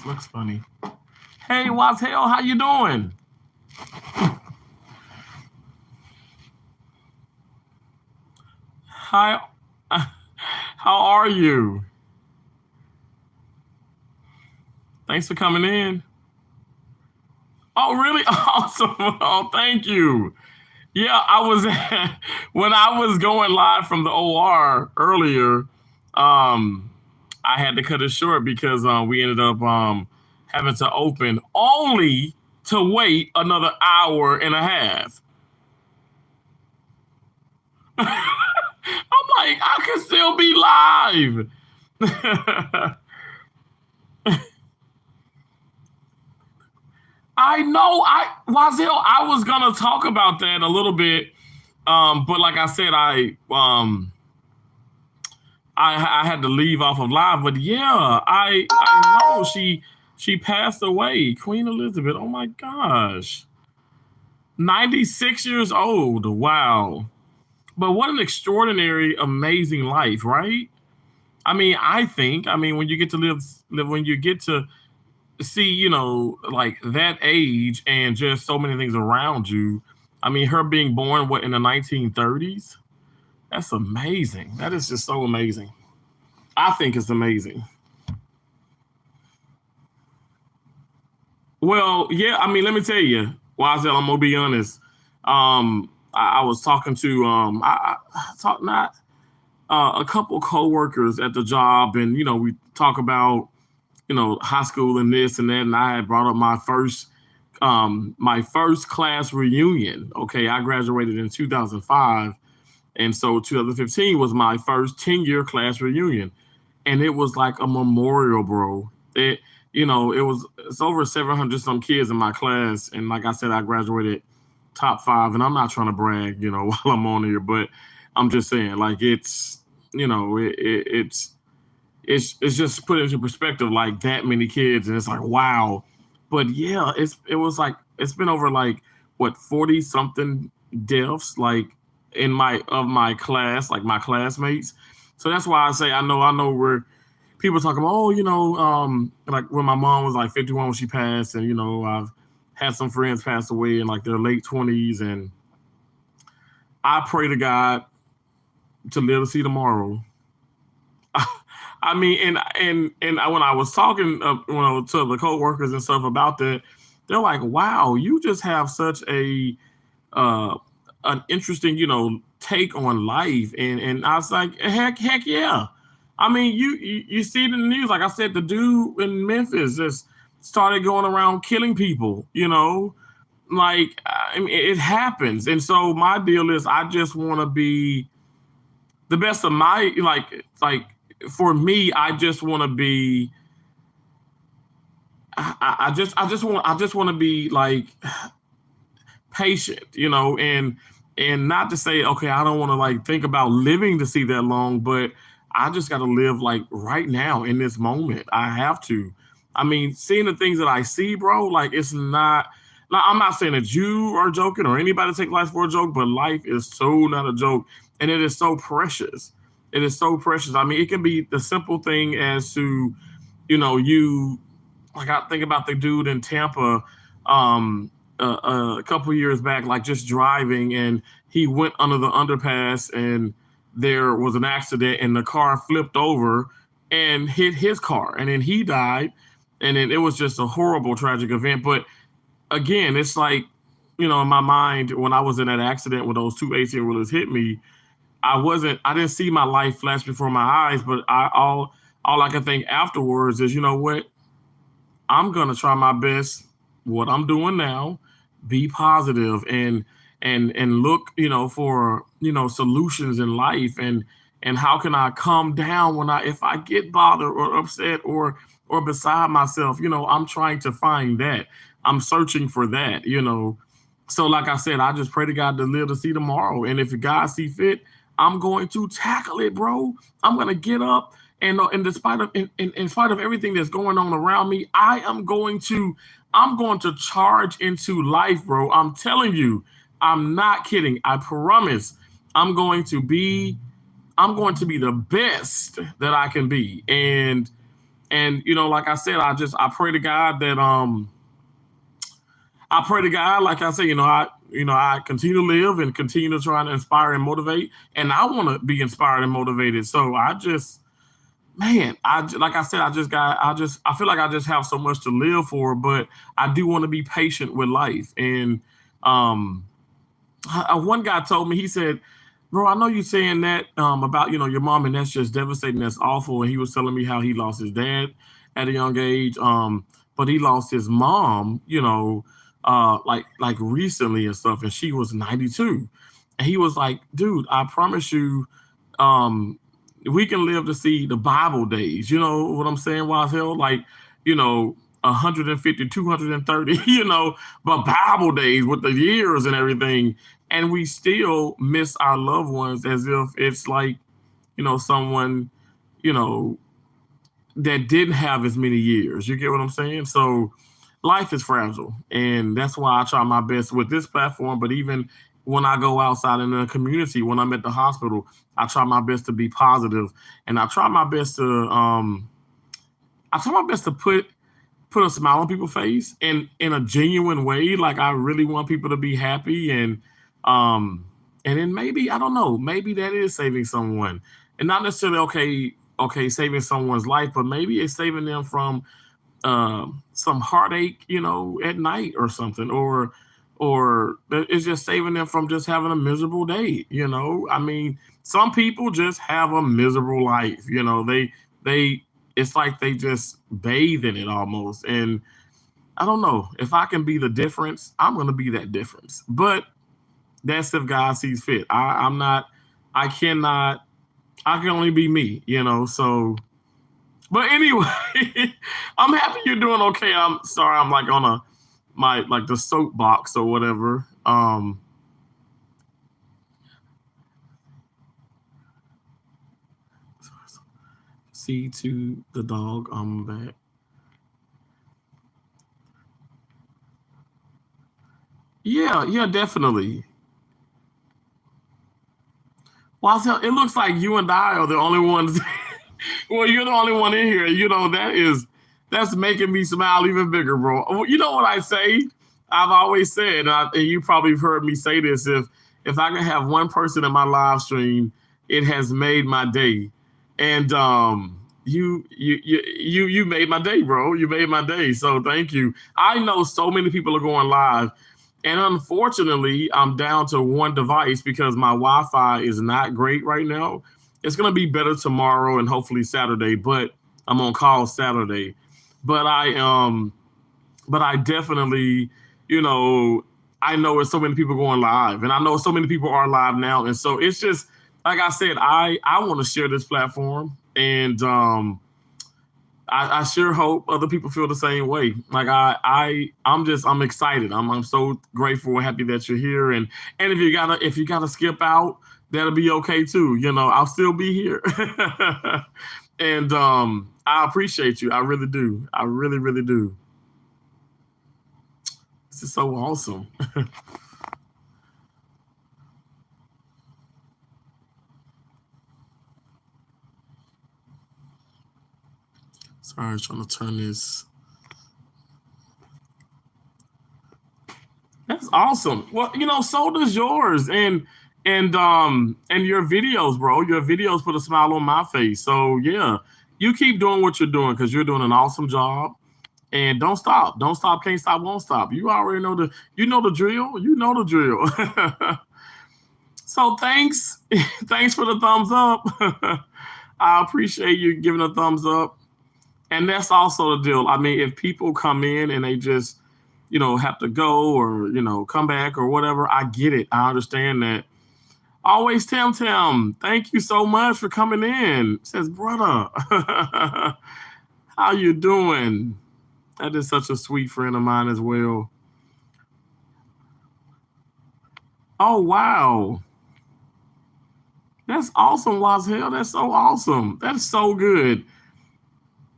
looks funny. Hey, Wazhale, how you doing? Hi, how are you? Thanks for coming in. Oh, really? Awesome. Oh, thank you. Yeah, I was when I was going live from the OR earlier. Um, I had to cut it short because we ended up having to open only to wait another hour and a half. I'm like, I can still be live. I know. Wazil, I was gonna talk about that a little bit, but like I said, I had to leave off of live. But yeah, I know she passed away, Queen Elizabeth. Oh my gosh, 96 years old. Wow. But what an extraordinary, amazing life, right? I mean, I mean, when you get to live when you get to see, like that age and just so many things around you. I mean, her being born what in the 1930s? That's amazing. That is just so amazing. I think it's amazing. Well, yeah, I mean, let me tell you, Wiesel, I'm gonna be honest. I was talking to I talked not a couple coworkers at the job, and we talk about high school and this and that, and I had brought up my first class reunion. Okay, I graduated in 2005, and so 2015 was my first 10-year class reunion, and it was like a memorial, bro. It's over 700 some kids in my class, and like I said, I graduated top five, and I'm not trying to brag, while I'm on here, but I'm just saying, like it's just put into perspective, like that many kids, and it's like wow. But yeah, it was like it's been over like what 40 something deaths, like in my class, like my classmates. So that's why I say I know where people talk about, oh, like when my mom was like 51 when she passed, and I've had some friends pass away in like their late 20s, and I pray to God to live to see tomorrow. I mean, and when I was talking to the coworkers and stuff about that, they're like, "Wow, you just have such uh, an interesting, take on life." And I was like, "Heck yeah!" I mean, you see it in the news. Like I said, the dude in Memphis just started going around killing people. Like I mean, it happens. And so my deal is, I just want to be the best of my like for me, I just want to be. I just want to be like patient, and not to say, okay, I don't want to like think about living to see that long, but I just got to live like right now in this moment. I have to. I mean, seeing the things that I see, bro, like it's not. Now, I'm not saying that you are joking or anybody take life for a joke, but life is so not a joke, and it is so precious. It is so precious. I mean, it can be the simple thing as to, you like I think about the dude in Tampa a couple years back, like just driving, and he went under the underpass, and there was an accident, and the car flipped over and hit his car, and then he died, and then it was just a horrible, tragic event. But again, it's like, in my mind, when I was in that accident when those two 18-wheelers hit me, I didn't see my life flash before my eyes, but all I can think afterwards is, you know what? I'm gonna try my best. What I'm doing now, be positive and look, for solutions in life, and how can I calm down when if I get bothered or upset or beside myself. I'm trying to find that. I'm searching for that. So like I said, I just pray to God to live to see tomorrow, and if God see fit, I'm going to tackle it, bro. I'm gonna get up, and in spite of everything that's going on around me, I'm going to charge into life, bro. I'm telling you, I'm not kidding. I promise. I'm going to be I'm going to be the best that I can be. And And like I said, I pray to God that I pray to God, like I say, I continue to live and continue to try to inspire and motivate, and I want to be inspired and motivated. So I just, man, like I said, I feel like I just have so much to live for, but I do want to be patient with life. And um, one guy told me, he said, "Bro, I know you saying that about your mom, and that's just devastating. That's awful." And he was telling me how he lost his dad at a young age, but he lost his mom, like recently and stuff, and she was 92. And he was like, "Dude, I promise you, um, we can live to see the Bible days." You know what I'm saying? Wise hell, like 150, 230, but Bible days with the years and everything, and we still miss our loved ones as if it's like someone you know that didn't have as many years. You get what I'm saying? So life is fragile, and that's why I try my best with this platform. But even when I go outside in the community, when I'm at the hospital, I try my best to be positive, and I try my best to put a smile on people's face in a genuine way. Like I really want people to be happy, um and then maybe, I don't know, maybe that is saving someone, and not necessarily okay saving someone's life, but maybe it's saving them from some heartache, at night or something, or it's just saving them from just having a miserable day. I mean, some people just have a miserable life. They it's like they just bathe in it almost. And I don't know, if I can be the difference, I'm gonna be that difference. But that's if God sees fit. I'm not. I cannot. I can only be me. So, but anyway, I'm happy you're doing okay. I'm sorry, I'm like on my like the soapbox or whatever. See to the dog. I'm back. Yeah, yeah, definitely. Well, it looks like you and I are the only ones. Well, you're the only one in here. That's making me smile even bigger, bro. You know what I say? I've always said, and you probably have heard me say this: if I can have one person in my live stream, it has made my day. And you made my day, bro. You made my day. So thank you. I know so many people are going live, and unfortunately, I'm down to one device because my Wi-Fi is not great right now. It's gonna be better tomorrow and hopefully Saturday, but I'm on call Saturday. But I definitely, you know, I know it's so many people going live, and I know so many people are live now, and so it's just like I said, I want to share this platform, and I sure hope other people feel the same way. Like I'm excited. I'm so grateful and happy that you're here. And if you gotta skip out, that'll be okay too. I'll still be here. And I appreciate you. I really do. I really, really do. This is so awesome. Sorry, I was trying to turn this. That's awesome. Well, so does yours, and your videos, bro. Your videos put a smile on my face. So yeah, you keep doing what you're doing because you're doing an awesome job. And don't stop. Don't stop. Can't stop. Won't stop. You already know the drill. You know the drill. So thanks, thanks for the thumbs up. I appreciate you giving a thumbs up. And that's also the deal. I mean, if people come in and they just have to go, or come back or whatever, I get it. I understand that. Always Tim, thank you so much for coming in. Says, brother, how you doing? That is such a sweet friend of mine as well. Oh wow, that's awesome, Hell. That's so awesome. That's so good.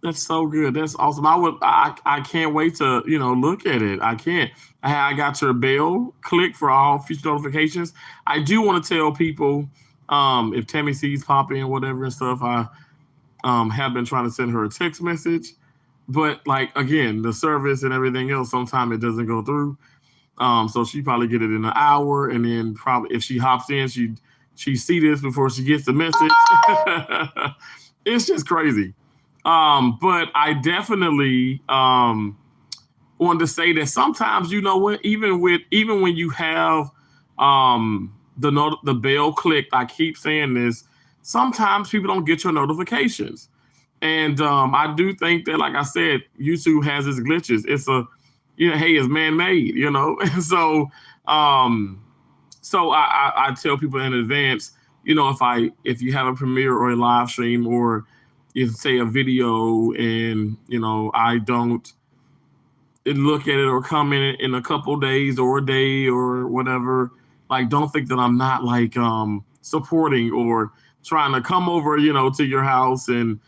That's so good. That's awesome. I can't wait to look at it. I can't. I got your bell. Click for all future notifications. I do want to tell people, if Tammy sees pop in, whatever and stuff. have been trying to send her a text message, but like again, the service and everything else, sometimes it doesn't go through. So she probably get it in an hour, and then probably if she hops in, she see this before she gets the message. It's just crazy. But I definitely wanted to say that sometimes, you know what, even when you have the bell clicked, I keep saying this, sometimes people don't get your notifications. And I do think that, like I said, YouTube has its glitches. It's hey, it's man-made, you know. So I tell people in advance, you know, if you have a premiere or a live stream, or you say a video, and you know I don't look at it or comment in a couple days or a day or whatever, like don't think that I'm not like supporting or trying to come over, you know, to your house and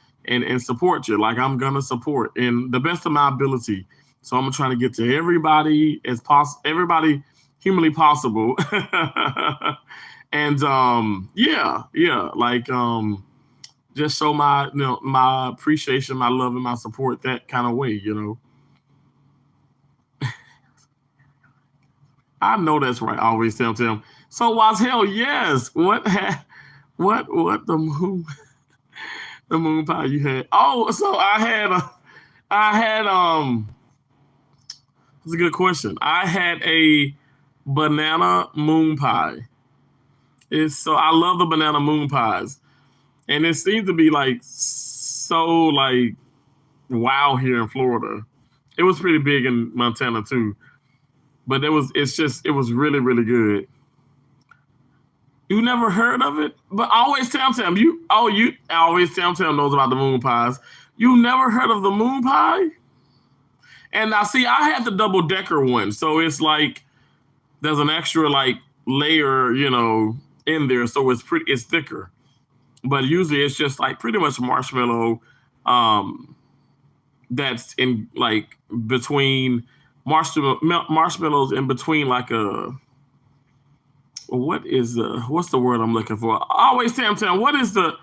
support you. Like I'm gonna support in the best of my ability. So I'm trying to get to everybody as possible, everybody humanly possible. And like just show my, you know, my appreciation, my love, and my support that kind of way, you know. I know that's right. I always tell them. So was hell, yes. What the moon the moon pie you had? Oh, so I had That's a good question. I had a banana moon pie. I love the banana moon pies. And it seems to be like so like wow here in Florida. It was pretty big in Montana too. But it was really, really good. You never heard of it? But I always Tam Tam, I always Tam Tam knows about the moon pies. You never heard of the moon pie? And now see, I had the double decker one. So it's like there's an extra like layer, you know, in there. So it's thicker. But usually it's just like pretty much marshmallow that's in like between marshmallows in between like what's the word I'm looking for? I always Tam Tam, what is it?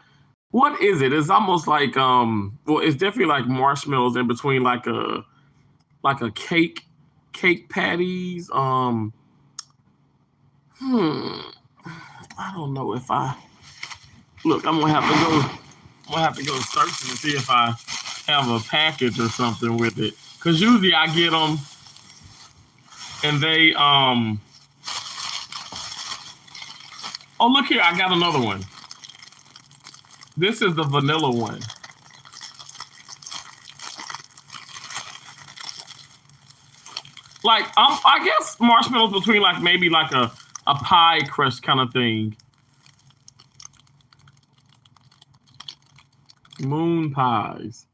It's almost like it's definitely like marshmallows in between like a cake patties. I don't know if I look. I'm gonna have to go searching and see if I have a package or something with it. Cause usually I get them and they oh, look here, I got another one. This is the vanilla one. Like I guess marshmallows between like maybe like a pie crust kind of thing. Moon pies.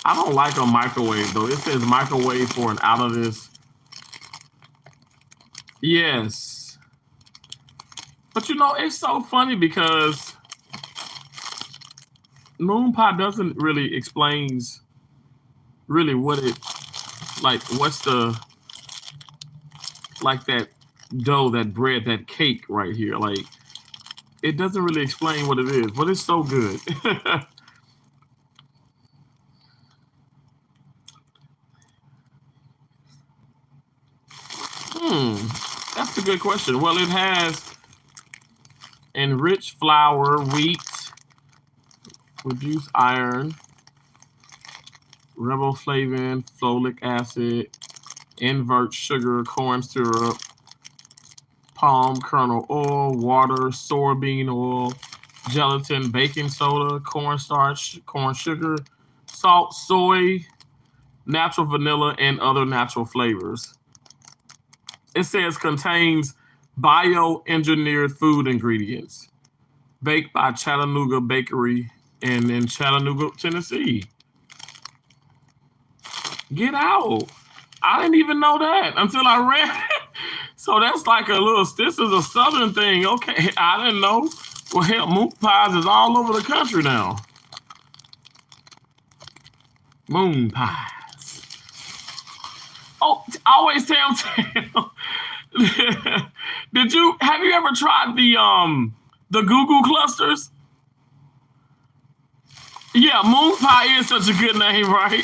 I don't like a microwave though. It says microwave for an out of this. Yes. But you know, it's so funny because moon pie doesn't really explains really what it like what's the like that dough, that bread, that cake right here. Like it doesn't really explain what it is, but it's so good. That's a good question. Well, it has enriched flour, wheat, reduced iron, riboflavin, folic acid, invert sugar, corn syrup, palm kernel oil, water, soybean oil, gelatin, baking soda, cornstarch, corn sugar, salt, soy, natural vanilla, and other natural flavors. It says contains bioengineered food ingredients, baked by Chattanooga Bakery and in Chattanooga, Tennessee. Get out. I didn't even know that until I read it. So that's like this is a southern thing. Okay, I didn't know. Well, hell, moon pies is all over the country now. Moon pies. Oh, always Tam Tam. Have you ever tried the Google clusters? Yeah, moon pie is such a good name, right?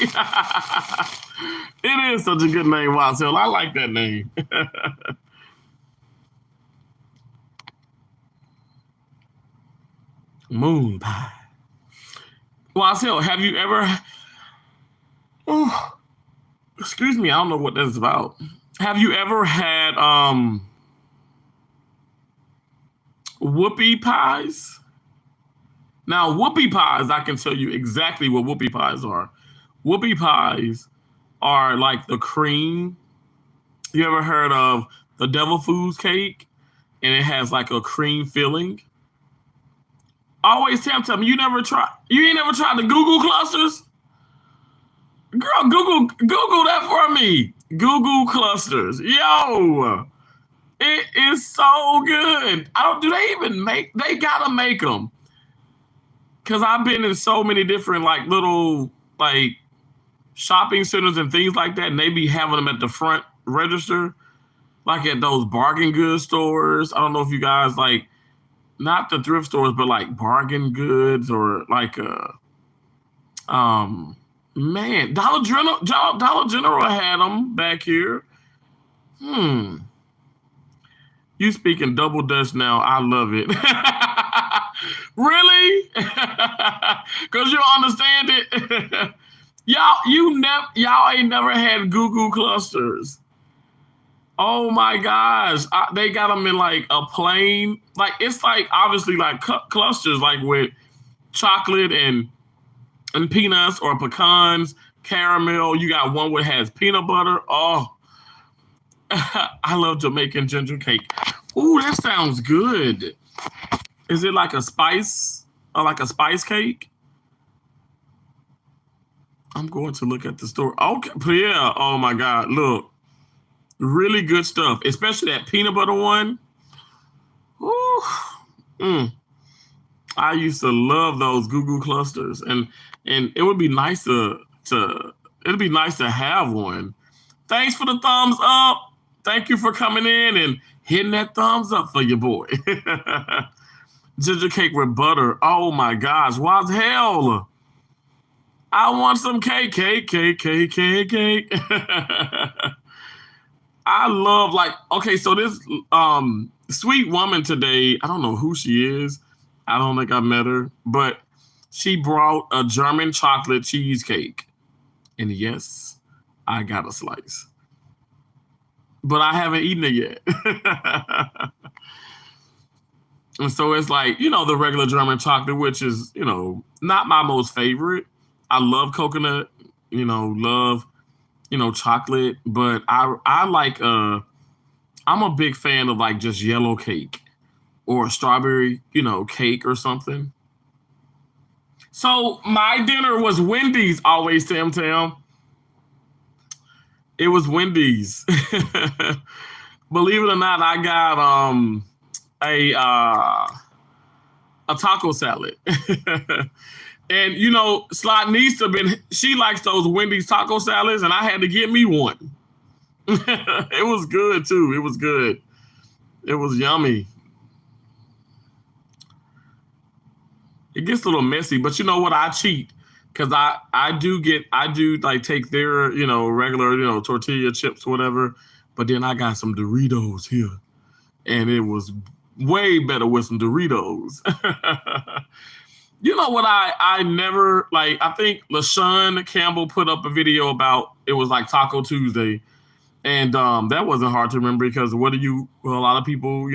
It is such a good name, Wild Hill. I like that name. Moon pie. Wild Hill, have you ever? Oh, excuse me, I don't know what that's about. Have you ever had whoopie pies? Now, whoopie pies, I can tell you exactly what whoopie pies are. Whoopie pies are like the cream. You ever heard of the devil foods cake? And it has like a cream filling. Always tell me you ain't never tried the Google clusters? Girl, Google that for me. Google clusters. Yo, it is so good. I don't do they even make they gotta make them. Cause I've been in so many different like little like shopping centers and things like that, and they be having them at the front register, like at those bargain goods stores. I don't know if you guys like not the thrift stores, but like bargain goods or like man, Dollar General had them back here. You speaking double Dutch now. I love it. Really? Cause you understand it. Y'all ain't never had Google clusters. Oh my gosh. They got them in like a plain, like it's like obviously like clusters like with chocolate and peanuts or pecans, caramel. You got one that has peanut butter. Oh, I love Jamaican ginger cake. Ooh, that sounds good. Is it like a spice or like a spice cake? I'm going to look at the store. Okay, yeah. Oh my God, look, really good stuff, especially that peanut butter one. Ooh, I used to love those Google clusters, and it would be nice it'd be nice to have one. Thanks for the thumbs up. Thank you for coming in and hitting that thumbs up for your boy. Ginger cake with butter. Oh my gosh, why the hell? I want some cake. I love okay, so this sweet woman today, I don't know who she is. I don't think I met her, but she brought a German chocolate cheesecake. And yes, I got a slice. But I haven't eaten it yet. And so it's like, the regular German chocolate, which is, not my most favorite. I love coconut, love, chocolate, but I like I'm a big fan of like just yellow cake or strawberry, cake or something. So my dinner was Wendy's always, Tam. It was Wendy's. Believe it or not, I got a taco salad. And Slotnista she likes those Wendy's taco salads, and I had to get me one. It was good too. It was good. It was yummy. It gets a little messy, but you know what? I cheat because I do like take their regular tortilla chips, whatever. But then I got some Doritos here, and it was way better with some Doritos. You know what I never like? I think LaShawn Campbell put up a video about it was like Taco Tuesday, and that wasn't hard to remember because a lot of people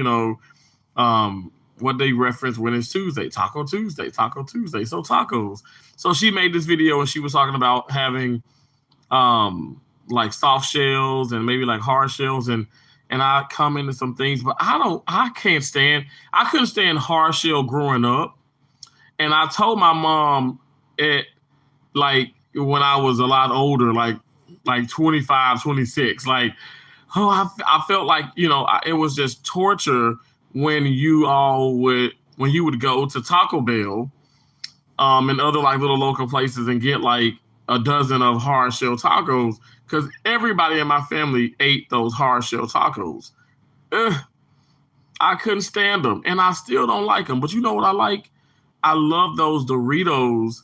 what they reference when it's Tuesday, Taco Tuesday, so tacos. So she made this video and she was talking about having like soft shells and maybe like hard shells and I come into some things, but I couldn't stand hard shell growing up. And I told my mom like when I was a lot older, like 25, 26, like, I felt like, it was just torture when you would go to Taco Bell and other like little local places and get like a dozen of hard shell tacos because everybody in my family ate those hard shell tacos. Ugh. I couldn't stand them, and I still don't like them. But you know what I like? I love those Doritos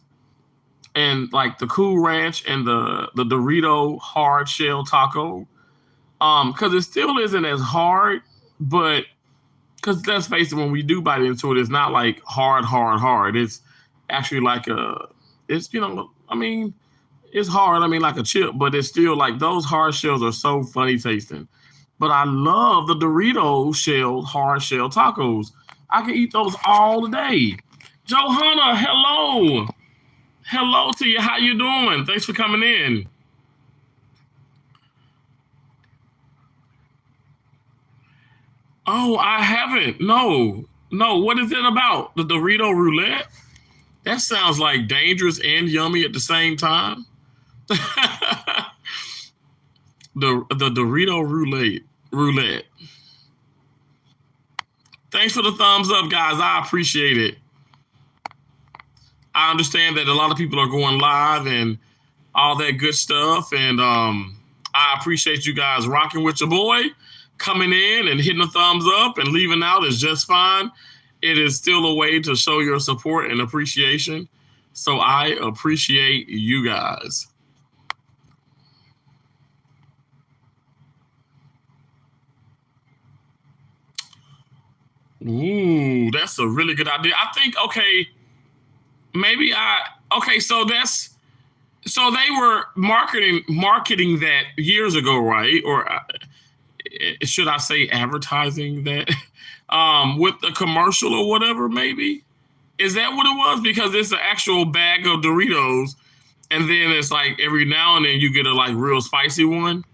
and like the Cool Ranch and the Dorito hard shell taco. Because it still isn't as hard, but because let's face it, when we do bite into it, it's not like hard. It's actually like it's I mean, it's hard. I mean, like a chip, but it's still like those hard shells are so funny tasting. But I love the Dorito shell hard shell tacos. I can eat those all day. Johanna, hello to you. How you doing? Thanks for coming in. Oh, I haven't. No. What is it about? The Dorito roulette? That sounds like dangerous and yummy at the same time. The Dorito roulette. Thanks for the thumbs up, guys. I appreciate it. I understand that a lot of people are going live and all that good stuff, and I appreciate you guys rocking with your boy, coming in and hitting the thumbs up and leaving out is just fine. It is still a way to show your support and appreciation. So I appreciate you guys. Ooh, that's a really good idea. I think, okay, maybe okay, so they were marketing that years ago, right? Or should I say advertising that with the commercial or whatever, maybe? Is that what it was? Because it's an actual bag of Doritos, and then it's like every now and then you get a like real spicy one.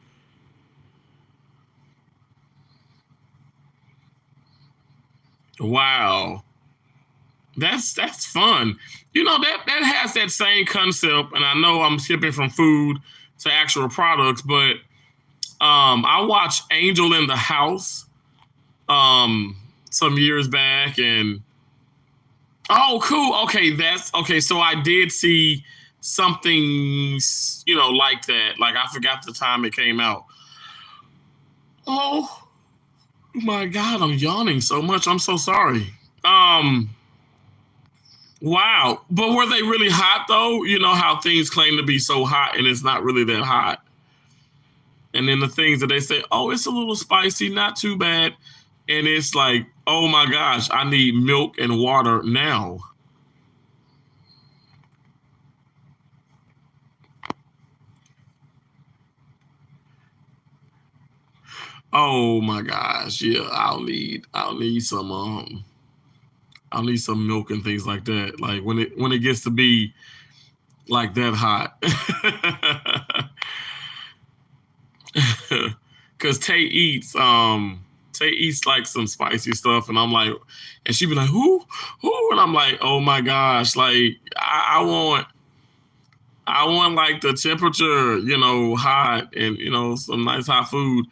Wow. That's fun. That has that same concept, and I know I'm skipping from food to actual products, but I watched Angel in the House some years back, and oh, cool. Okay, that's okay. So I did see something, like that. Like I forgot the time it came out. Oh my God, I'm yawning so much. I'm so sorry. Um, wow. But were they really hot though? You know how things claim to be so hot and it's not really that hot. And then the things that they say, oh, it's a little spicy, not too bad. And it's like, oh my gosh, I need milk and water now. Oh my gosh, yeah, I'll need some milk and things like that. Like when it gets to be like that hot. Cause Tay eats like some spicy stuff, and I'm like, and she be like, who, and I'm like, oh my gosh, like I want like the temperature, hot, and some nice hot food,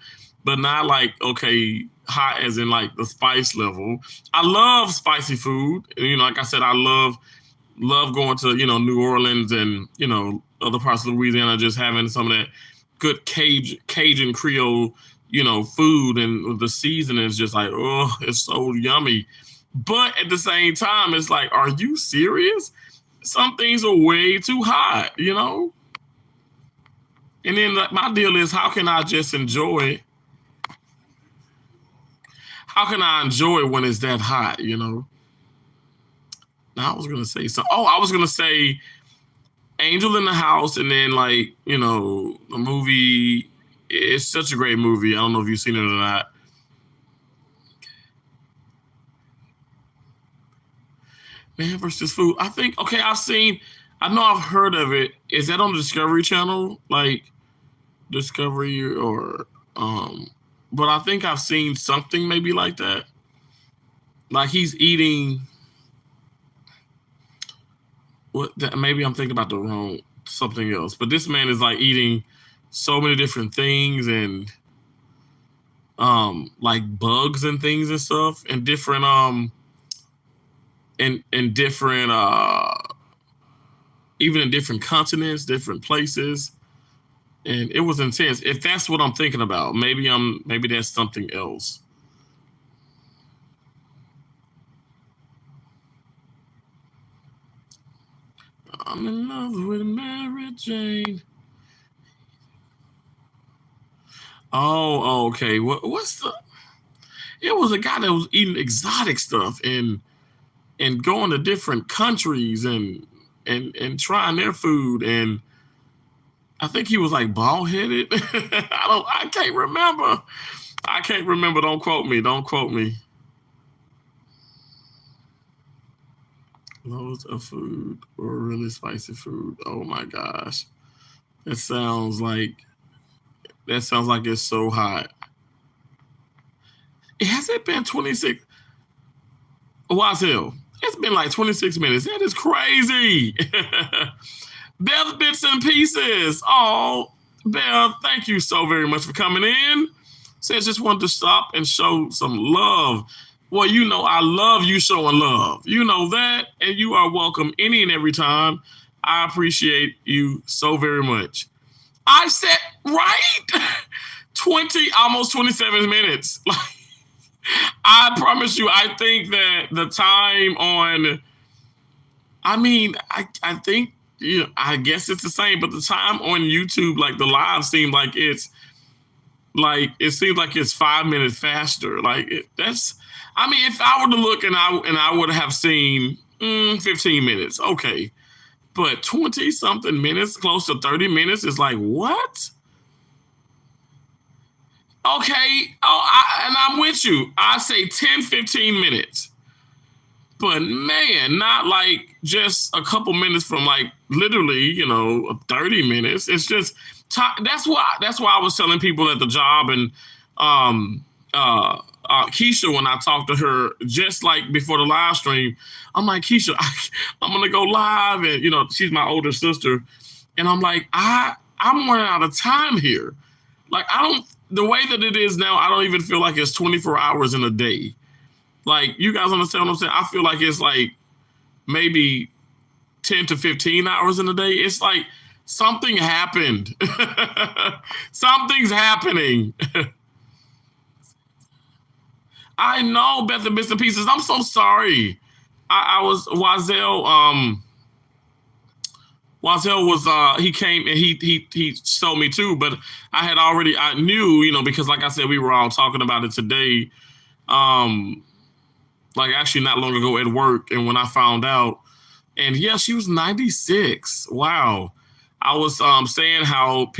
but not like okay hot as in like the spice level. I love spicy food. Like I said, I love going to New Orleans and other parts of Louisiana, just having some of that good Cajun Creole food, and the seasoning is just like, oh, it's so yummy. But at the same time, it's like, are you serious? Some things are way too hot. And then my deal is, how can I just enjoy? How can I enjoy when it's that hot? Now I was gonna say so. Oh, I was gonna say Angel in the House, and then like the movie. It's such a great movie. I don't know if you've seen it or not. Man versus Food. I think okay. I know I've heard of it. Is that on the Discovery Channel? Like Discovery or but I think I've seen something maybe like that. Like he's eating maybe I'm thinking about the wrong something else. But this man is like eating so many different things, and like bugs and things and stuff, and different and different even in different continents, different places. And it was intense. If that's what I'm thinking about, maybe that's something else. I'm in love with Mary Jane. Oh, okay. What's the? It was a guy that was eating exotic stuff and going to different countries and trying their food, and I think he was like bald headed. I can't remember. I can't remember. Don't quote me. Don't quote me. Loads of food or really spicy food. Oh my gosh. That sounds like it's so hot. Has it been 26? Watch hell. It's been like 26 minutes. That is crazy. Beth Bits and Pieces. Oh, Beth, thank you so very much for coming in. Says just wanted to stop and show some love. Well, you know I love you showing love. You know that, and you are welcome any and every time. I appreciate you so very much. I said right 20, almost 27 minutes. Like I promise you, I think that the time on, I think, you know, I guess it's the same, but the time on YouTube, like the live seemed like it seems like it's 5 minutes faster. If I were to look and I would have seen 15 minutes, okay. But 20 something minutes, close to 30 minutes is like, what? Okay. And I'm with you. I say 10, 15 minutes. But man, not like just a couple minutes from like literally, 30 minutes. It's just, that's why I was telling people at the job and Keisha, when I talked to her just like before the live stream, I'm like, Keisha, I'm going to go live. And, she's my older sister. And I'm like, I'm running out of time here. Like, the way that it is now, I don't even feel like it's 24 hours in a day. Like, you guys understand what I'm saying? I feel like it's like maybe 10 to 15 hours in a day. It's like something happened. Something's happening. I know, Beth and Bits and Pieces. I'm so sorry. I was Wazel was he came and he showed me too, but I knew, because like I said, we were all talking about it today. Like actually not long ago at work, and when I found out, and yeah, she was 96. Wow. I was saying how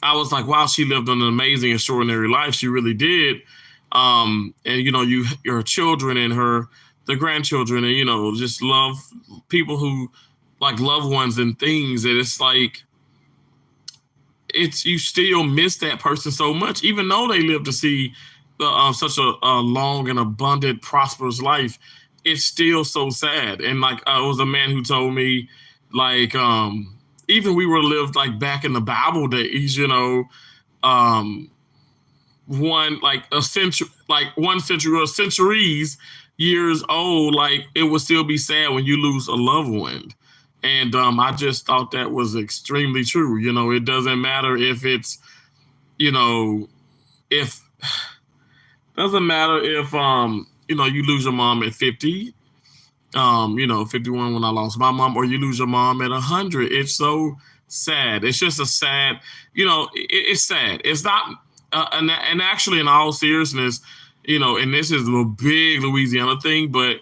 I was like, wow, she lived an amazing, extraordinary life. She really did. And your children and the grandchildren, and just love people who like loved ones and things. And it's like you still miss that person so much, even though they live to see such a long and abundant, prosperous life. It's still so sad. And like it was a man who told me, like even we were lived like back in the Bible days, one like a century, like 1 century or centuries years old, like it would still be sad when you lose a loved one. And I just thought that was extremely true. It doesn't matter if it's, if doesn't matter if you lose your mom at 50, 51 when I lost my mom, or you lose your mom at 100. It's so sad. It's just a sad, it's sad. It's not. And actually, in all seriousness, and this is a big Louisiana thing, but,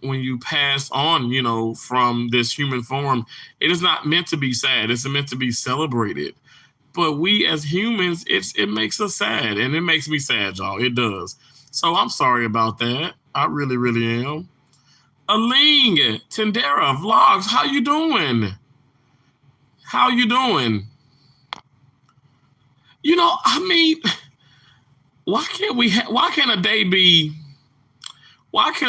when you pass on, from this human form, it is not meant to be sad. It's meant to be celebrated. But we as humans, it makes us sad, and it makes me sad, y'all. It does. So I'm sorry about that. I really, really am. Aling, Tendera, Vlogs, how you doing? How you doing? Why can't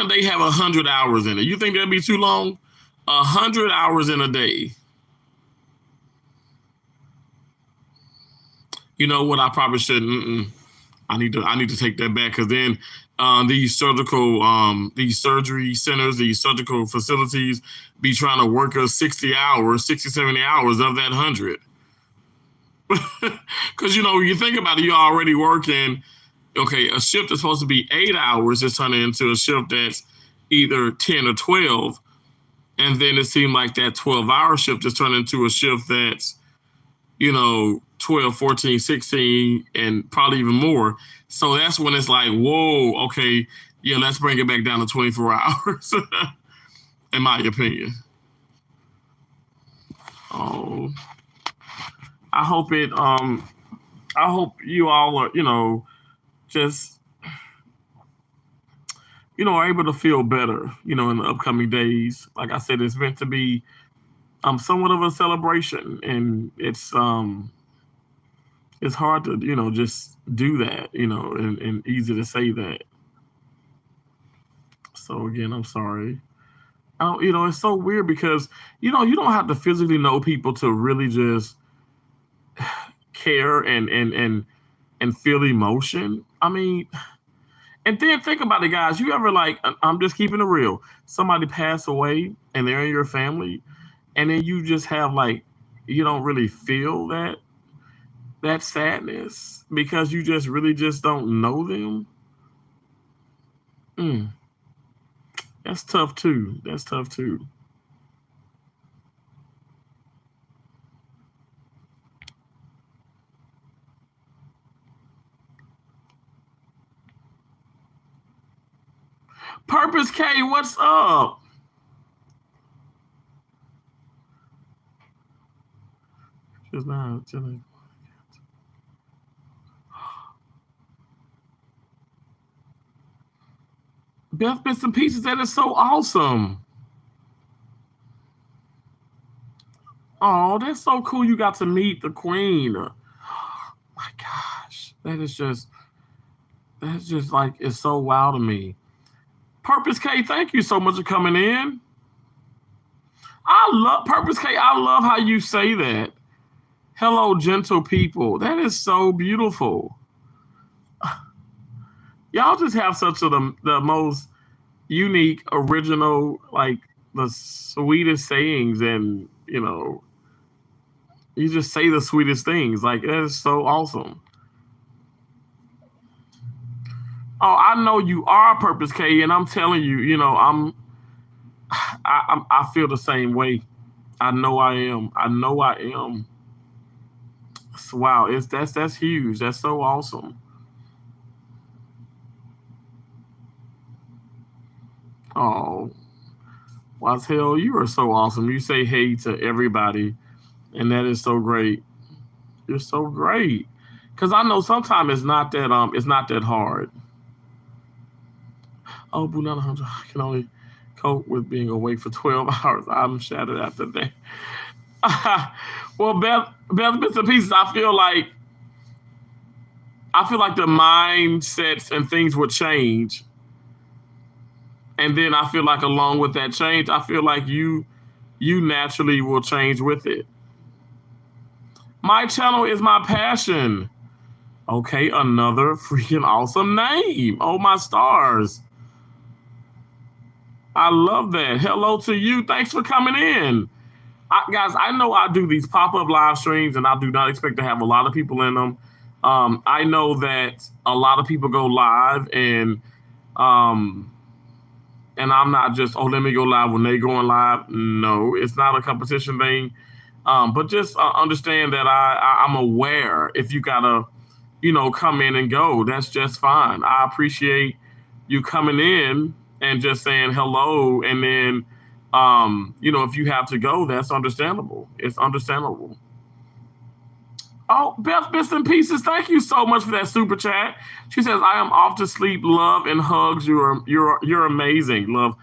a day have 100 hours in it? You think that'd be too long? 100 hours in a day. You know what? I probably shouldn't. I need to take that back, because then these surgery centers, these surgical facilities be trying to work us 60 hours, 60, 70 hours of that 100. Because, when you think about it, you're already working. Okay, a shift that's supposed to be 8 hours is turning into a shift that's either 10 or 12. And then it seemed like that 12-hour shift just turned into a shift that's, 12, 14, 16, and probably even more. So that's when it's like, whoa, okay, yeah, let's bring it back down to 24 hours, in my opinion. Oh, I hope I hope you all are, just, are able to feel better, in the upcoming days. Like I said, it's meant to be somewhat of a celebration, and it's hard to, just do that, and easy to say that. So again, I'm sorry. I don't, it's so weird because, you don't have to physically know people to really just care and feel emotion. I mean, and then think about it, guys. You ever like, I'm just keeping it real. Somebody pass away and they're in your family, and then you just have like, you don't really feel that sadness because you just really just don't know them. Mm, that's tough too. That's tough too. Purpose K, what's up? Just now, Beth Bits and Pieces. That is so awesome. Oh, that's so cool. You got to meet the queen. My gosh, that's just like it's so wow to me. Purpose K, thank you so much for coming in. I love Purpose K. I love how you say that. Hello, gentle people. That is so beautiful. Y'all just have such the most unique, original, like the sweetest sayings, and you just say the sweetest things. Like that is so awesome. Oh, I know you are Purpose K, and I'm telling you, I feel the same way. I know I am. I know I am. Wow, that's huge. That's so awesome. Oh, well, hell, you are so awesome. You say hey to everybody, and that is so great. You're so great. Cause I know sometimes it's not that hard. Oh, Bunana Hunter, I can only cope with being awake for 12 hours. I'm shattered after that. Well, Beth Bits and Pieces, I feel like the mindsets and things would change. And then I feel like along with that change, I feel like you naturally will change with it. My channel is my passion. Okay, another freaking awesome name. Oh my stars. I love that. Hello to you. Thanks for coming in. Guys, I know I do these pop-up live streams and I do not expect to have a lot of people in them. I know that a lot of people go live um, and I'm not just, oh, let me go live when they going live. No, it's not a competition thing. But just understand that I'm aware if you gotta, come in and go, that's just fine. I appreciate you coming in and just saying hello. And then, if you have to go, that's understandable. It's understandable. Oh, Beth Bits and Pieces, thank you so much for that super chat. She says, I am off to sleep. Love and hugs. You're amazing. Love.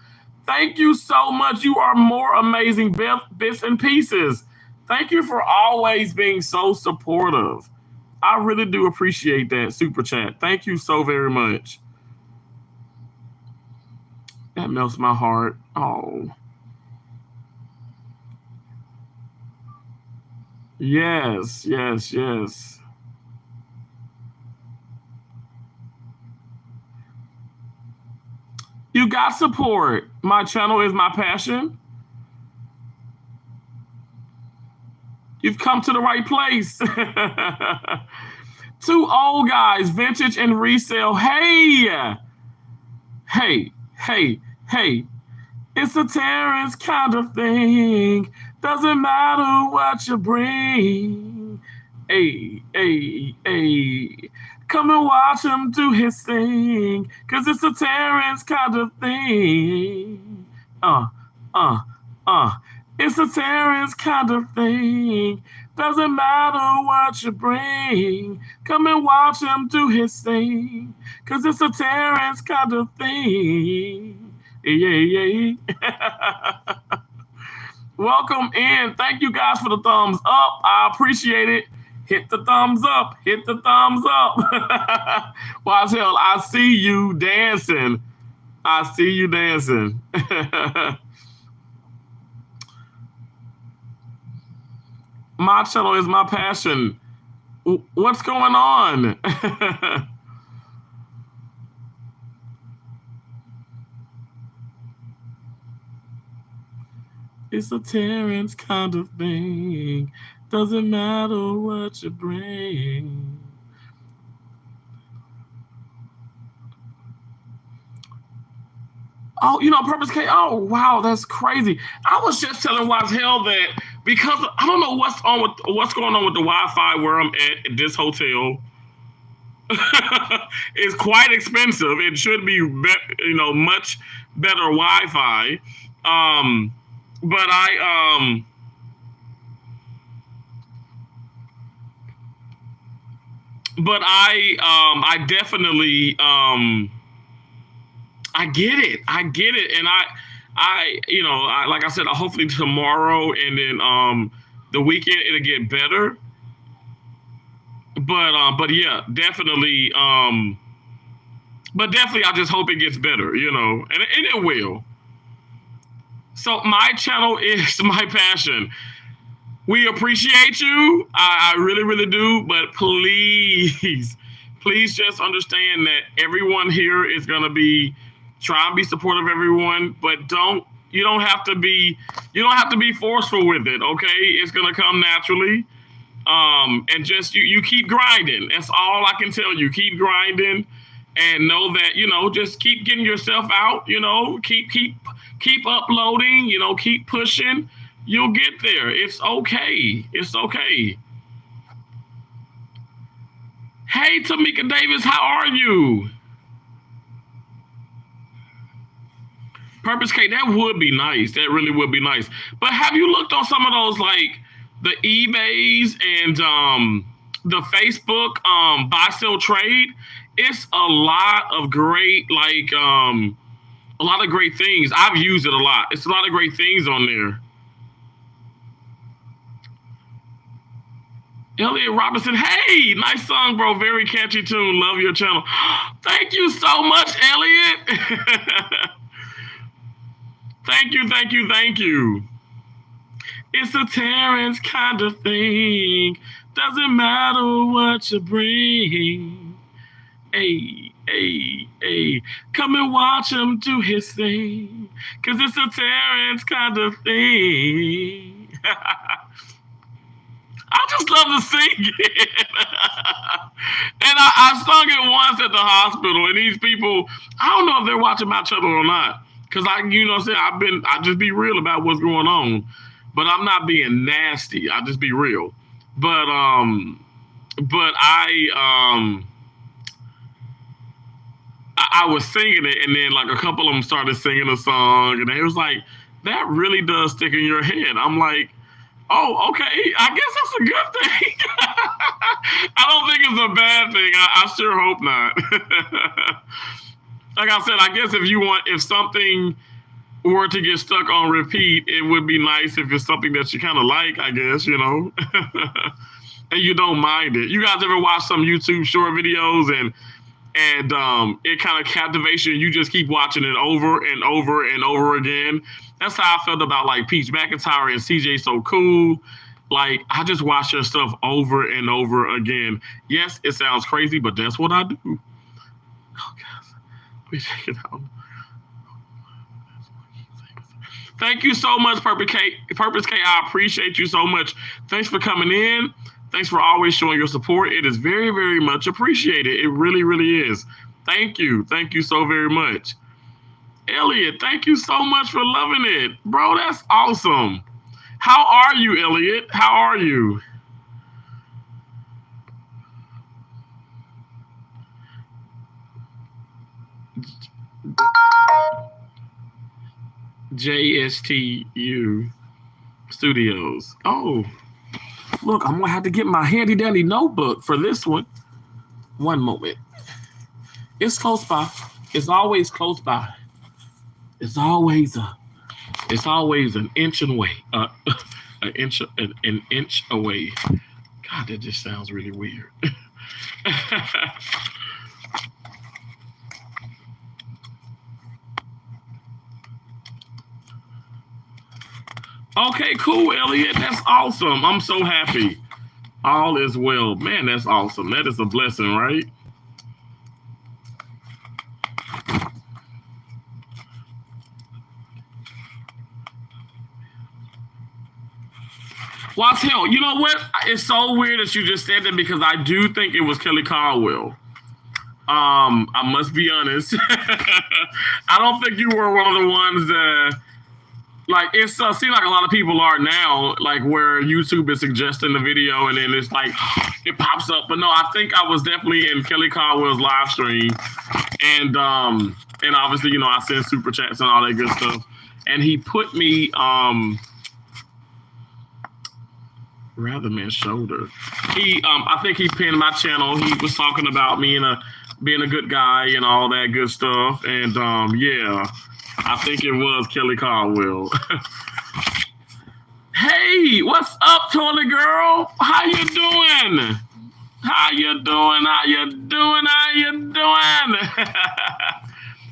Thank you so much. You are more amazing, Beth Bits and Pieces. Thank you for always being so supportive. I really do appreciate that super chat. Thank you so very much. That melts my heart. Oh. Yes, yes, yes. You got support. My channel is my passion. You've come to the right place. Two old guys, vintage and resale. Hey, hey, hey, hey. It's a Terrence kind of thing. Doesn't matter what you bring. Hey, hey, hey. Come and watch him do his thing. Cause it's a Terrence kind of thing. Uh, uh, uh. It's a Terrence kind of thing. Doesn't matter what you bring. Come and watch him do his thing. Cause it's a Terrence kind of thing. Yeah, yeah. Welcome in. Thank you guys for the thumbs up. I appreciate it. Hit the thumbs up. Hit the thumbs up. Watch hell, I see you dancing. I see you dancing. My channel is my passion. What's going on? It's a Terrence kind of thing. Doesn't matter what you bring. Oh, Purpose K. Oh, wow, that's crazy. I was just telling Wise Hell that because I don't know what's going on with the Wi-Fi where I'm at this hotel. It's quite expensive. It should be, much better Wi-Fi. But I definitely I get it, and I like I said, hopefully tomorrow and then the weekend it'll get better. But yeah, definitely. But definitely, I just hope it gets better, and it will. So my channel is my passion. We appreciate you. I really, really do. But please just understand that everyone here is gonna be try and be supportive of everyone, but you don't have to be forceful with it. Okay, it's gonna come naturally. And just you keep grinding. That's all I can tell you. Keep grinding, and know that just keep getting yourself out. Keep uploading. Keep pushing. You'll get there. It's okay. It's okay. Hey, Tamika Davis, how are you? Purpose K, that would be nice. That really would be nice. But have you looked on some of those, like the eBays and the Facebook buy, sell, trade? It's a lot of great, a lot of great things. I've used it a lot. It's a lot of great things on there. Elliot Robinson, hey, nice song, bro. Very catchy tune. Love your channel. Thank you so much, Elliot. Thank you. It's a Terrence kind of thing. Doesn't matter what you bring. Hey. Come and watch him do his thing. Cause it's a Terrence kind of thing. I just love to sing it. And I sung it once at the hospital, and these people, I don't know if they're watching my channel or not. Cause I just be real about what's going on. But I'm not being nasty. I just be real. But I was singing it, and then like a couple of them started singing a song, and it was like, that really does stick in your head. I'm like, oh, okay. I guess that's a good thing. I don't think it's a bad thing. I sure hope not. Like I said, I guess if something were to get stuck on repeat, it would be nice if it's something that you kind of like, I guess, and you don't mind it. You guys ever watch some YouTube short videos and it kind of captivates you and you just keep watching it over and over and over again? That's how I felt about like Peach McIntyre and CJ So Cool. Like, I just watch their stuff over and over again. Yes, it sounds crazy, but that's what I do. Oh, guys. Let me check it out. Thank you so much, Purpose K. I appreciate you so much. Thanks for coming in. Thanks for always showing your support. It is very, very much appreciated. It really, really is. Thank you. Thank you so very much. Elliot, thank you so much for loving it. Bro, that's awesome. How are you, Elliot? How are you? JSTU Studios. Oh, look, I'm gonna have to get my handy dandy notebook for this one. One moment. It's close by. It's always close by. It's always an inch away. An inch away. God, that just sounds really weird. Okay, cool, Elliot. That's awesome. I'm so happy. All is well. Man, that's awesome. That is a blessing, right? Well, hell, you know what? It's so weird that you just said that because I do think it was Kelly Caldwell. I must be honest. I don't think you were one of the ones that, like, it's seems like a lot of people are now, like, where YouTube is suggesting the video and then it's like it pops up. But no, I think I was definitely in Kelly Caldwell's live stream, and obviously, you know, I sent super chats and all that good stuff, and he put me rather man's shoulder. I think he pinned my channel. He was talking about me and being a good guy and all that good stuff. And yeah, I think it was Kelly Caldwell. Hey, what's up, Toilet Girl? How you doing? How you doing? How you doing? How you doing?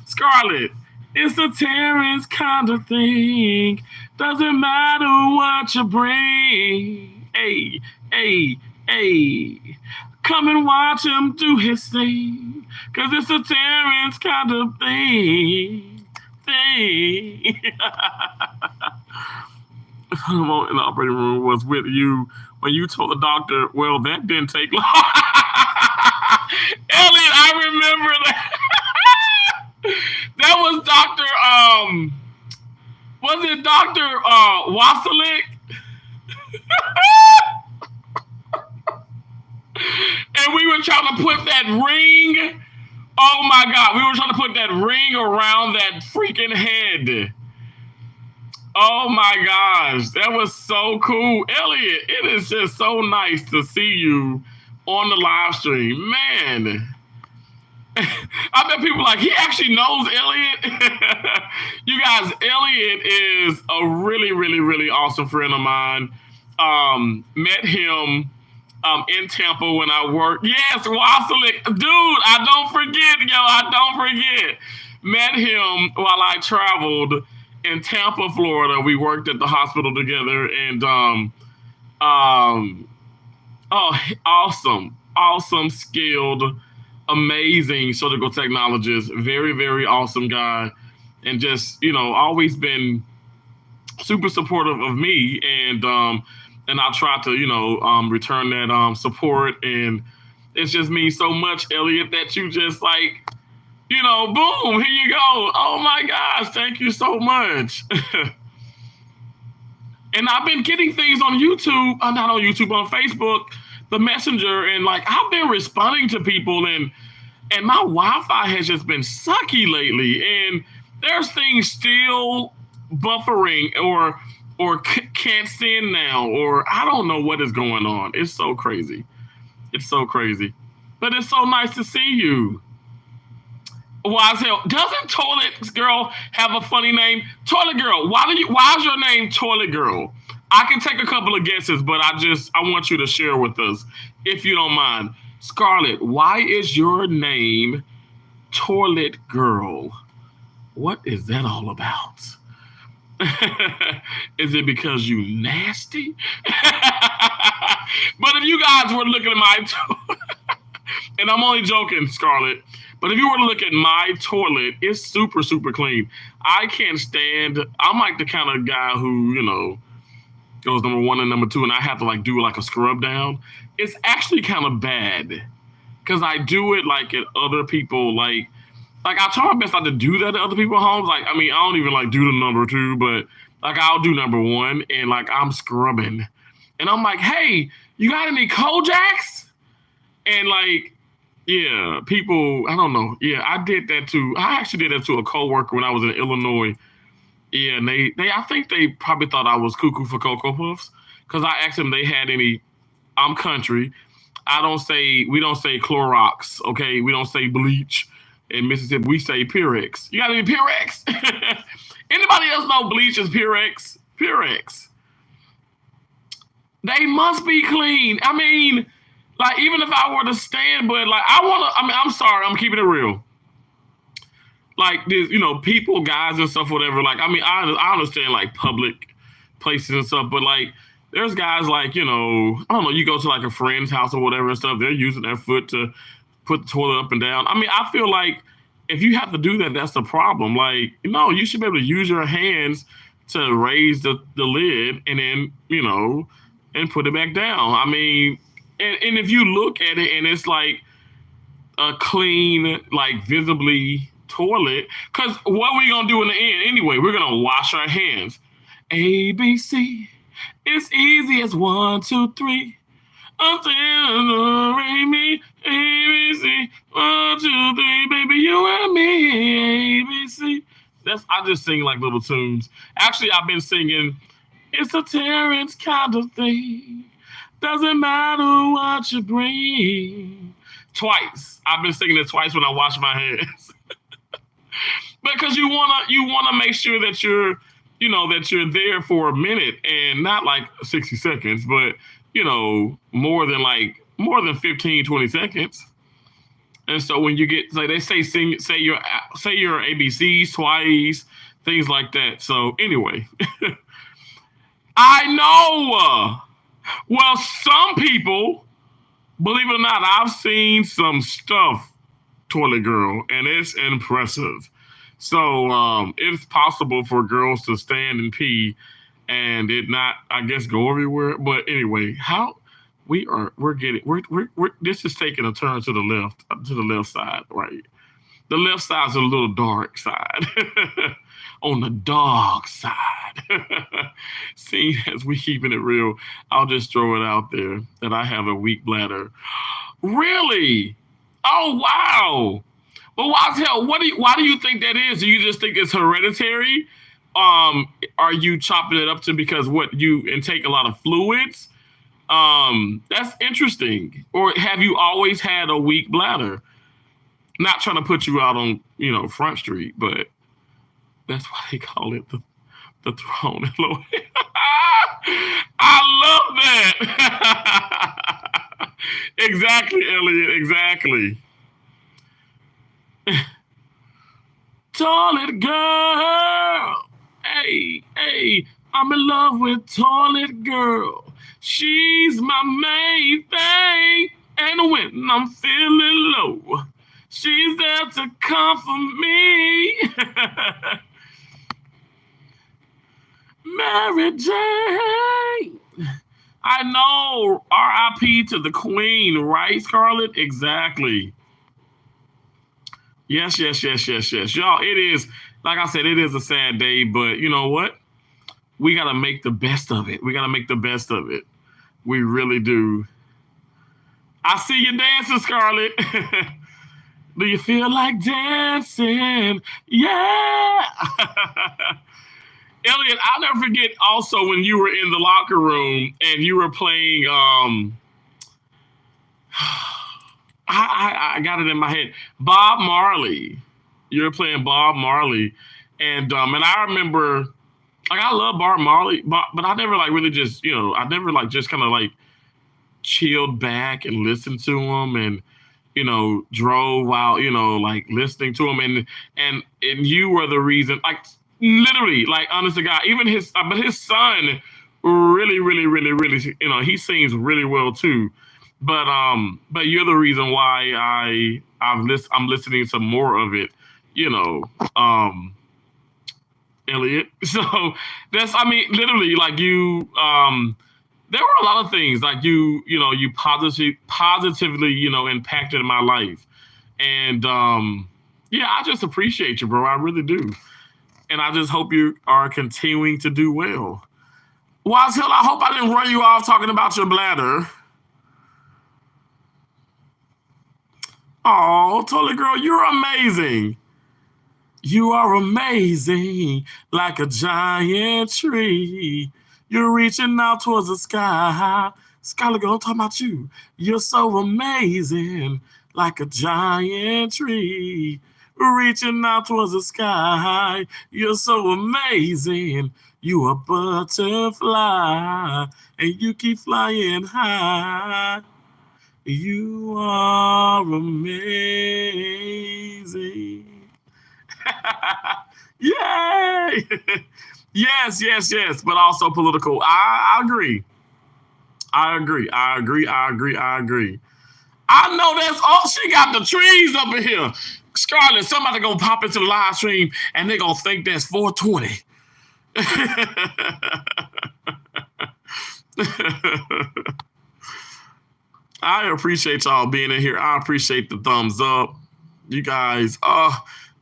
Scarlett, it's a Terrence kind of thing. Doesn't matter what you bring. Hey, hey, hey. Come and watch him do his thing. Cause it's a Terrence kind of thing. Remote in the operating room was with you when you told the doctor, well, that didn't take long. Elliot, I remember that. That was was it Dr. Wasilic? And we were trying to put that ring. Oh my God, we were trying to put that ring around that freaking head. Oh my gosh, that was so cool. Elliot, it is just so nice to see you on the live stream. Man, I bet people are like, he actually knows Elliot. You guys, Elliot is a really, really, really awesome friend of mine. Met him in Tampa when I worked. Yes, Wasilic. Dude, I don't forget. Met him while I traveled in Tampa, Florida. We worked at the hospital together, and awesome, skilled, amazing surgical technologist. Very, very awesome guy, and just, you know, always been super supportive of me, and I try to, you know, return that support, and it's just means so much, Elliot, that you just like, you know, boom, here you go. Oh my gosh, thank you so much. And I've been getting things on YouTube, not on YouTube, on Facebook, the Messenger, and like I've been responding to people, and my Wi-Fi has just been sucky lately, and there's things still buffering or can't send now, or I don't know what is going on. It's so crazy. It's so crazy. But it's so nice to see you. Why is hell? Doesn't Toilet Girl have a funny name? Toilet Girl, why is your name Toilet Girl? I can take a couple of guesses, but I want you to share with us, if you don't mind. Scarlett, why is your name Toilet Girl? What is that all about? Is it because you nasty? But if you guys were looking at my and I'm only joking, Scarlett, but if you were to look at my toilet, it's super, super clean. I can't stand, I'm like the kind of guy who, you know, goes number one and number two, and I have to like do like a scrub down. It's actually kind of bad because I do it like at other people, like like I try my best not to do that at other people's homes. Like, I mean, I don't even like do the number two, but like I'll do number one and like I'm scrubbing. And I'm like, hey, you got any Kojaks? And like, yeah, people, I don't know. Yeah, I did that too. I actually did that to a coworker when I was in Illinois. Yeah, and they I think they probably thought I was cuckoo for Cocoa Puffs because I asked them they had any. I'm country. We don't say Clorox, okay? We don't say bleach. In Mississippi, we say Purex. You got any Purex? Anybody else know bleach is Purex? Purex. They must be clean. I mean, like even if I were to stand, but like I mean, I'm sorry, I'm keeping it real. Like this, people, guys and stuff, whatever. Like, I mean, I understand like public places and stuff, but like there's guys like, I don't know, you go to like a friend's house or whatever and stuff, they're using their foot to put the toilet up and down. I mean, I feel like if you have to do that, that's the problem. Like, you should be able to use your hands to raise the lid and then, and put it back down. I mean, and if you look at it and it's like a clean, like visibly toilet, because what we going to do in the end anyway, we're going to wash our hands. A, B, C. It's easy as 1, 2, 3. Until me, A, B, C, 1, 2, 3, baby, you and me, A, B, C. I just sing like little tunes. Actually, I've been singing, it's a Terrence kind of thing. Doesn't matter what you bring. Twice. I've been singing it twice when I wash my hands. Because you wanna make sure that you're there for a minute and not like 60 seconds, but more than 15, 20 seconds. And so when you get, like they say your ABCs twice, things like that. So anyway, I know. Well, some people, believe it or not, I've seen some stuff, toilet girl, and it's impressive. So it's possible for girls to stand and pee and it not, I guess, go everywhere. But anyway, this is taking a turn to the left side, right? The left side's a little dark side. On the dark side. See, as we keeping it real, I'll just throw it out there that I have a weak bladder. Really? Oh, wow. Well, why do you think that is? Do you just think it's hereditary? Are you chopping it up to because you intake a lot of fluids? That's interesting. Or have you always had a weak bladder? Not trying to put you out on, Front Street, but that's why they call it the throne. I love that. Exactly, Elliot. Exactly. Toilet girl. Hey, I'm in love with toilet girl. She's my main thing. And when I'm feeling low, she's there to comfort me. Mary Jane. I know. R.I.P. to the Queen, right, Scarlett? Exactly. Yes. Y'all, it is, like I said, it is a sad day, but you know what? We got to make the best of it. We really do. I see you dancing, Scarlett. Do you feel like dancing? Yeah. Elliot, I'll never forget also when you were in the locker room and you were playing, I got it in my head, Bob Marley. You were playing Bob Marley. And I remember, like, I love Bob Marley, but I never, like, really just, I never, like, just kind of, like, chilled back and listened to him and, drove while, like, listening to him. And you were the reason, like, literally, like, honest to God, even his son really, really, really, really, he sings really well too. But you're the reason why I'm listening to more of it, Elliot. So literally, like you, there were a lot of things like you positively, impacted my life. And Yeah, I just appreciate you, bro. I really do. And I just hope you are continuing to do well. Wise Hill, I hope I didn't run you off talking about your bladder. Oh, Totally Girl, you're amazing. You are amazing, like a giant tree. You're reaching out towards the sky. Skylar Girl, I'm talking about you. You're so amazing, like a giant tree. Reaching out towards the sky. You're so amazing. You a butterfly, and you keep flying high. You are amazing. Yay! Yes, yes, yes, but also political. I agree. I agree. I agree. I agree. I agree. I know that's all. She got the trees up in here. Scarlett, somebody gonna pop into the live stream and they gonna think that's 420. I appreciate y'all being in here. I appreciate the thumbs up. You guys,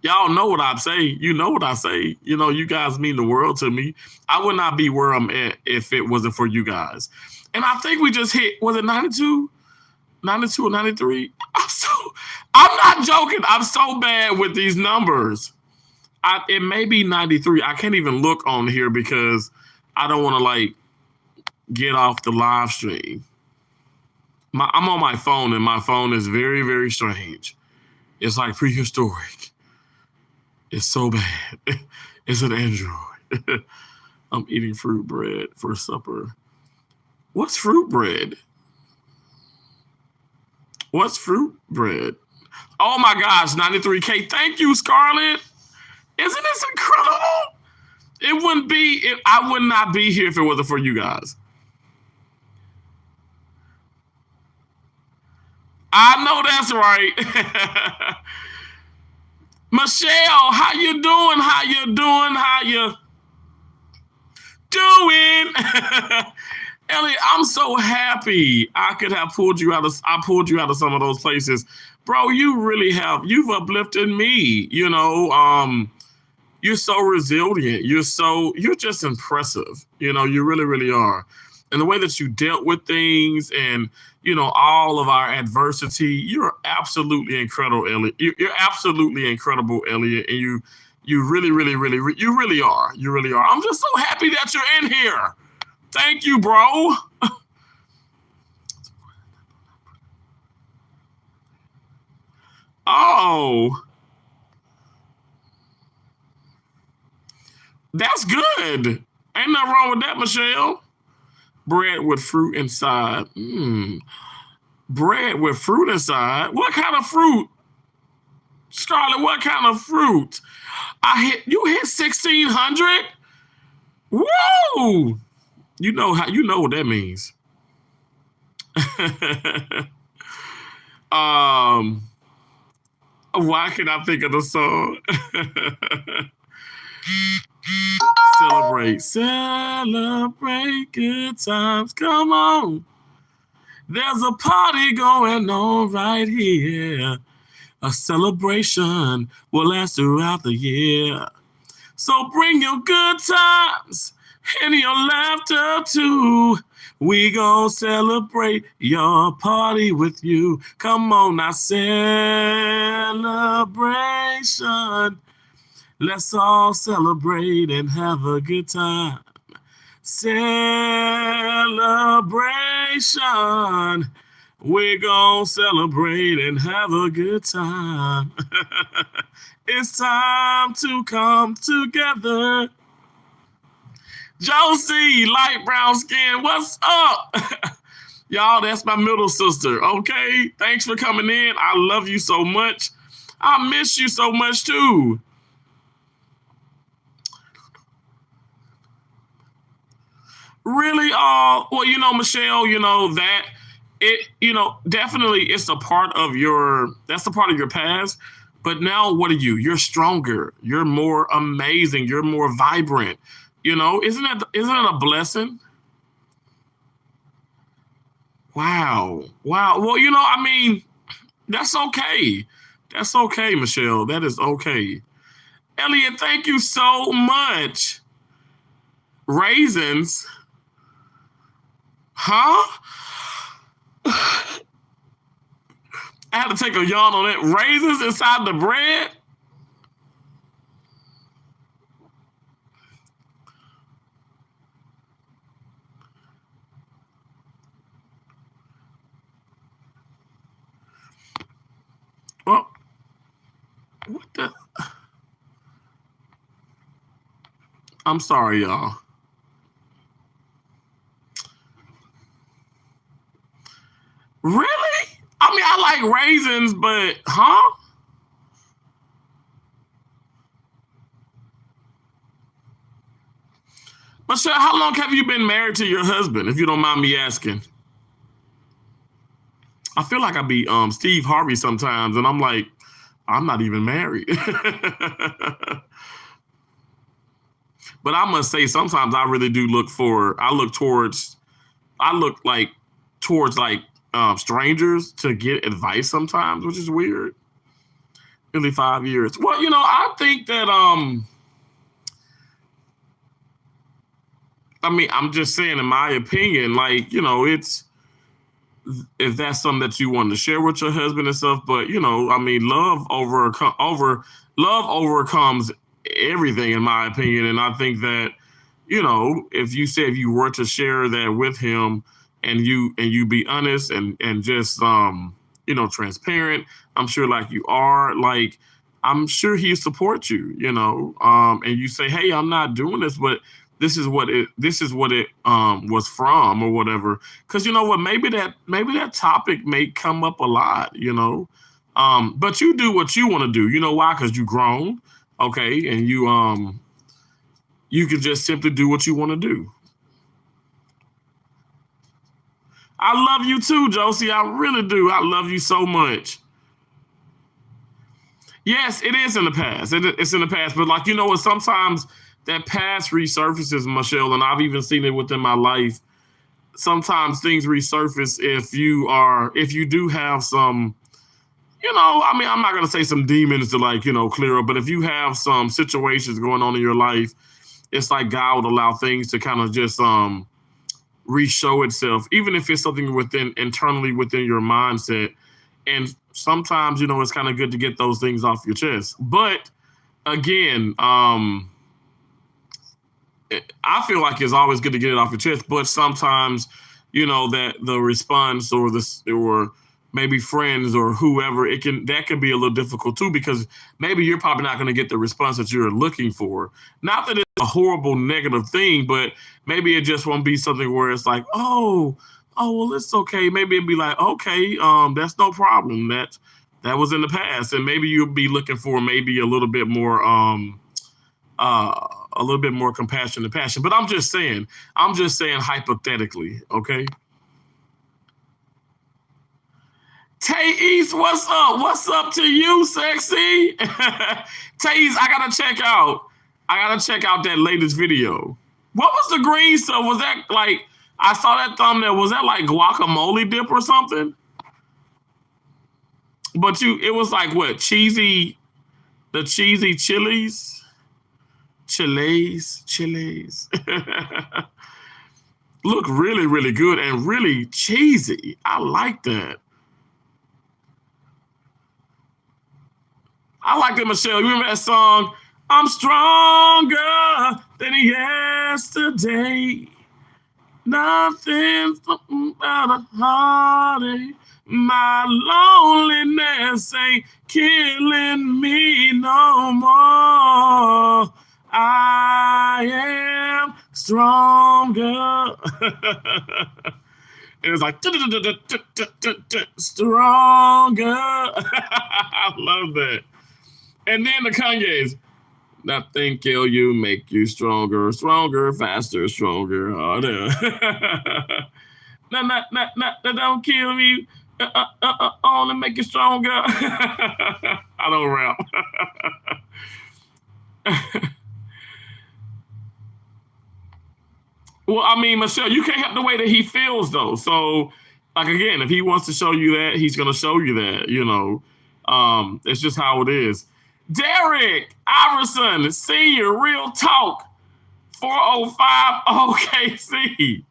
y'all know what I say. You know what I say. You know, you guys mean the world to me. I would not be where I'm at if it wasn't for you guys. And I think we just hit, was it 92? 92 or 93? I'm not joking. I'm so bad with these numbers. It may be 93. I can't even look on here because I don't want to like get off the live stream. I'm on my phone and my phone is very, very strange. It's like prehistoric. It's so bad. It's an Android. I'm eating fruit bread for supper. What's fruit bread? What's fruit bread? Oh my gosh, 93K. Thank you, Scarlett. Isn't this incredible? It wouldn't be, I would not be here if it wasn't for you guys. I know that's right. Michelle, how you doing? How you doing? How you doing? Elliot, I'm so happy I could have pulled you out of some of those places. Bro, you really have. You've uplifted me, you know. You're so resilient. You're just impressive. You know, you really, really are. And the way that you dealt with things and, you know, all of our adversity, you're absolutely incredible, Elliot. You're absolutely incredible, Elliot. And you really, really, really, you really are. You really are. I'm just so happy that you're in here. Thank you, bro. Oh, that's good. Ain't nothing wrong with that, Michelle. Bread with fruit inside. Bread with fruit inside. What kind of fruit? Scarlett, what kind of fruit? You hit 1,600? Whoa! You know what that means. Why can I think of the song? Celebrate good times. Come on. There's a party going on right here. A celebration will last throughout the year. So bring your good times and your laughter too. We gon' celebrate your party with you. Come on now, celebration. Let's all celebrate and have a good time. Celebration. We're gonna celebrate and have a good time. It's time to come together. Josie, light brown skin, what's up? Y'all, that's my middle sister, okay? Thanks for coming in. I love you so much. I miss you so much too. Really, well, you know, Michelle, you know, that definitely it's a part of that's a part of your past. But now what are you? You're stronger. You're more amazing. You're more vibrant. You know, isn't it a blessing? Wow. Wow. Well, you know, I mean, that's okay. That's okay, Michelle. That is okay. Elliot, thank you so much. Raisins, huh? I had to take a yawn on it. Raisins inside the bread? Well, what the? I'm sorry, y'all. Really? I mean, I like raisins, but huh? Michelle, how long have you been married to your husband, if you don't mind me asking? I feel like I be Steve Harvey sometimes, and I'm like, I'm not even married. But I must say, sometimes I really do look for. I look like towards like strangers to get advice sometimes, which is weird. Nearly 5 years. Well, I think that I mean, I'm just saying, in my opinion, like, it's if that's something that you want to share with your husband and stuff. But I mean, love overcomes everything, in my opinion. And I think that if you were to share that with him, and you be honest and just transparent, I'm sure, like you are, like I'm sure he supports you, and you say, hey, I'm not doing this, but this is what it was from, or whatever. Because you know what, maybe that topic may come up a lot, but you do what you want to do. You know why? Because you grown, okay, and you can just simply do what you want to do. I love you too, Josie. I really do. I love you so much. Yes, it is in the past. It's in the past, but like, what? Sometimes that past resurfaces, Michelle, and I've even seen it within my life. Sometimes things resurface if you do have some, I mean, I'm not gonna say some demons to, like, clear up, but if you have some situations going on in your life, it's like God would allow things to kind of just re-show itself, even if it's something internally within your mindset. And sometimes, it's kind of good to get those things off your chest. But again, I feel like it's always good to get it off your chest. But sometimes, that the response, or maybe friends or whoever, that can be a little difficult too, because maybe you're probably not going to get the response that you're looking for. Not that it's a horrible negative thing, but maybe it just won't be something where it's like, well, it's okay. Maybe it'd be like, okay, that's no problem. That was in the past, and maybe you'll be looking for maybe a little bit more compassion and passion. But I'm just saying hypothetically, okay? Tay East, what's up? What's up to you, sexy? Tay East, I gotta check out that latest video. What was the green stuff? Was that like, I saw that thumbnail? Was that like guacamole dip or something? But it was like what, the cheesy chilies. Look really, really good and really cheesy. I like that. I like that, Michelle. You remember that song? I'm stronger than yesterday. Nothing's but a heartache. My loneliness ain't killing me no more. I am stronger. It was like stronger. I love that. And then the Kanye's, nothing kill you, make you stronger, stronger, faster, stronger, harder. No, don't kill me. Only make you stronger. I don't rap. Well, I mean, Michelle, you can't help the way that he feels, though. So, like, again, if he wants to show you that, he's going to show you that, It's just how it is. Derek Iverson, senior, real talk, 405 OKC.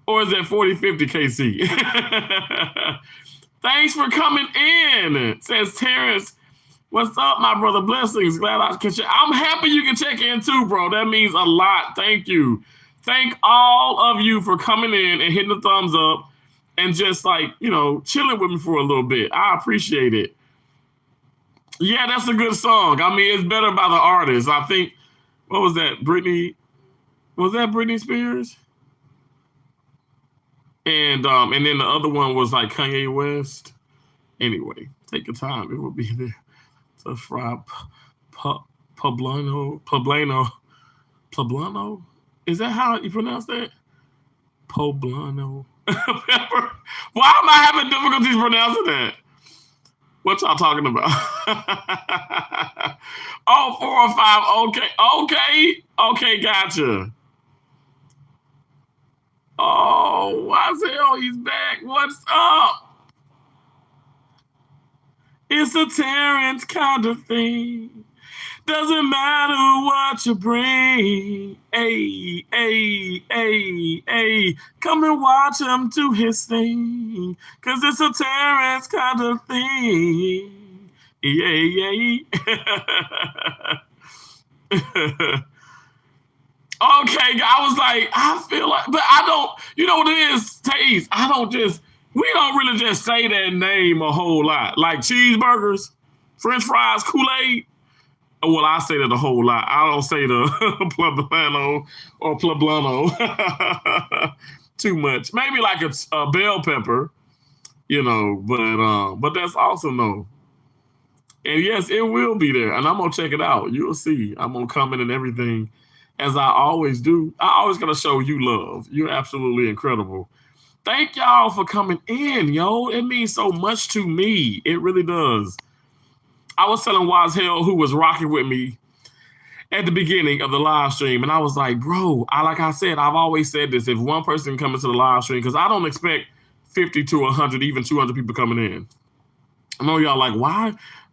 Or is that 4050 KC? Thanks for coming in, says Terrence. What's up, my brother? Blessings. Glad I can check. I'm happy you can check in too, bro. That means a lot. Thank you. Thank all of you for coming in and hitting the thumbs up and just like, chilling with me for a little bit. I appreciate it. Yeah, that's a good song. I mean, it's better by the artist. I think, what was that? Was that Britney Spears? And then the other one was like Kanye West. Anyway, take your time. It will be there. To fry poblano. Is that how you pronounce that? Poblano. Why am I having difficulties pronouncing that? What y'all talking about? Oh, 405. Okay, gotcha. Oh, Wazell, he's back. What's up? It's a Terrence kind of thing. Doesn't matter what you bring. Hey. Come and watch him do his thing. Cause it's a Terrence kind of thing. Yeah. Okay, I was like, I feel like, but I don't, you know what it is, Taze? We don't really just say that name a whole lot. Like cheeseburgers, French fries, Kool-Aid. Well, I say that a whole lot. I don't say the poblano or poblano too much. Maybe like a bell pepper, but that's awesome though. And yes, it will be there. And I'm going to check it out. You'll see. I'm going to comment and everything as I always do. I always going to show you love. You're absolutely incredible. Thank y'all for coming in, yo. It means so much to me. It really does. I was telling Wise Hell, who was rocking with me at the beginning of the live stream, and I was like, bro, like I said, I've always said this. If one person comes into the live stream, because I don't expect 50 to 100, even 200 people coming in. I know y'all like,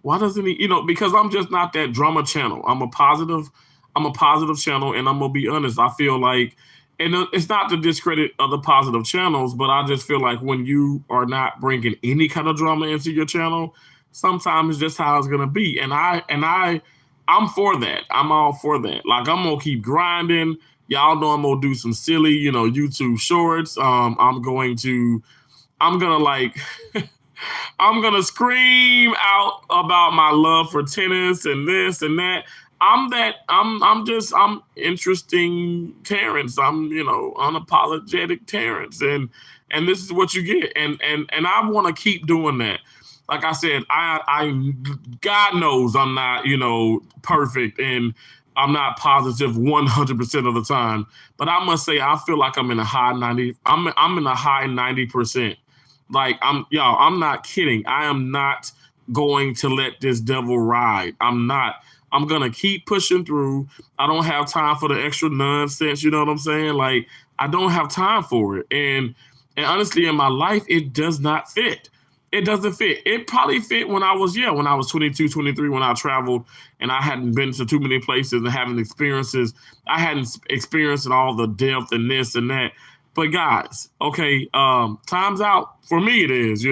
why doesn't he, because I'm just not that drama channel. I'm a positive channel, and I'm going to be honest. I feel like, and it's not to discredit other positive channels, but I just feel like when you are not bringing any kind of drama into your channel, sometimes it's just how it's going to be. And I'm for that. I'm all for that. Like, I'm going to keep grinding. Y'all know I'm going to do some silly, YouTube shorts. I'm going to scream out about my love for tennis and this and that. I'm interesting Terrence. I'm, unapologetic Terrence. And this is what you get. And I want to keep doing that. Like I said, I God knows I'm not, perfect, and I'm not positive 100% of the time. But I must say, I feel like I'm in a high 90. I'm in a high 90%. Like I'm not kidding. I am not going to let this devil ride. I'm not. I'm going to keep pushing through. I don't have time for the extra nonsense. You know what I'm saying? Like, I don't have time for it. And honestly, in my life, it does not fit. It doesn't fit. It probably fit when I was 22, 23, when I traveled and I hadn't been to too many places and having experiences. I hadn't experienced all the depth and this and that. But guys, okay, time's out. For me, it is,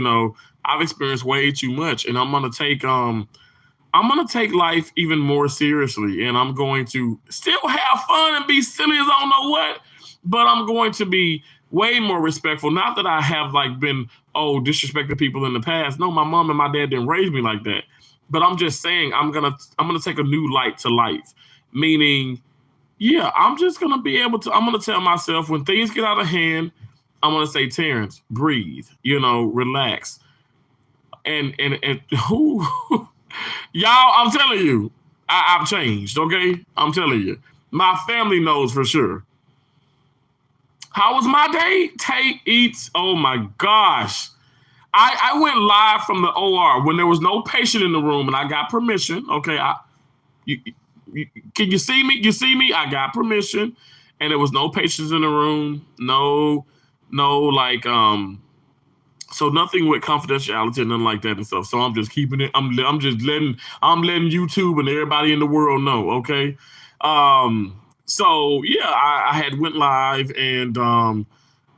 I've experienced way too much, and I'm going to take life even more seriously, and I'm going to still have fun and be silly as I don't know what, but I'm going to be way more respectful. Not that I have been disrespecting people in the past. No, my mom and my dad didn't raise me like that. But I'm just saying I'm gonna take a new light to life. Meaning, yeah, I'm just gonna be able to. I'm gonna tell myself when things get out of hand, I'm gonna say, Terrence, breathe. Relax. And who. Y'all, I'm telling you, I've changed, okay? I'm telling you. My family knows for sure. How was my day? Tate eats. Oh, my gosh. I went live from the OR when there was no patient in the room, and I got permission, okay? Can you see me? You see me? I got permission, and there was no patients in the room. No, So nothing with confidentiality and nothing like that and stuff. So I'm just keeping it. I'm letting YouTube and everybody in the world know. Okay. So yeah, I had went live and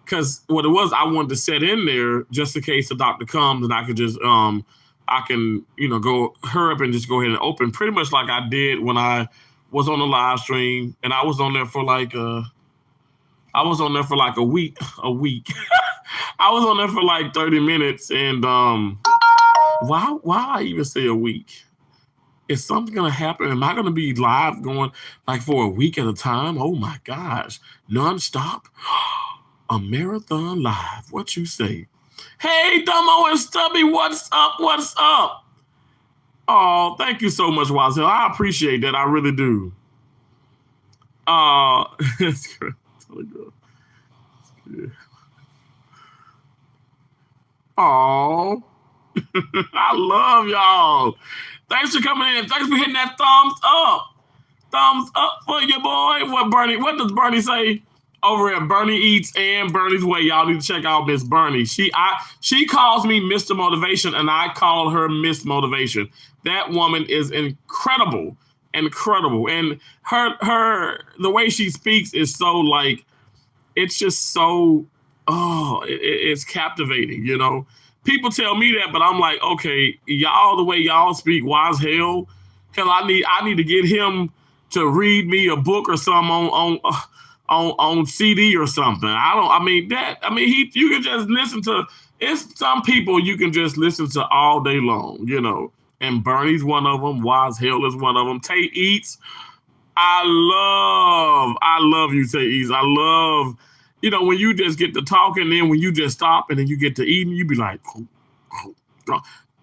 because what it was, I wanted to set in there just in case the doctor comes and I could just I can go hurry up and just go ahead and open pretty much like I did when I was on the live stream and I was on there for like a week. I was on there for like 30 minutes and why I even say a week? Is something gonna happen? Am I gonna be live going like for a week at a time? Oh my gosh, nonstop, a marathon live. What you say? Hey, Dumbo and Stubby, what's up? What's up? Oh, thank you so much, Wazel. I appreciate that. I really do. It's good. Oh, I love y'all. Thanks for coming in. Thanks for hitting that thumbs up. Thumbs up for your boy. What does Bernie say? Over at Bernie Eats and Bernie's Way. Y'all need to check out Miss Bernie. She calls me Mr. Motivation and I call her Miss Motivation. That woman is incredible. Incredible. And her the way she speaks is so like it's just so it's captivating, People tell me that, but I'm like, okay, y'all the way y'all speak, wise hell. Hell, I need to get him to read me a book or something on CD or something. You can just listen to. It's some people you can just listen to all day long, And Bernie's one of them. Wise hell is one of them. Tay Eats. I love you, Tay Eats. I love. When you just get to talking, then when you just stop and then you get to eating, you be like,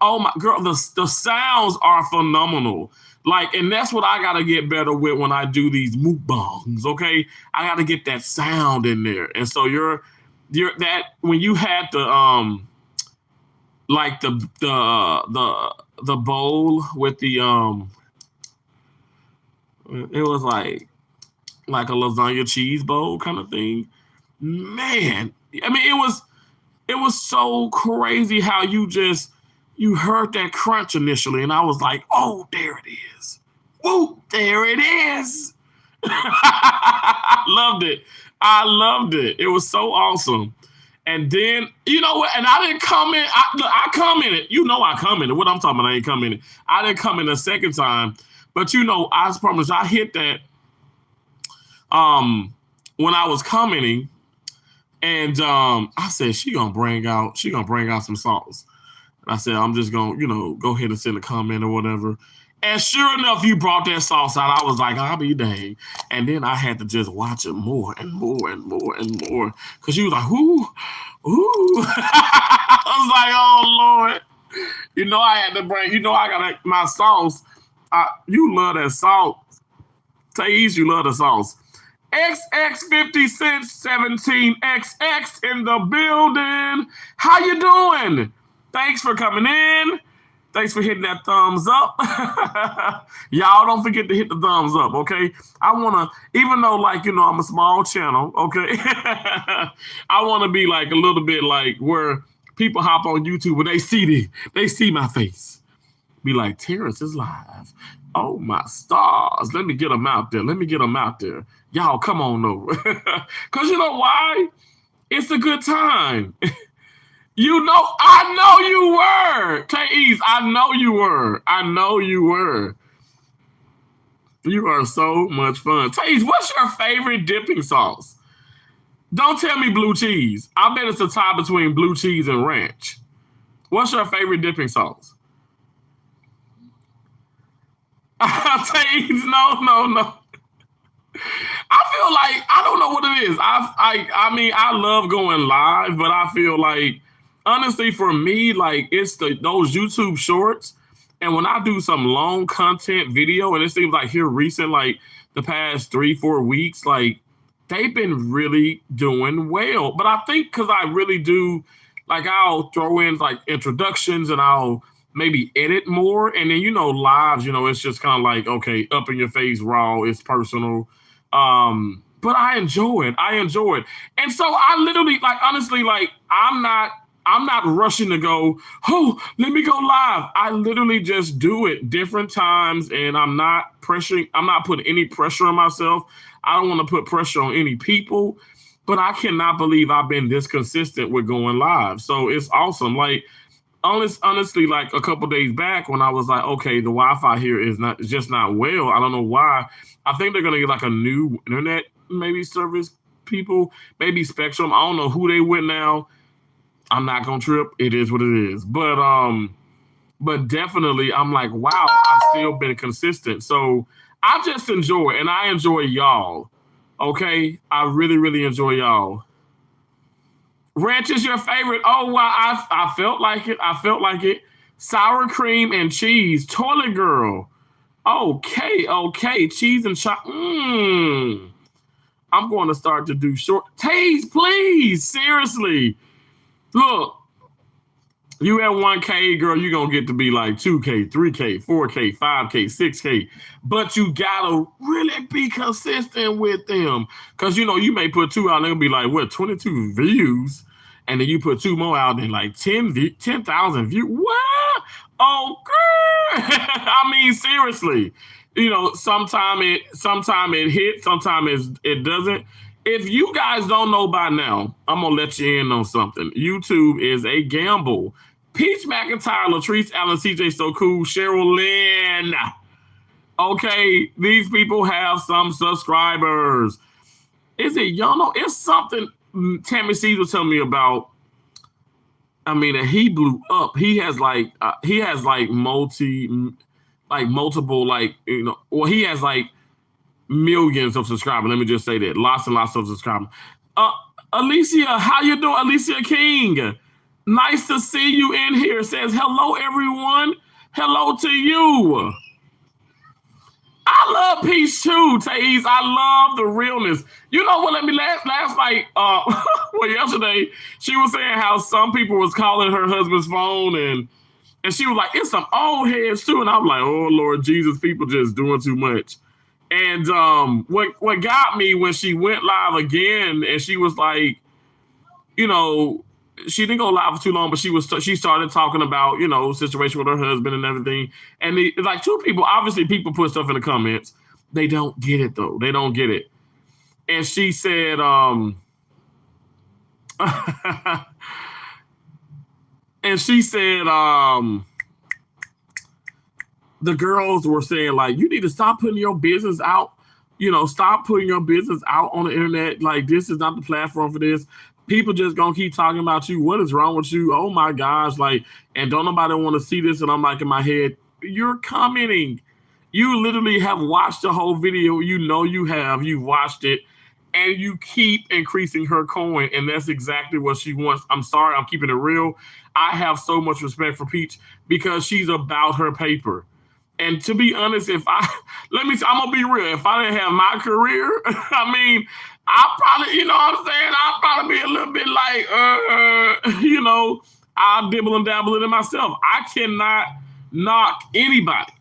oh my girl, the sounds are phenomenal. Like, and that's what I gotta get better with when I do these mukbangs. Okay, I gotta get that sound in there. And so you're that when you had the like the bowl with the it was like a lasagna cheese bowl kind of thing. Man, I mean, it was so crazy how you heard that crunch initially, and I was like, oh, there it is. Whoa, there it is. I loved it. It was so awesome. And then, you know what? And I didn't come in. I come in it. I come in it. What I'm talking about, I ain't come in it. I didn't come in a second time. But, I promise I hit that when I was commenting. And I said, she gonna bring out some sauce. And I said, I'm just gonna, go ahead and send a comment or whatever. And sure enough, you brought that sauce out. I was like, I'll be dang. And then I had to just watch it more and more and more and more. Cause you was like, ooh. I was like, oh Lord. I had to bring, I got my sauce. You love that sauce. Thais, you love the sauce. XX50 cents 17XX in the building. How you doing? Thanks for coming in. Thanks for hitting that thumbs up. Y'all don't forget to hit the thumbs up, okay? I want to, even though I'm a small channel, okay? I want to be like a little bit like where people hop on YouTube and they see my face. Be like, Terrence is live. Oh my stars. Let me get them out there. Y'all come on over. Because you know why? It's a good time. I know you were. Thais, I know you were. You are so much fun. Thais, what's your favorite dipping sauce? Don't tell me blue cheese. I bet it's a tie between blue cheese and ranch. What's your favorite dipping sauce? Thais, no. I feel like I don't know what it is. I mean I love going live, but I feel like honestly for me, like it's those YouTube shorts, and when I do some long content video, and it seems like here recent, like the past 3-4 weeks, like they've been really doing well. But I think because I really do, like I'll throw in like introductions and I'll maybe edit more, and then lives, it's just kind of like okay, up in your face, raw, it's personal. But I enjoy it. And so I literally, like, honestly, like, I'm not I'm not rushing to go, oh, let me go live. I literally just do it different times, and I'm not pressuring. I'm not putting any pressure on myself. I don't want to put pressure on any people, but I cannot believe I've been this consistent with going live. So it's awesome. Like, honestly, like a couple days back when I was like, okay, the Wi-Fi here is just not well. I don't know why. I think they're gonna get like a new internet maybe service people, maybe Spectrum. I don't know who they with now. I'm not gonna trip. It is what it is. But definitely I'm like, wow, I've still been consistent. So I just enjoy it, and I enjoy y'all. Okay. I really, really enjoy y'all. Ranch is your favorite. Oh, wow. I felt like it. I felt like it. Sour cream and cheese. Toilet girl. Okay. Cheese and I'm going to start to do short. Taste, please. Seriously. Look, you at 1K, girl, you're going to get to be like 2K, 3K, 4K, 5K, 6K. But you got to really be consistent with them. Because, you may put 2 out and it'll be like, what, 22 views? And then you put 2 more out and like 10,000 views. What? Oh, girl. I mean, seriously. Sometime it hits, sometimes it doesn't. If you guys don't know by now, I'm going to let you in on something. YouTube is a gamble. Peach McIntyre, Latrice Allen, CJ So Cool, Cheryl Lynn. Okay, these people have some subscribers. Is it y'all? It's something Tammy C's was telling me about. I mean, that he blew up. He has multiple, he has like millions of subscribers. Let me just say that. Lots and lots of subscribers. Alicia, how you doing? Alicia King. Nice to see you in here. Says, hello, everyone. Hello to you. I love Peach too, Taze. I love the realness. You know what? Let me last night, yesterday, she was saying how some people was calling her husband's phone and she was like, it's some old heads too. And I'm like, oh Lord Jesus, people just doing too much. And what got me when she went live again, and she was like, she didn't go live for too long, but she started talking about, situation with her husband and everything. And like 2 people, obviously people put stuff in the comments. They don't get it though. They don't get it. And she said, the girls were saying like, you need to stop putting your business out. Stop putting your business out on the internet. Like, this is not the platform for this. People just gonna keep talking about you. What is wrong with you? Oh my gosh. Like, and don't nobody want to see this. And I'm like in my head, you're commenting. You literally have watched the whole video. You've watched it, and you keep increasing her coin. And that's exactly what she wants. I'm sorry, I'm keeping it real. I have so much respect for Peach because she's about her paper. And to be honest, I'm gonna be real. If I didn't have my career, I mean, I'll probably, I'll probably be a little bit like, I'll dibble and dabble in it myself. I cannot knock anybody.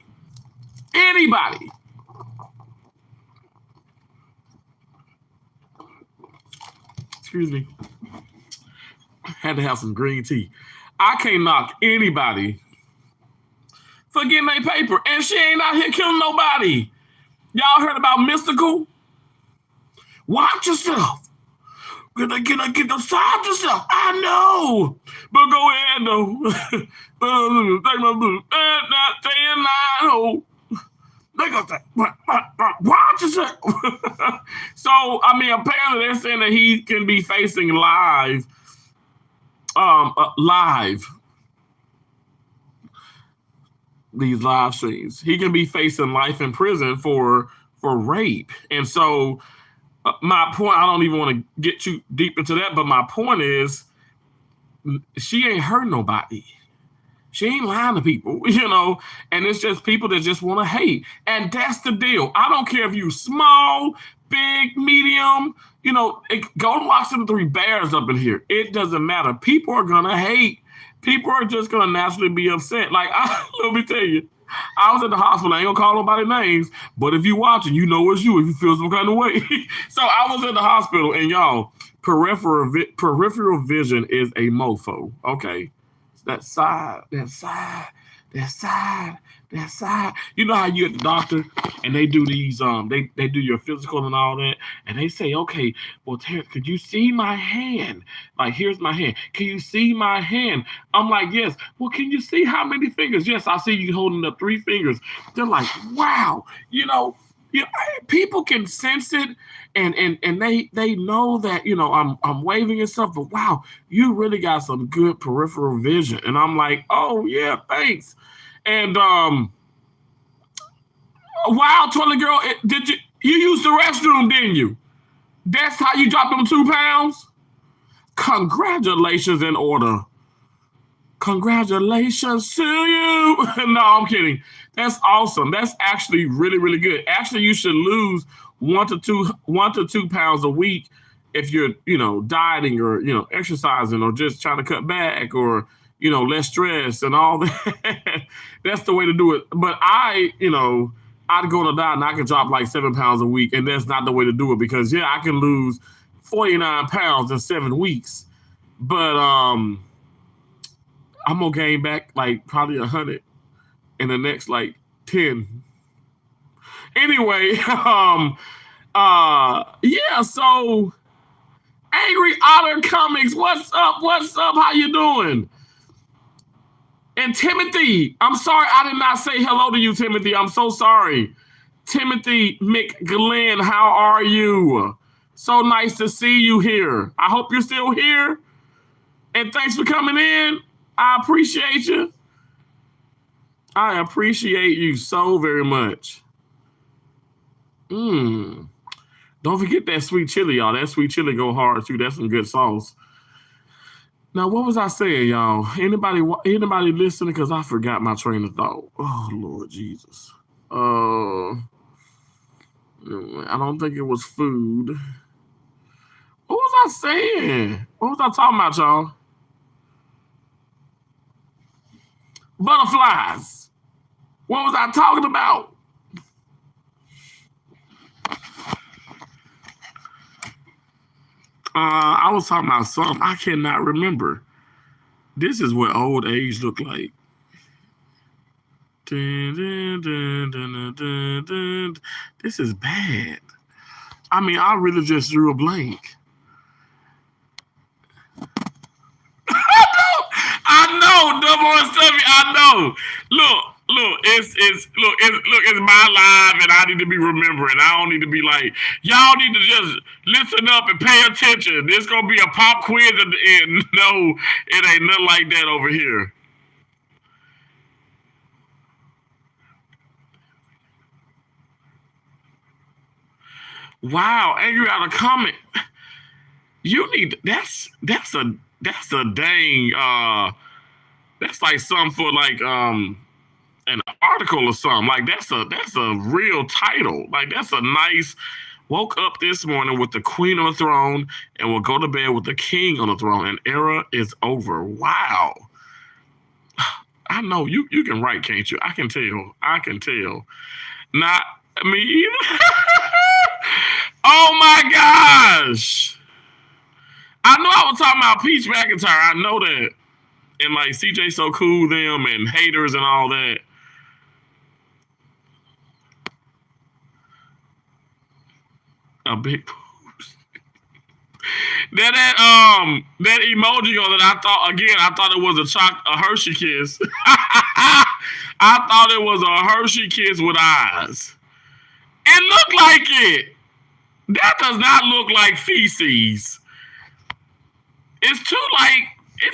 Excuse me. Had to have some green tea. I can't knock anybody for getting a paper. And she ain't out here killing nobody. Y'all heard about Mystical? Watch yourself. Gonna get inside yourself. I know. But go ahead though. Watch yourself. So, I mean, apparently they're saying that he can be facing live these live streams. He can be facing life in prison for rape. And so my point, I don't even want to get too deep into that, but my point is she ain't hurt nobody. She ain't lying to people, and it's just people that just want to hate. And that's the deal. I don't care if you small, big, medium, go and watch the 3 bears up in here. It doesn't matter. People are going to hate. People are just going to naturally be upset. Like, let me tell you, I was at the hospital. I ain't going to call nobody names, but if you watching, it's you if you feel some kind of way. So I was at the hospital, and y'all, peripheral vision is a mofo. Okay, that side, that side, that side, that side. You know how you at the doctor and they do these they do your physical and all that, and they say, okay, well, Terrence, could you see my hand? Like, here's my hand. Can you see my hand? I'm like, yes. Well, can you see how many fingers? Yes, I see you holding up 3 fingers. They're like, wow, you know, people can sense it, and they know that I'm waving and stuff. But wow, you really got some good peripheral vision. And I'm like, oh yeah, thanks. And wow, toilet girl, did you used the restroom, didn't you? That's how you dropped them 2 pounds. Congratulations in order. Congratulations to you. No, I'm kidding. That's awesome. That's actually really, really good. Actually, you should lose 1 to 2 pounds a week if you're, dieting or, exercising or just trying to cut back or, less stress and all that. That's the way to do it. But I'd go on a diet and I can drop like 7 pounds a week. And that's not the way to do it because, yeah, I can lose 49 pounds in 7 weeks. But I'm gonna gain back like probably 100 in the next like 10. Anyway, yeah. So, Angry Otter Comics, what's up? What's up? How you doing? And Timothy, I'm sorry I did not say hello to you, Timothy. I'm so sorry. Timothy McGlenn, how are you? So nice to see you here. I hope you're still here. And thanks for coming in. I appreciate you. I appreciate you so very much. Don't forget that sweet chili, y'all. That sweet chili go hard too. That's some good sauce. Now, what was I saying, y'all? Anybody listening? Because I forgot my train of thought. Oh, Lord Jesus. I don't think it was food. What was I saying? What was I talking about, y'all? Butterflies. What was I talking about? I was talking about something. I cannot remember. This is what old age look like. Dun, dun, dun, dun, dun, dun. This is bad. I mean, I really just drew a blank. I know, double and stuffy. I know. It's my live, and I need to be remembering. I don't need to be like, y'all need to just listen up and pay attention. There's gonna be a pop quiz at the end. No, it ain't nothing like that over here. Wow, Angry out of comment. You need that's a dang that's like something for like an article or something. Like that's a real title. Like that's a nice woke up this morning with the queen on the throne and will go to bed with the king on the throne. An era is over. Wow. I know you can write, can't you? I can tell. I can tell. Not me either. Oh my gosh. I know I was talking about Peach McIntyre. I know that. And like CJ So Cool them and haters and all that. A big that emoji on that I thought it was a Hershey kiss. I thought it was a Hershey kiss with eyes. It looked like it. That does not look like feces. It's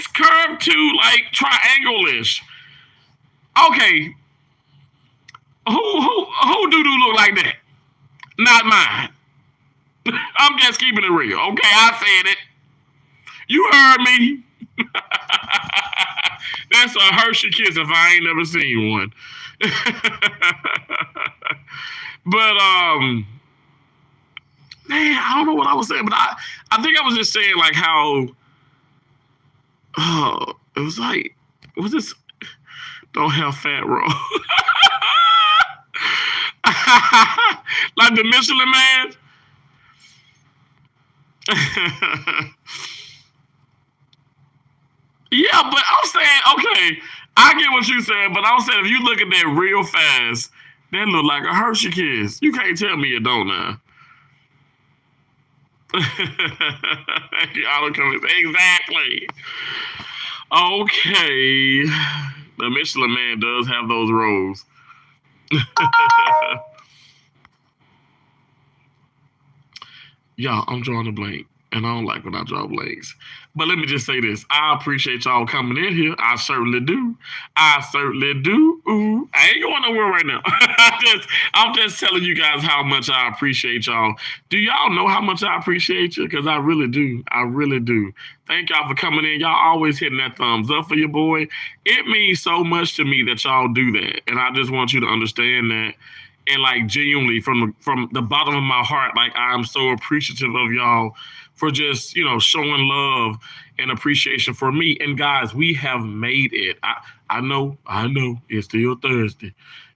curved to like triangle-ish. Okay. Who do look like that? Not mine. I'm just keeping it real. Okay, I said it. You heard me. That's a Hershey kiss if I ain't never seen one. But man, I don't know what I was saying, but I think I was just saying like how it was like was this don't have fat roll. Like the Michelin man. Yeah, but I'm saying, okay, I get what you're saying, but I'm saying if you look at that real fast, that look like a Hershey kiss. You can't tell me it don't now. Y'all come exactly. Okay. The Michelin Man does have those rolls. Y'all, I'm drawing a blank. And I don't like when I draw blanks. But let me just say this. I appreciate y'all coming in here. I certainly do. I certainly do. Ooh, I ain't going nowhere right now. I'm just telling you guys how much I appreciate y'all. Do y'all know how much I appreciate you? Because I really do. I really do. Thank y'all for coming in. Y'all always hitting that thumbs up for your boy. It means so much to me that y'all do that. And I just want you to understand that. And like genuinely from the bottom of my heart, like I'm so appreciative of y'all for just, showing love and appreciation for me. And guys, we have made it. I know it's still Thursday,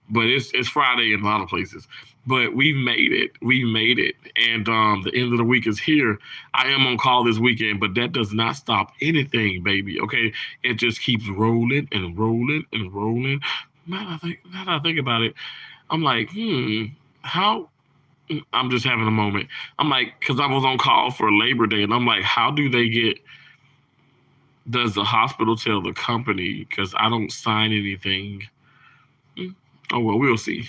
but it's Friday in a lot of places. But we've made it. We made it. And the end of the week is here. I am on call this weekend, but that does not stop anything, baby. Okay. It just keeps rolling and rolling and rolling. Now that I think about it, I'm like, how I'm just having a moment. I'm like, because I was on call for Labor Day, and I'm like, how do they get? Does the hospital tell the company? Because I don't sign anything. Oh well, we'll see.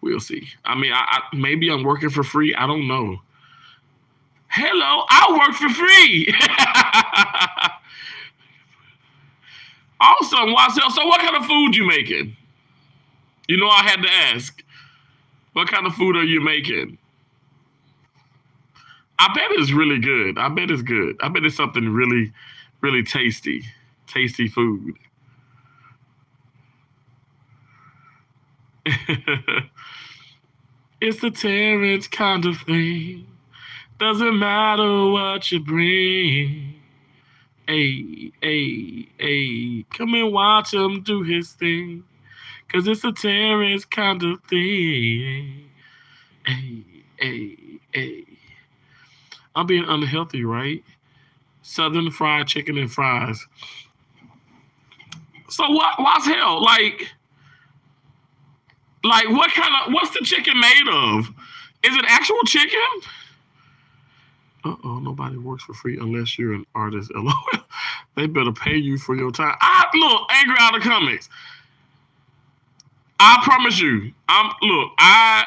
We'll see. I mean, I maybe I'm working for free. I don't know. Hello, I work for free. Awesome, Watson. So, what kind of food you making? I had to ask. What kind of food are you making? I bet it's really good. I bet it's good. I bet it's something really, really tasty. Tasty food. It's the Terrence kind of thing. Doesn't matter what you bring. Hey, hey, hey. Come and watch him do his thing. Cause it's a Terrence kind of thing. Hey, hey, hey. I'm being unhealthy, right? Southern fried chicken and fries. So what's hell? Like what's the chicken made of? Is it actual chicken? Uh-oh, nobody works for free unless you're an artist. LOL. They better pay you for your time. Look, Angry Out of Comics. I promise you. I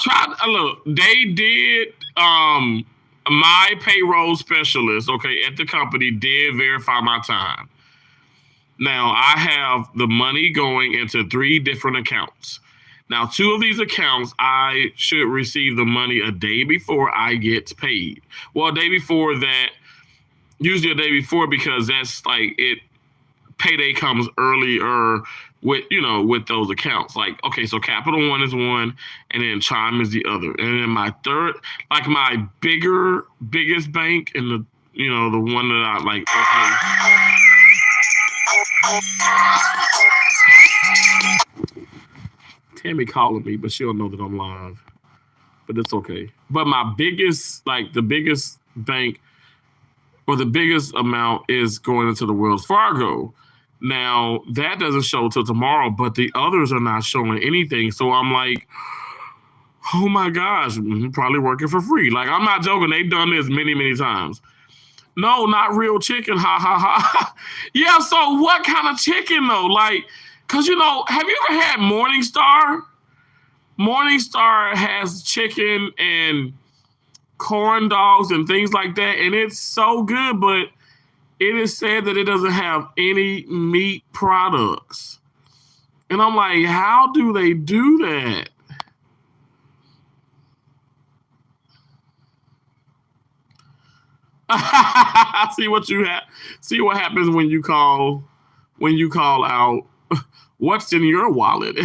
tried. Look, they did. My payroll specialist, okay, at the company did verify my time. Now I have the money going into 3 different accounts. Now, 2 of these accounts, I should receive the money a day before I get paid. Well, a day before that, usually a day before, because that's like it. Payday comes earlier with those accounts. Like, okay, so Capital One is one, and then Chime is the other, and then my third, like my biggest bank, and the one that I like. Okay. Tammy calling me, but she don't know that I'm live. But it's okay. But my biggest, like the biggest bank or the biggest amount is going into the Wells Fargo. Now, that doesn't show till tomorrow, but the others are not showing anything. So I'm like, oh my gosh, I'm probably working for free. Like, I'm not joking. They've done this many, many times. No, not real chicken. Ha, ha, ha. Yeah, so what kind of chicken, though? Like, because, have you ever had Morningstar? Morningstar has chicken and corn dogs and things like that, and it's so good, but it is said that it doesn't have any meat products. And I'm like, how do they do that? See what happens when you call out what's in your wallet.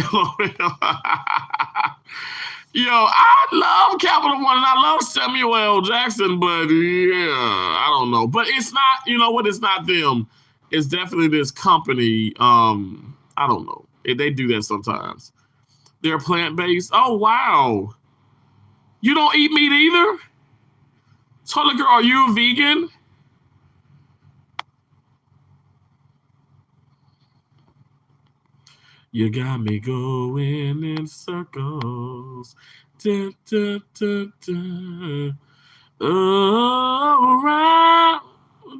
Yo, I love Capital One and I love Samuel L. Jackson, but yeah, I don't know. But it's not, you know what? It's not them. It's definitely this company. I don't know. They do that sometimes. They're plant based. Oh wow, you don't eat meat either. Toilet girl, are you a vegan? You got me going in circles. Dun, dun, dun, dun. Around,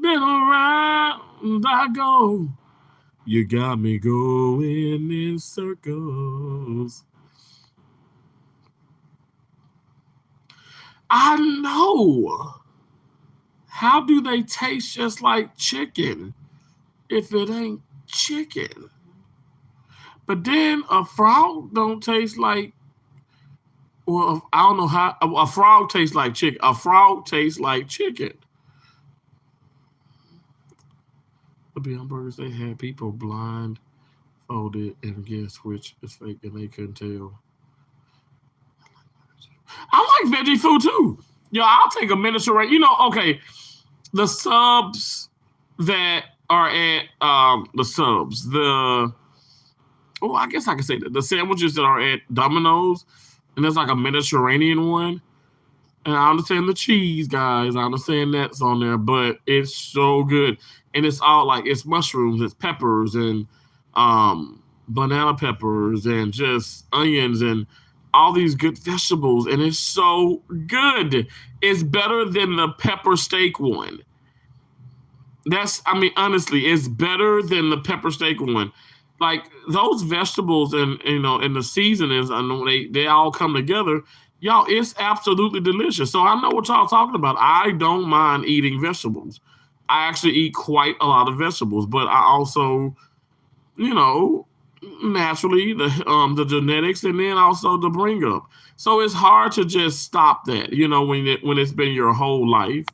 then around I go. You got me going in circles. I know. How do they taste just like chicken if it ain't chicken? But then a frog don't taste like. Well, I don't know how a frog tastes like chicken. A frog tastes like chicken. The Beyond Burgers, they had people blindfolded and guess which is fake, and they couldn't tell. I like veggie food too. Yeah, I'll take a Mediterranean. Okay, the subs that are at the subs, I guess I can say that the sandwiches that are at Domino's, and there's like a Mediterranean one. And I understand the cheese, guys. I understand that's on there, but it's so good. And it's all like it's mushrooms, it's peppers, and banana peppers, and just onions, and all these good vegetables. And it's so good. It's better than the pepper steak one. Honestly, it's better than the pepper steak one. Like those vegetables and the seasonings, I know they all come together. Y'all, it's absolutely delicious. So I know what y'all talking about. I don't mind eating vegetables. I actually eat quite a lot of vegetables, but I also, naturally the genetics, and then also the bring up. So it's hard to just stop that. When it's been your whole life.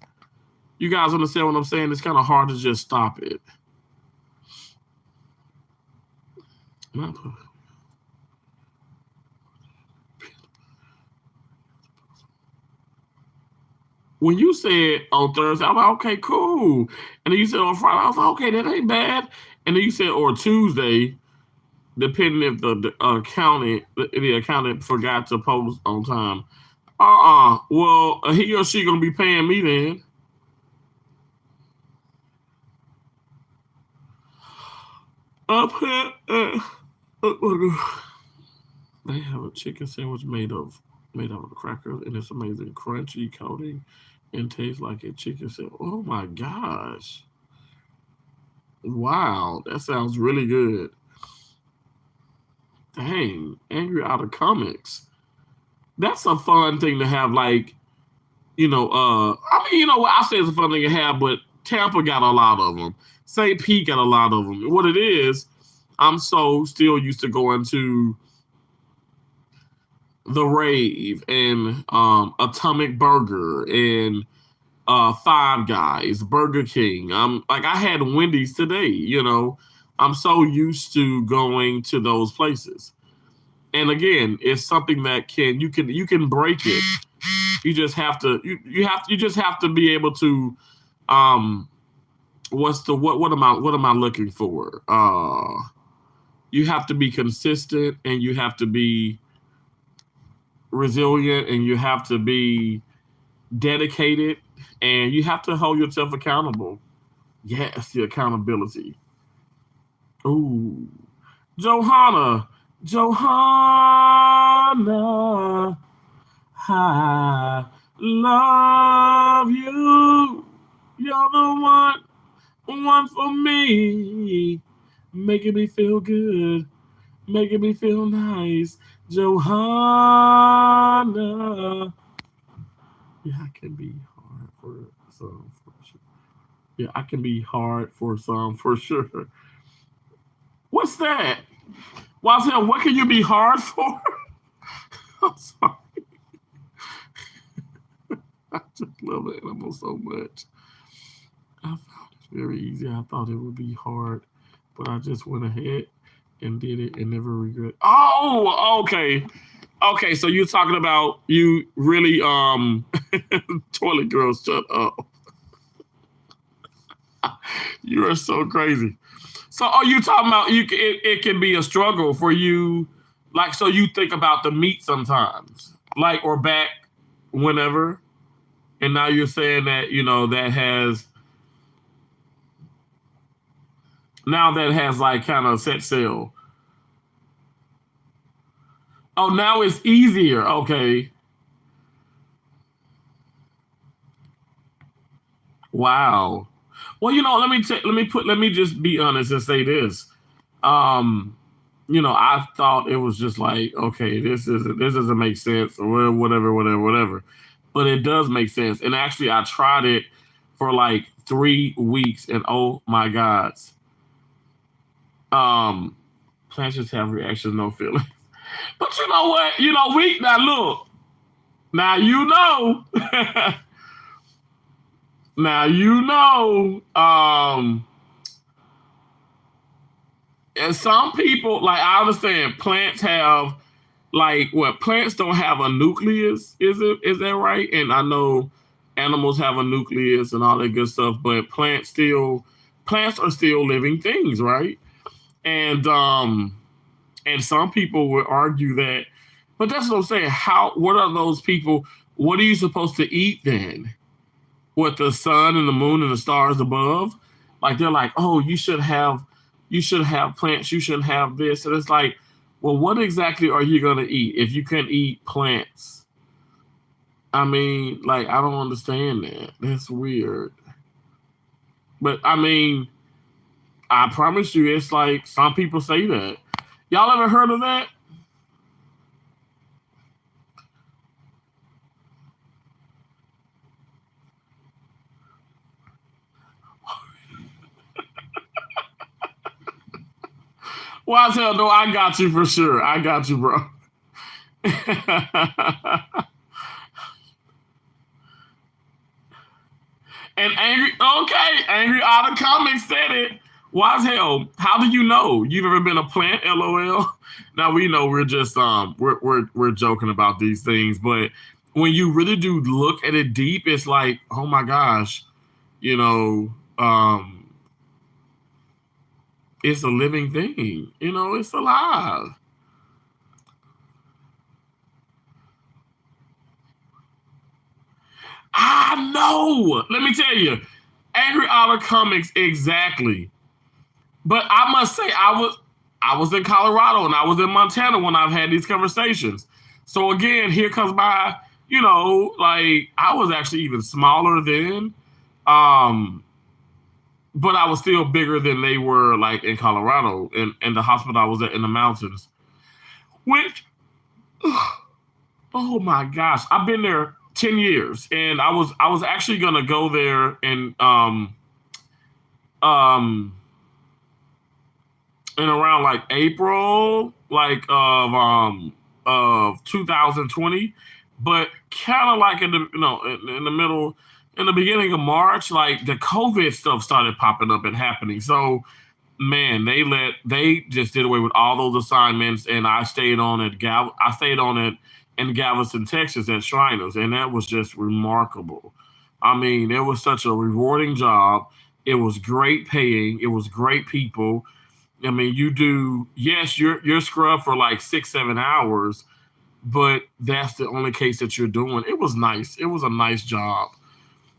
You guys understand what I'm saying? It's kind of hard to just stop it. When you said on Thursday, I'm like, okay, cool. And then you said on Friday, I was like, okay, that ain't bad. And then you said or Tuesday, depending if the accountant forgot to post on time. Well, he or she gonna be paying me then. They have a chicken sandwich made out of crackers, and it's amazing, crunchy coating, and tastes like a chicken sandwich. Oh my gosh! Wow, that sounds really good. Dang, Angry Out of Comics. That's a fun thing to have. Like, what I say it's a fun thing to have, but Tampa got a lot of them. St. Pete got a lot of them. What it is, I'm so still used to going to the Rave and Atomic Burger and Five Guys, Burger King. I had Wendy's today. I'm so used to going to those places. And again, it's something that you can break it. You just have to you just have to be able to what am I looking for? You have to be consistent, and you have to be resilient, and you have to be dedicated, and you have to hold yourself accountable. Yes, the accountability. Ooh. Johanna, I love you. You're the one for me. Making me feel good, making me feel nice. Johanna. Yeah, I can be hard for some for sure. Yeah, I can be hard for some for sure. What's that? What can you be hard for? I'm sorry. I just love the animal so much. I found it very easy. I thought it would be hard, but I just went ahead and did it and never regret. Oh, okay. Okay, so you're talking about you really toilet girl, shut up. You are so crazy. So are you talking about it can be a struggle for you, like, so you think about the meat sometimes, like, or back whenever, And now you're saying that, that has like kind of set sail. Oh, now it's easier. Okay. Wow. Well, let me just be honest and say this. Um, I thought it was just like, okay, this doesn't make sense or whatever, whatever, whatever. But it does make sense. And actually I tried it for like 3 weeks and oh my God. Um Plants just have reactions, no feeling. But you know what? We now look. Now now and some people, like, I understand plants have, like, what, plants don't have a nucleus, is that right? And I know animals have a nucleus and all that good stuff, but plants are still living things, right? And some people would argue that, but that's what I'm saying. What are those people? What are you supposed to eat then? What, the sun and the moon and the stars above? Like, they're like, oh, you should have plants, you shouldn't have this. And it's like, well, what exactly are you gonna eat if you can't eat plants? I mean, like, I don't understand that. That's weird. But I mean, I promise you, it's like some people say that. Y'all ever heard of that? Well, I tell no, I got you for sure. I got you, bro. And Angry Otter Comics said it. Why as hell? How do you know? You've ever been a plant? LOL. Now we know we're just we're joking about these things, but when you really do look at it deep, it's like, oh my gosh, you know, um, it's a living thing. It's alive. I know. Let me tell you, Angry Otter Comics exactly. But I must say, I was in Colorado and I was in Montana when I've had these conversations. So again, here comes my, like, I was actually even smaller then, um, but I was still bigger than they were, like, in Colorado and the hospital I was at in the mountains. Which, oh my gosh, I've been there 10 years, and I was actually gonna go there and um in around like April, like of 2020, but kind of like in the middle, in the beginning of March, like the COVID stuff started popping up and happening. So man, they just did away with all those assignments, and I stayed on it in Galveston, Texas, at Shriners, and that was just remarkable. I mean, it was such a rewarding job. It was great paying. It was great people. I mean, yes, you're scrubbed for like 6, 7 hours, but that's the only case that you're doing. It was nice. It was a nice job.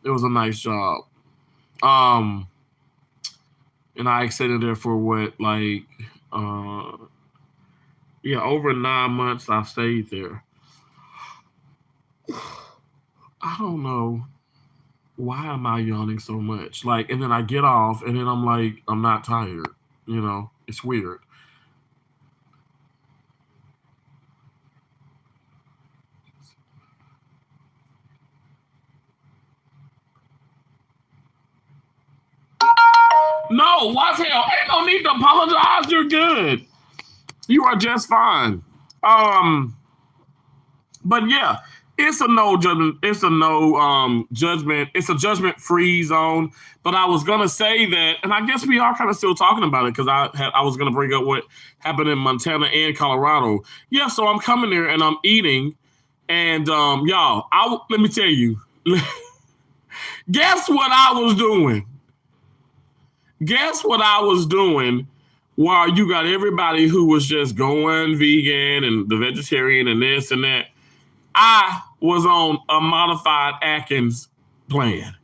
It was a nice job. Um, and I extended there for what, like, uh, yeah, over 9 months. I stayed there. I don't know why am I yawning so much. Like, and then I get off, and then I'm like, I'm not tired. It's weird. No, what's hell? Ain't no need to apologize. You're good. You are just fine. Um, but yeah, it's a no judgment. It's a no judgment. It's a judgment free zone. But I was gonna say that, and I guess we are kind of still talking about it because I was gonna bring up what happened in Montana and Colorado. Yeah, so I'm coming there and I'm eating, and y'all, let me tell you. Guess what I was doing? Guess what I was doing while you got everybody who was just going vegan and the vegetarian and this and that. I was on a modified Atkins playing.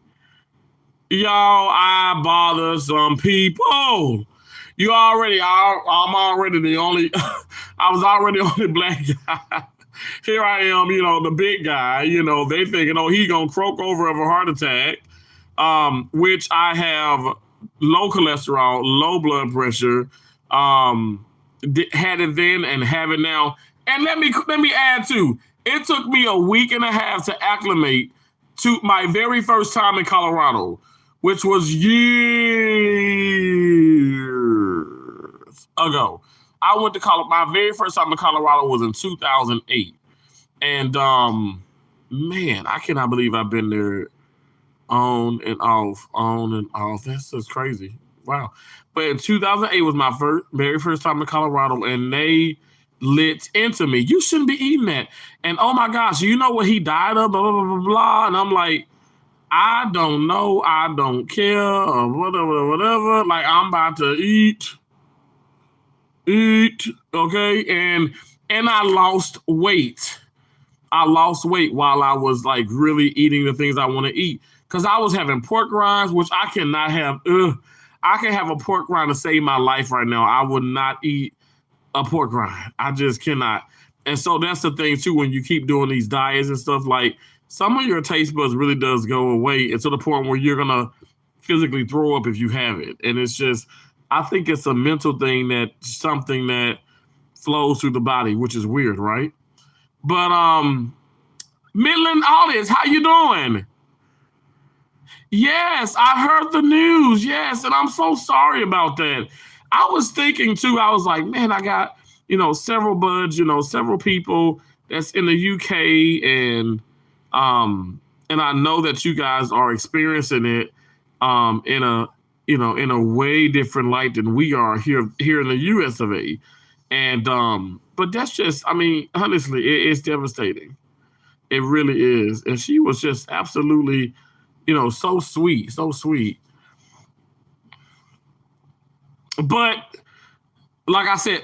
Y'all, I bother some people. I'm already the only, I was already the only black guy. Here I am, the big guy, they thinking, oh, he gonna croak over of a heart attack, which I have low cholesterol, low blood pressure, had it then and have it now. And let me add too, it took me a week and a half to acclimate to my very first time in Colorado, which was years ago. I went to college. My very first time in Colorado was in 2008. And man, I cannot believe I've been there on and off, on and off. That's just crazy. Wow. But in 2008 was my very first time in Colorado, and they lit into me. You shouldn't be eating that. And oh my gosh, you know what he died of? Blah, blah, blah, blah, blah. And I'm like, I don't know. I don't care. Or whatever. Like, I'm about to eat. Okay. And I lost weight. I lost weight while I was like really eating the things I want to eat. Because I was having pork rinds, which I cannot have. I can have a pork rind to save my life right now. I would not eat a pork rind. I just cannot. And so that's the thing too, when you keep doing these diets and stuff, like some of your taste buds really does go away, and to the point where you're going to physically throw up if you have it. And it's just, I think it's a mental thing, that something that flows through the body, which is weird, right? But Midland audience, how you doing? Yes, I heard the news. Yes, and I'm so sorry about that. I was thinking too, I was like, man, I got, several buds, several people that's in the UK, and I know that you guys are experiencing it in a way different light than we are here in the US of A. And but that's just, honestly, it's devastating. It really is. And she was just absolutely, so sweet, so sweet. But like I said,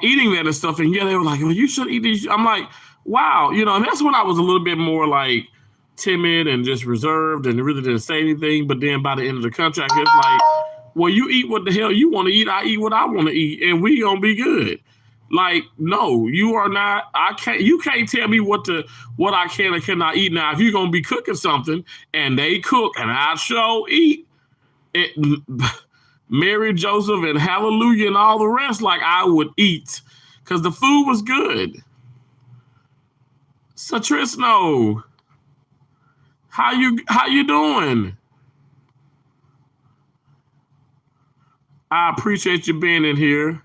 eating that and stuff, and yeah, they were like, well, you should eat these. I'm like, wow, and that's when I was a little bit more like timid and just reserved and really didn't say anything. But then by the end of the contract, it's like, well, you eat what the hell you want to eat. I eat what I want to eat, and we gonna be good. Like, no, you are not. You can't tell me what I can and cannot eat. Now, if you're gonna be cooking something and they cook and I sure eat it, Mary, Joseph, and Hallelujah, and all the rest, like I would eat because the food was good. Satrisno, how you doing? I appreciate you being in here.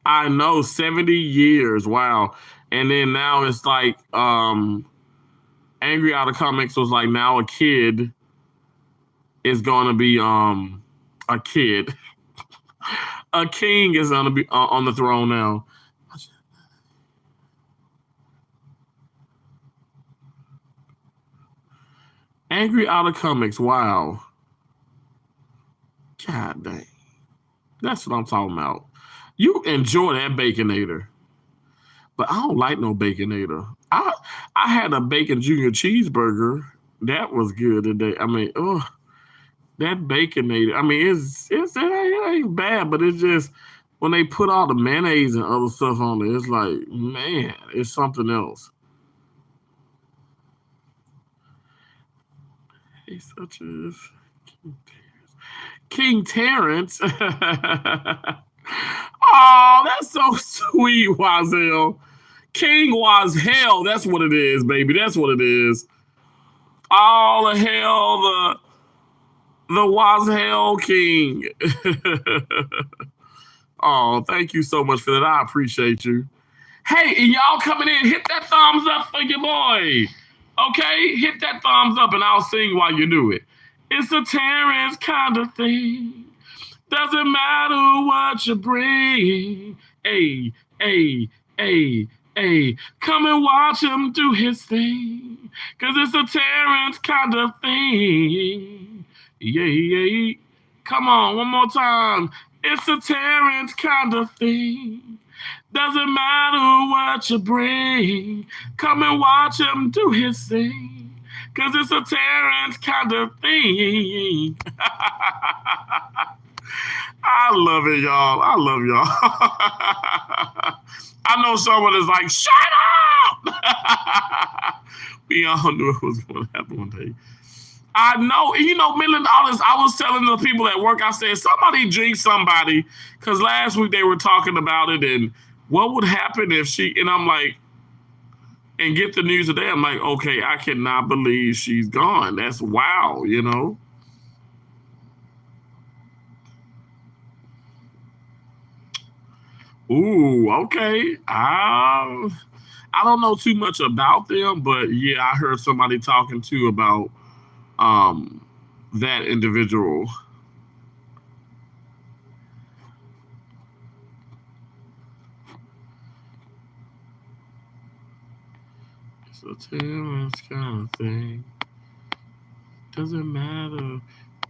I know, 70 years. Wow. And then now it's like Angry Out of Comics was like, now a kid is going to be a kid. A king is going to be on the throne now. Angry Out of Comics. Wow. God dang. That's what I'm talking about. You enjoy that Baconator. But I don't like no Baconator. I had a bacon junior cheeseburger. That was good today. That Baconator. It ain't bad, but it's just when they put all the mayonnaise and other stuff on it, it's like, man, it's something else. He's such a King Terrence. Oh, that's so sweet, Wazel. King was hell. That's what it is, baby. That's what it is. All the hell, the was hell king. Oh, thank you so much for that. I appreciate you. Hey, and y'all coming in, hit that thumbs up for your boy. Okay? Hit that thumbs up and I'll sing while you do it. It's a Terrence kind of thing. Doesn't matter what you bring. Hey, hey, hey, hey. Come and watch him do his thing. Cause it's a Terrence kind of thing. Yeah, yeah. Come on, one more time. It's a Terrence kind of thing. Doesn't matter what you bring. Come and watch him do his thing. Cause it's a Terrence kind of thing. I love it, y'all. I love y'all. I know someone is like, shut up! We all knew it was going to happen one day. I know, million dollars. I was telling the people at work, I said, somebody drink somebody, because last week they were talking about it and what would happen if she, and I'm like, and get the news today. I'm like, okay, I cannot believe she's gone. That's wow, Ooh, okay. I don't know too much about them, but yeah, I heard somebody talking too about um that individual. So Terrence kind of thing. Doesn't matter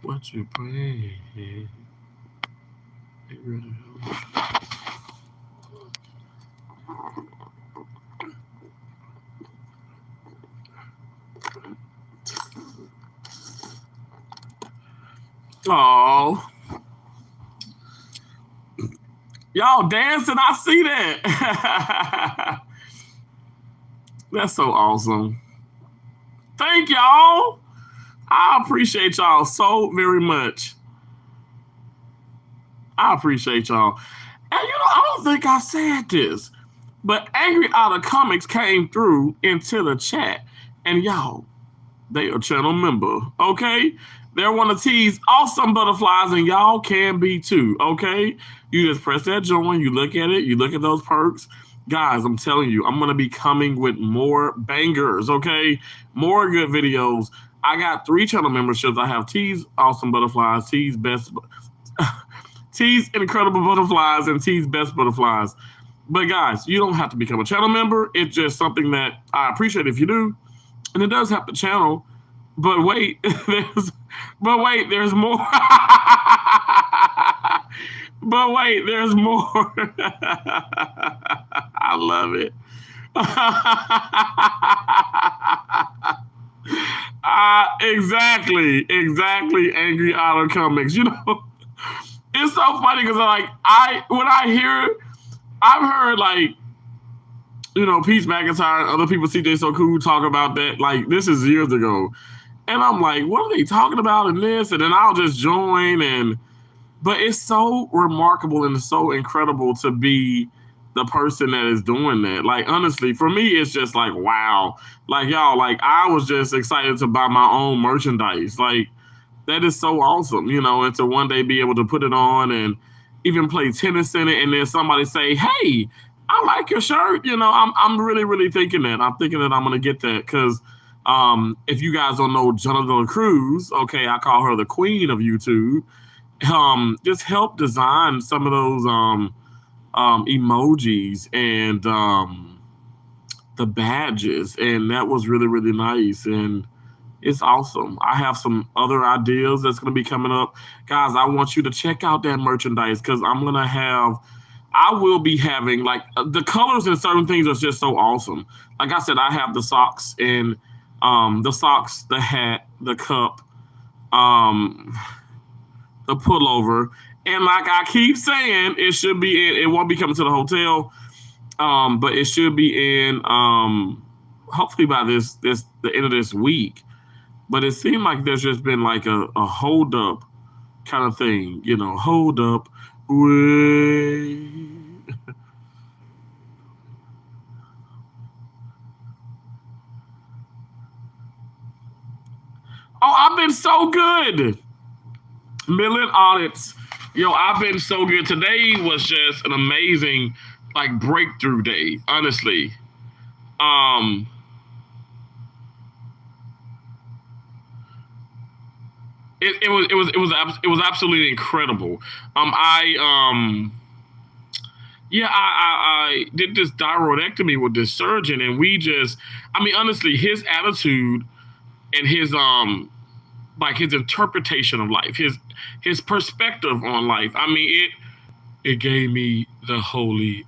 what you bring. It really Oh, y'all dancing. I see that. That's so awesome. Thank y'all. I appreciate y'all so very much. I appreciate y'all. And I don't think I said this, but Angry Out of Comics came through into the chat. And y'all, they a channel member, okay? They're one of T's awesome butterflies, and y'all can be too, okay? You just press that join, you look at it, you look at those perks. Guys, I'm telling you, I'm going to be coming with more bangers, okay? More good videos. I got 3 channel memberships. I have T's Awesome Butterflies, T's Best, T's Incredible Butterflies, and T's Best Butterflies. But guys, you don't have to become a channel member. It's just something that I appreciate if you do. And it does have the channel. But wait, there's more. But wait, there's more. I love it. Exactly. Angry Auto Comics. It's so funny because when I hear, I've heard like, Peace McIntyre and other people, CJ So Cool, talk about that. Like, this is years ago. And I'm like, what are they talking about in this? And then I'll just join. But it's so remarkable and so incredible to be the person that is doing that. Like, honestly, for me, it's just like, wow. Like, y'all, like, I was just excited to buy my own merchandise. Like, that is so awesome, and to one day be able to put it on and even play tennis in it. And then somebody say, hey, I like your shirt. I'm really, really thinking that. I'm thinking that I'm going to get that because if you guys don't know Jonathan Cruz, okay, I call her the queen of YouTube. Just help design some of those emojis and the badges. And that was really, really nice. And it's awesome. I have some other ideas that's going to be coming up. Guys, I want you to check out that merchandise because I will be having, like, the colors and certain things are just so awesome. Like I said, I have the socks and the hat, the cup, the pullover. And like I keep saying, it should be in, it won't be coming to the hotel, but it should be in hopefully by the end of this week. But it seemed like there's just been like a hold up kind of thing, hold up. Wait. Oh, I've been so good. Million audits. I've been so good. Today was just an amazing, like, breakthrough day, honestly. Um, it was absolutely incredible. I did this thyroidectomy with this surgeon, and honestly, his attitude and his his interpretation of life, his perspective on life. It gave me the holy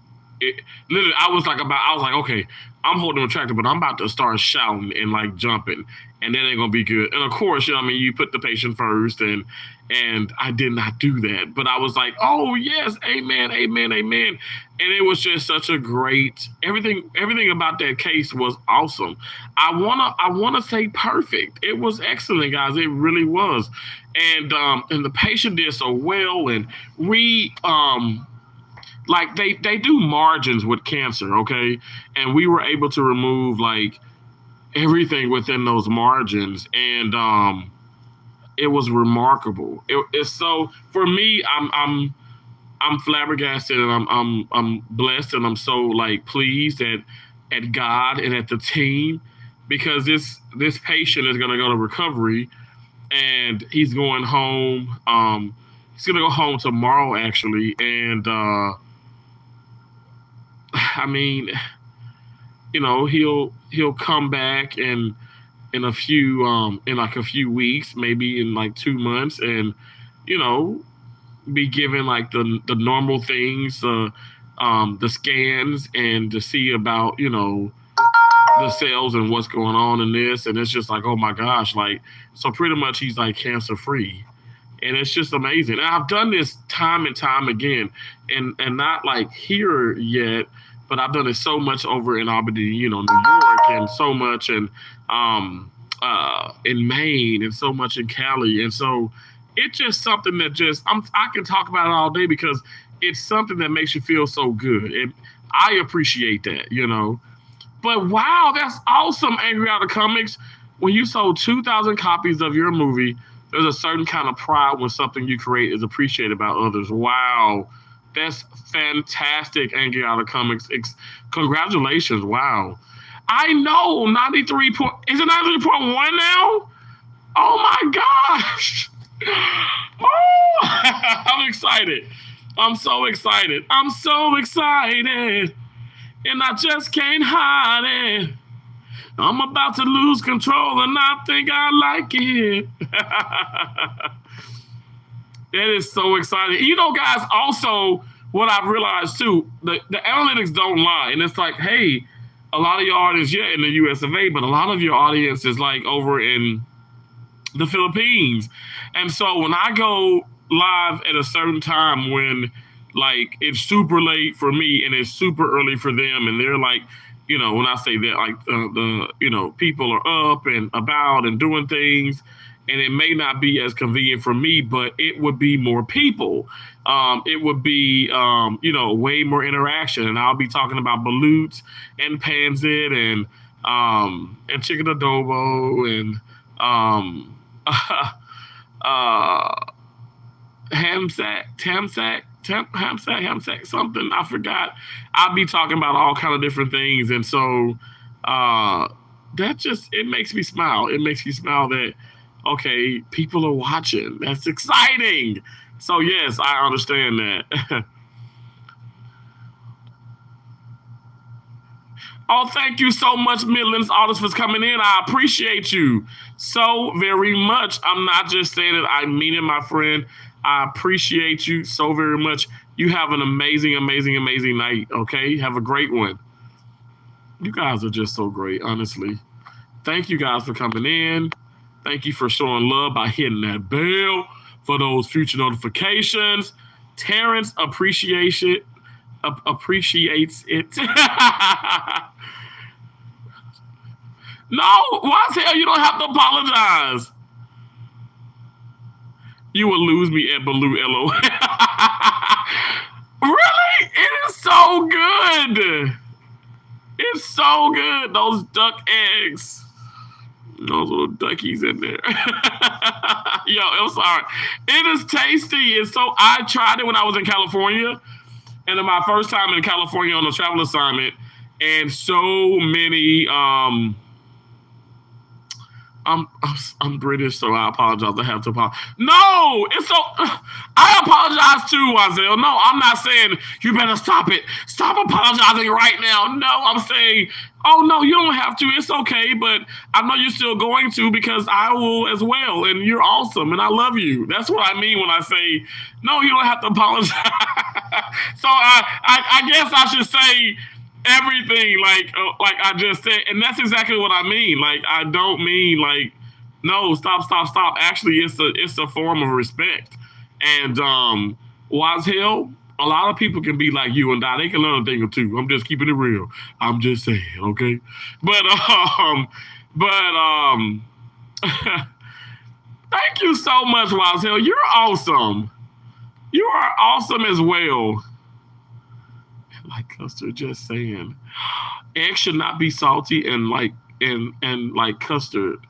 literally, I was like, okay, I'm holding the tractor, but I'm about to start shouting and like jumping, and that ain't gonna be good. And of course, I mean, you put the patient first, and I did not do that, but I was like, oh yes, amen, amen, amen. And it was just such a great everything about that case was awesome. I wanna say perfect. It was excellent, guys. It really was. And the patient did so well, and we like they do margins with cancer, okay? And we were able to remove like everything within those margins, and it was remarkable. It's so for me, I'm flabbergasted, and I'm blessed, and I'm so like pleased at God and at the team, because this patient is gonna go to recovery, and he's going home. He's gonna go home tomorrow, actually, and I mean, he'll come back in a few in like a few weeks, maybe in like 2 months, and you know be given like the normal things, the scans, and to see about the cells and what's going on in this, and it's just like, oh my gosh, like, so pretty much he's like cancer free, and it's just amazing. And I've done this time and time again, and not like here yet, but I've done it so much over in Albany, New York, and so much in Maine, and so much in Cali, and so it's just something that I can talk about it all day, because it's something that makes you feel so good, and I appreciate that. But wow, that's awesome, Angry Out of Comics. When you sold 2,000 copies of your movie, there's a certain kind of pride when something you create is appreciated by others. Wow, that's fantastic, Angry Out of Comics. Congratulations, wow. I know, 93 point, is it 93.1 now? Oh my gosh. Oh, I'm excited. I'm so excited. I'm so excited. And I just can't hide it. I'm about to lose control, and I think I like it. That is so exciting. Guys, also, what I've realized too, the analytics don't lie. And it's like, hey, a lot of your audience, in the US of A, but a lot of your audience is like over in the Philippines. And so when I go live at a certain time when like it's super late for me and it's super early for them, and they're like, when I say that, like the people are up and about and doing things, and it may not be as convenient for me, but it would be more people. It would be, way more interaction, and I'll be talking about balutes and pansit and chicken adobo and hamsack, something I forgot. I'll be talking about all kind of different things, and so it makes me smile. It makes me smile that okay, people are watching. That's exciting. So yes, I understand that. Oh, thank you so much, Midlands Artists, for coming in. I appreciate you so very much. I'm not just saying it, I mean it, my friend. I appreciate you so very much. You have an amazing, amazing, amazing night, okay? Have a great one. You guys are just so great, honestly. Thank you guys for coming in. Thank you for showing love by hitting that bell for those future notifications. Terrence appreciates it. No, why the hell you don't have to apologize? You will lose me at Baloo LO. Really? It is so good. It's so good. Those duck eggs. Those little duckies in there. Yo, I'm sorry. It is tasty. And so I tried it when I was in California. And then my first time in California on a travel assignment. And so many I'm British, so I apologize. I have to apologize. No, it's so. I apologize too, Wazelle. No, I'm not saying you better stop it. Stop apologizing right now. No, I'm saying, oh no, you don't have to. It's okay, but I know you're still going to, because I will as well, and you're awesome, and I love you. That's what I mean when I say no. You don't have to apologize. So I guess I should say everything like I just said, and that's exactly what I mean. Like I don't mean like no, stop. Actually, it's a form of respect, and wise hell. A lot of people can be like you and I. They can learn a thing or two. I'm just keeping it real. I'm just saying, okay. But but thank you so much, wise hell. You're awesome. You are awesome as well. Like custard, just saying. Eggs should not be salty and like custard.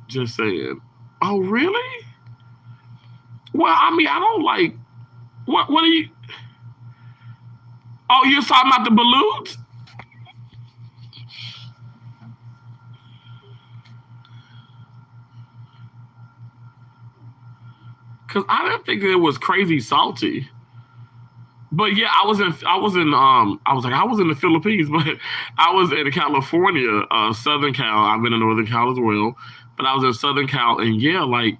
Just saying. Oh really? Well, I mean, I don't like. What are you? Oh, you're talking about the balloons? Cause I didn't think it was crazy salty. But yeah, I was in the Philippines, but I was in California, Southern Cal. I've been in Northern Cal as well, but I was in Southern Cal, and yeah, like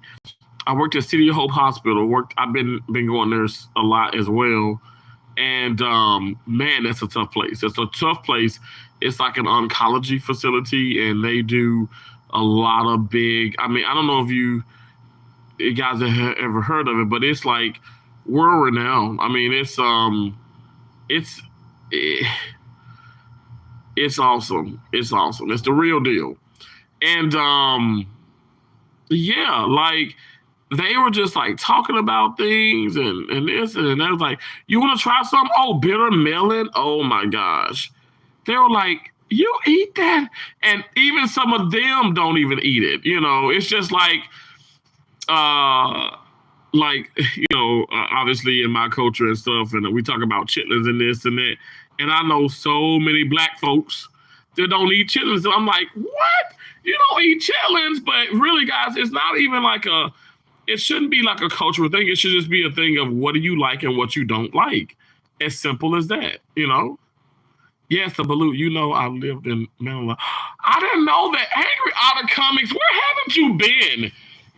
I worked at City of Hope Hospital. I've been going there a lot as well, and man, that's a tough place. It's a tough place. It's like an oncology facility, and they do a lot of big. I mean, I don't know if you guys have ever heard of it, but it's like world renowned. I mean, it's eh, it's awesome. It's awesome. It's the real deal. And yeah, like they were just like talking about things and this and that. Was like, you want to try some? Oh, bitter melon. Oh my gosh. They were like, you eat that? And even some of them don't even eat it. You know, it's just uh like obviously in my culture and stuff, and we talk about chitlins and this and that, and I know so many black folks that don't eat chitlins, and I'm like, what? You don't eat chitlins? But really, guys, it's not even like it shouldn't be like a cultural thing. It should just be a thing of what do you like and what you don't like. As simple as that, you know. Yes, the balut. You know, I lived in Manila. I didn't know that. Angry Otter Comics. Where haven't you been?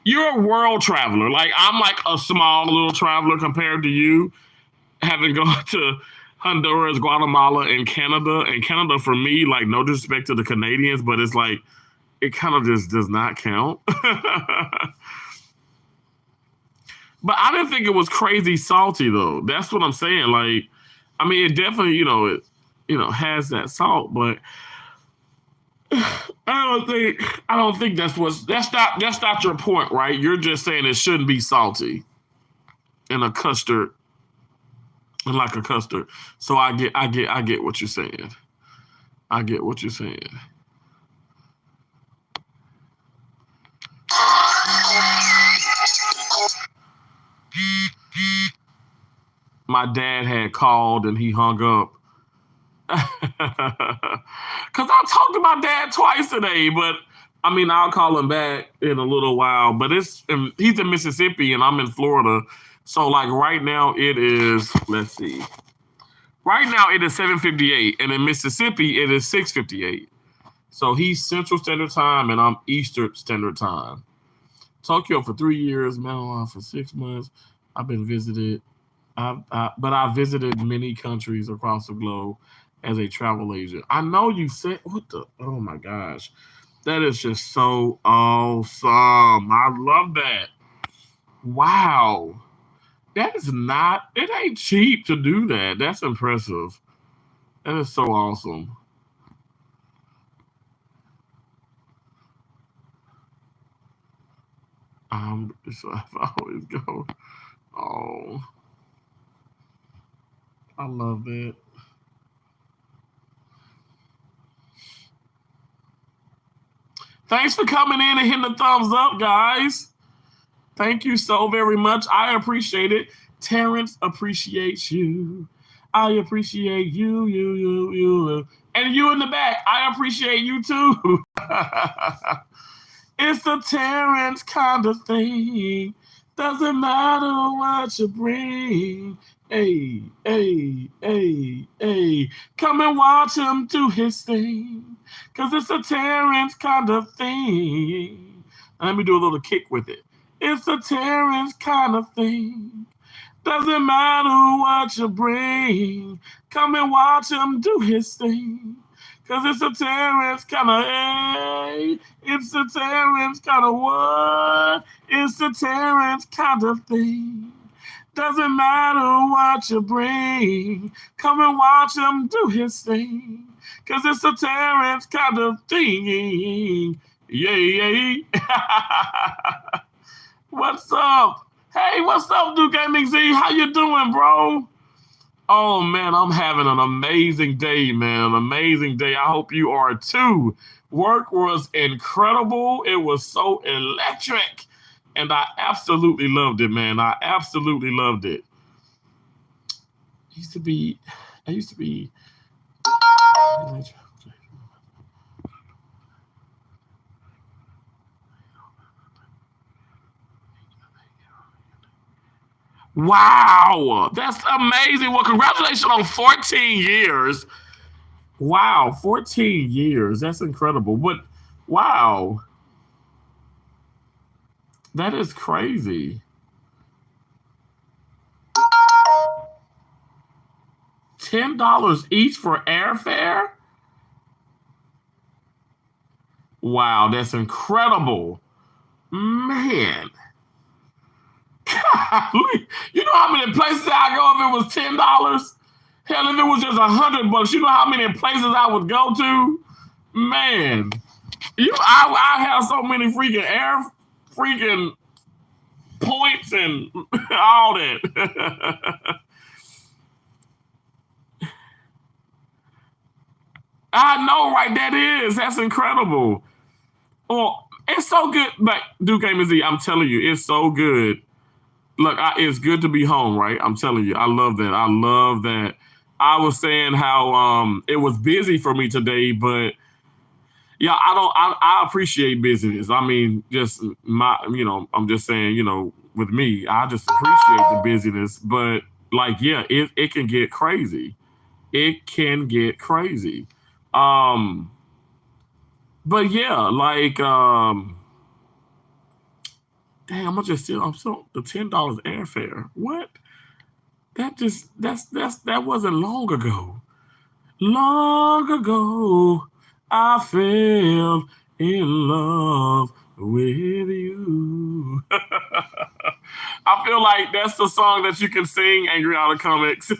You're a world traveler. Like I'm like a small little traveler compared to you, having gone to Honduras, Guatemala, and Canada. And Canada for me, like no disrespect to the Canadians, but it's like it kind of just does not count. But I didn't think it was crazy salty though. That's what I'm saying. Like, I mean, it definitely, has that salt, but I don't think that's not your point, right? You're just saying it shouldn't be salty in a custard, like a custard. So I get what you're saying. I get what you're saying. My dad had called and he hung up. Cause I talked to my dad twice today, but I mean I'll call him back in a little while. But he's in Mississippi and I'm in Florida, so like right now it is. Let's see. Right now it is 7:58, and in Mississippi it is 6:58. So he's Central Standard Time and I'm Eastern Standard Time. Tokyo for 3 years, Manila for 6 months. I've been visited. But I visited many countries across the globe as a travel agent. I know you said what the oh my gosh. That is just so awesome. I love that. Wow. That is not it ain't cheap to do that. That's impressive. That is so awesome. So I always go. Oh, I love that. Thanks for coming in and hitting the thumbs up, guys. Thank you so very much. I appreciate it. Terrence appreciates you. I appreciate you. And you in the back, I appreciate you too. It's a Terrence kind of thing. Doesn't matter what you bring. Hey. Come and watch him do his thing. Cause it's a Terrence kind of thing. Let me do a little kick with it. It's a Terrence kind of thing. Doesn't matter what you bring. Come and watch him do his thing. Cause it's a Terrence kind of, hey, it's a Terrence kind of what? It's a Terrence kind of thing. Doesn't matter what you bring. Come and watch him do his thing. Cause it's a Terrence kind of thing. Yay. What's up? Hey, what's up, Duke MZ? How you doing, bro? Oh man, I'm having an amazing day, man. An amazing day. I hope you are too. Work was incredible. It was so electric. And I absolutely loved it, man. I absolutely loved it. Used to be, I used to be. Wow, that's amazing. Well, congratulations on 14 years. Wow, 14 years. That's incredible. But wow, that is crazy. $10 each for airfare? Wow, that's incredible. Man. You know how many places I go if it was $10? Hell, if it was just $100, you know how many places I would go to? Man. I have so many freaking points and all that. I know, right? That's incredible. Well, it's so good. But Duke AMZ, I'm telling you, it's so good. Look, it's good to be home, right? I'm telling you, I love that. I love that. I was saying how it was busy for me today, but yeah, I appreciate busyness. I mean, just I'm just saying, with me, I just appreciate the busyness. But like, yeah, it can get crazy. It can get crazy. Um, but yeah, like damn, I'm still the $10 airfare. What? That wasn't long ago. Long ago, I fell in love with you. I feel like that's the song that you can sing, Angry Out of Comics.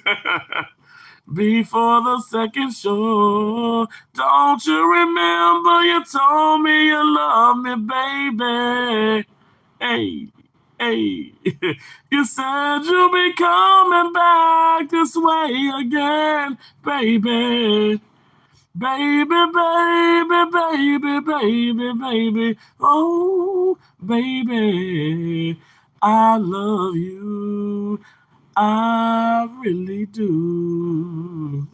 Before the second show, don't you remember you told me you love me, baby? Hey, hey, you said you'll be coming back this way again, baby. Baby, baby, baby, baby, baby, oh, baby, I love you. I really do.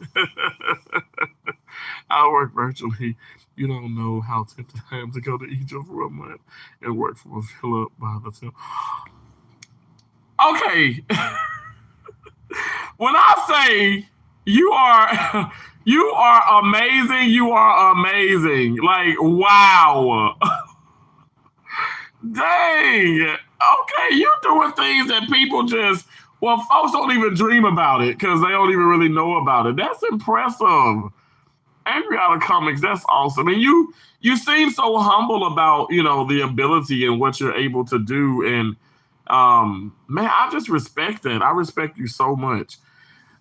I work virtually. You don't know how tempted I am to go to Egypt for a month and work for a fill up by the time. Okay. When I say you are you are amazing, you are amazing. Like, wow. Dang. Okay, you doing things that people just folks don't even dream about it because they don't even really know about it. That's impressive. Angry Out of Comics, that's awesome. And you seem so humble about, the ability and what you're able to do. And man, I just respect that. I respect you so much.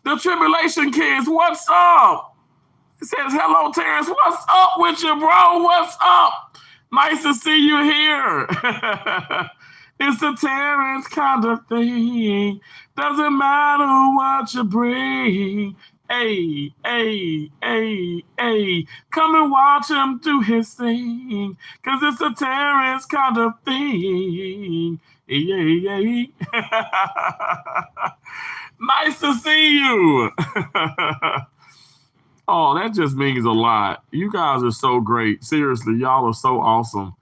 The Tribulation Kids, what's up? It says, hello, Terrence. What's up with you, bro? What's up? Nice to see you here. It's a Terrence kind of thing. Doesn't matter what you bring. Hey, hey, hey, hey. Come and watch him do his thing. Cause it's a Terrence kind of thing. Hey, hey, hey. Nice to see you. Oh, that just means a lot. You guys are so great. Seriously, y'all are so awesome.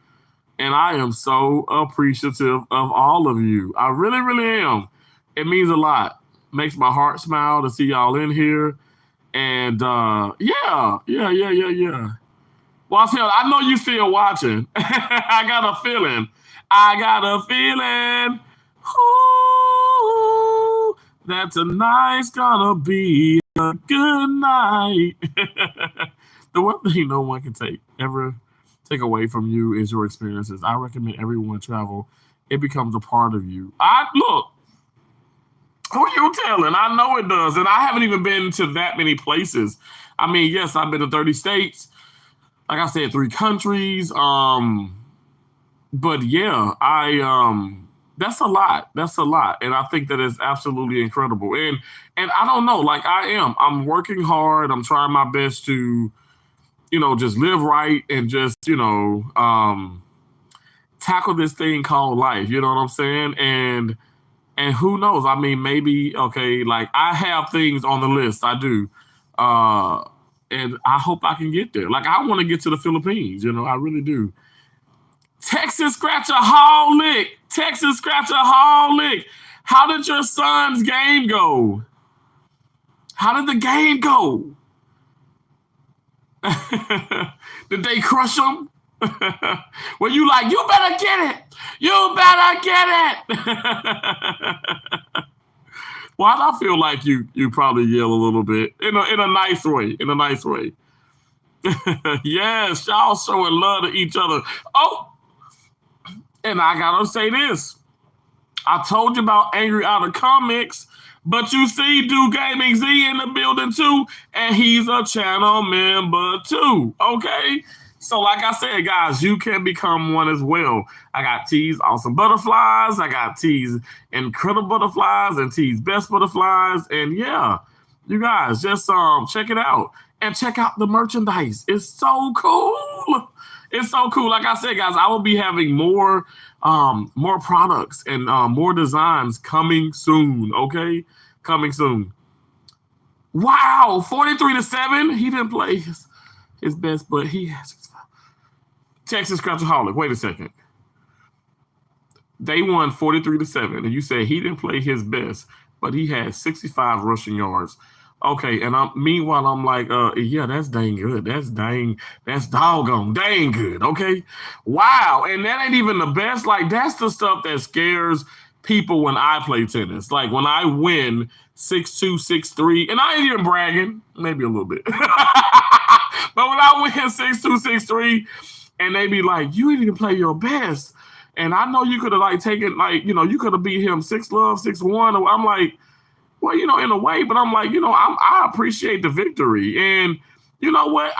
And I am so appreciative of all of you. I really, really am. It means a lot. Makes my heart smile to see y'all in here. And yeah. Well, I know you still watching. I got a feeling. Ooh, that tonight's gonna be a good night. The one thing no one can take away from you is your experiences. I recommend everyone travel. It becomes a part of you. I look, who you telling? I know it does. And I haven't even been to that many places. I mean, yes, I've been to 30 states. Like I said, 3 countries. But yeah, I that's a lot. That's a lot. And I think that is absolutely incredible. And I don't know, like I'm working hard. I'm trying my best to, just live right and just, tackle this thing called life. You know what I'm saying? And who knows? I mean, maybe, okay, like I have things on the list. I do. Uh and I hope I can get there. Like I want to get to the Philippines, I really do. Texas Scratcher Holic. Texas Scratcher Holic. How did your son's game go? How did the game go? Did they crush him? Well, you like, you better get it. You better get it. Why do I feel like you probably yell a little bit in a nice way? In a nice way. Yes, y'all showing love to each other. Oh, and I gotta say this. I told you about Angry Out of Comics, but you see Do Gaming Z in the building too, and he's a channel member too. Okay? So like I said, guys, you can become one as well. I got T's Awesome Butterflies, I got T's Incredible Butterflies, and T's Best Butterflies. And yeah, you guys just check it out. And check out the merchandise. It's so cool. It's so cool. Like I said, guys, I will be having more products and more designs coming soon. Okay, coming soon. Wow, 43-7. He didn't play his best, but he has Texas Scratchaholic. Wait a second. They won 43-7, and you said he didn't play his best, but he had 65 rushing yards. Okay, and meanwhile I'm like, yeah, that's dang good. That's doggone dang good. Okay, wow, and that ain't even the best. Like that's the stuff that scares people when I play tennis. Like when I win 6-2, 6-3, and I ain't even bragging, maybe a little bit, but when I win 6-2, 6-3, and they be like, you didn't even play your best, and I know you could have like taken like you could have beat him 6-love, 6-1. I'm like. Well, in a way, but I'm like, I appreciate the victory. And you know what?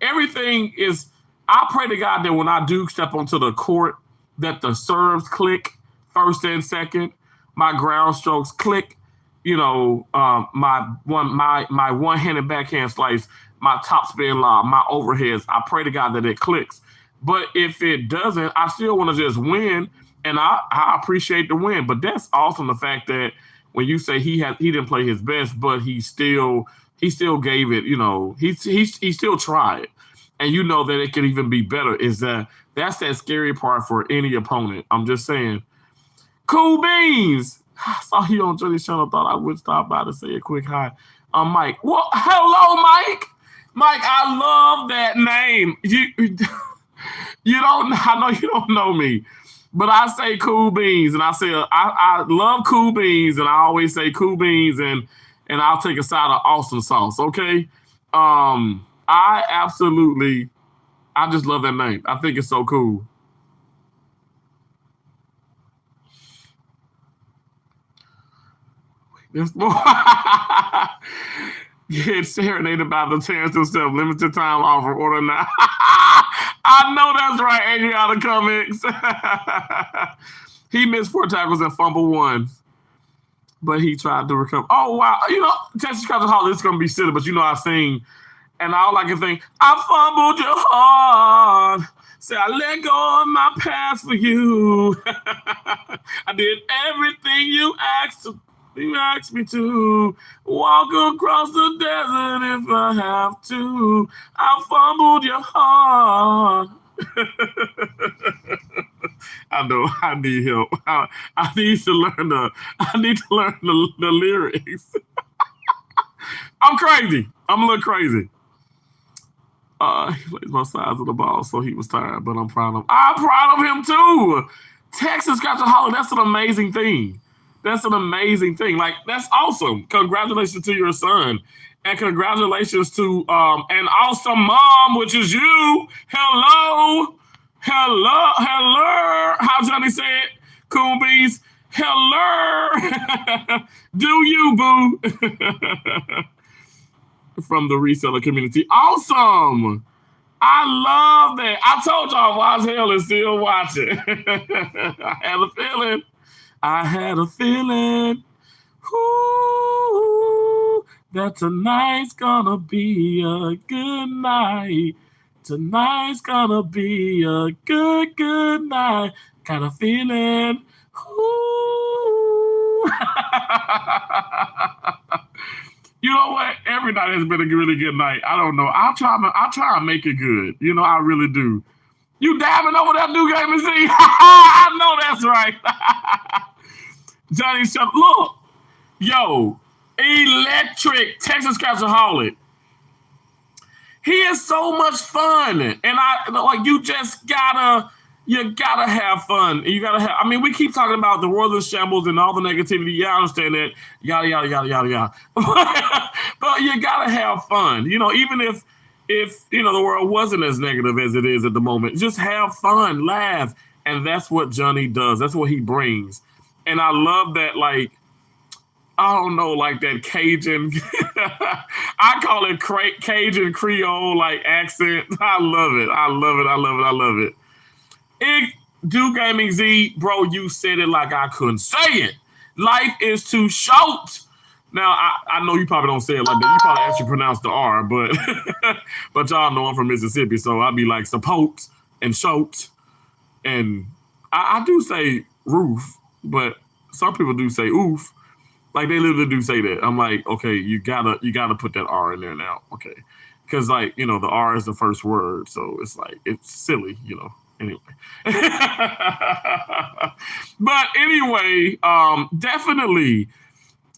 Everything is, I pray to God that when I do step onto the court, that the serves click first and second, my ground strokes click, my one-handed backhand slice, my top spin lob, my overheads. I pray to God that it clicks. But if it doesn't, I still want to just win, and I appreciate the win. But that's awesome, the fact that when you say he didn't play his best, but he still gave it, he still tried. And that it could even be better. That's that scary part for any opponent. I'm just saying. Cool Beans. I saw you on Johnny's channel. Thought I would stop by to say a quick hi. Mike. Well, hello, Mike. Mike, I love that name. You don't, I know you don't know me. But I say Cool Beans, and I say I love Cool Beans, and I always say Cool Beans, and I'll take a side of awesome sauce. Okay, I just love that name. I think it's so cool. There's more. Get serenaded by the Terrence himself. Limited time offer. Order now. I know that's right, Angry Out of Comics. He missed 4 tackles and fumbled 1. But he tried to recover. Oh, wow. Texas Scratcher Hall is going to be silly, but I sing. And all I can think, I fumbled your heart. Say, I let go of my past for you. I did everything you asked me to. Walk across the desert if I have to. I fumbled your heart. I know. I need help. I need to learn the lyrics. I'm crazy. I'm a little crazy. He plays both sides of the ball, so he was tired, but I'm proud of him too. Texas got to holler. That's an amazing thing. That's an amazing thing. Like, that's awesome. Congratulations to your son. And congratulations to an awesome mom, which is you. Hello. Hello. Hello. How Johnny said, Cool Beans. Hello. Do you, boo? From the reseller community. Awesome. I love that. I told y'all Watch Hell is still watching. I had a feeling. I had a feeling. Ooh, that tonight's gonna be a good night. Tonight's gonna be a good night. Got a feeling. Ooh. You know what? Every night has been a really good night. I don't know. I'll try and make it good. You know, I really do. You dabbing over that new game and see? I know that's right. Johnny, shut look. Yo, electric Texas Scratchaholic. He is so much fun. And I like you just gotta have fun. You gotta have, I mean, we keep talking about the world of shambles and all the negativity. Yeah, I understand that. Yada, yada, yada, yada, yada. But you gotta have fun. You know, even if you know the world wasn't as negative as it is at the moment, just have fun, laugh. And that's what Johnny does. That's what he brings. And I love that, like, I don't know, like that Cajun, I call it Cajun Creole, like, accent. I love it. I love it. I love it. I love it. Do Gaming Z, bro, you said it like I couldn't say it. Life is too short. Now, I know you probably don't say it like that. You probably actually pronounce the R, but but y'all know I'm from Mississippi, so I'd be like support and short. And I do say roof, but some people do say oof. Like, they literally do say that. I'm like, okay, you gotta put that R in there now, okay? Because, like, you know, the R is the first word, so it's like, it's silly, you know. Anyway. But anyway, definitely,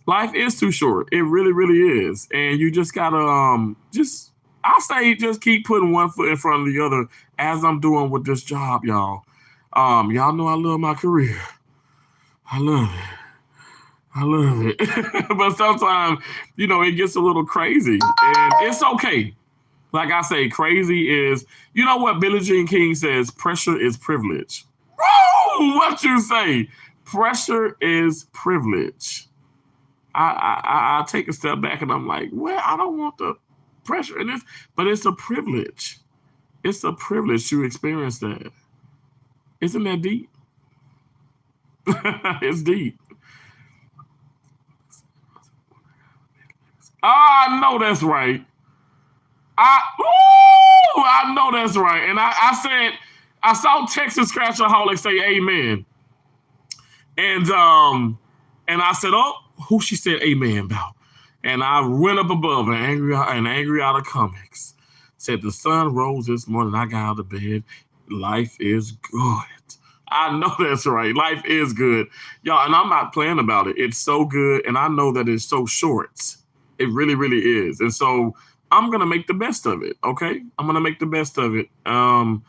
life is too short. It really, really is. And you just gotta I say just keep putting one foot in front of the other, as I'm doing with this job, y'all. Y'all know I love my career. I love it. I love it. But sometimes, you know, it gets a little crazy. And it's okay. Like I say, crazy is, you know what Billie Jean King says, pressure is privilege. Woo! What you say? Pressure is privilege. I take a step back and I'm like, well, I don't want the pressure in this, but it's a privilege. It's a privilege to experience that. Isn't that deep? It's deep. I know that's right. I know that's right. And I said, I saw Texas Scratchaholic say amen. And I said, oh, who she said amen about? And I went up above an angry out of comics. Said the sun rose this morning. I got out of bed. Life is good. I know that's right. Life is good. Y'all, and I'm not playing about it. It's so good. And I know that it's so short. It really, really is. And so I'm going to make the best of it, okay? I'm going to make the best of it. I'm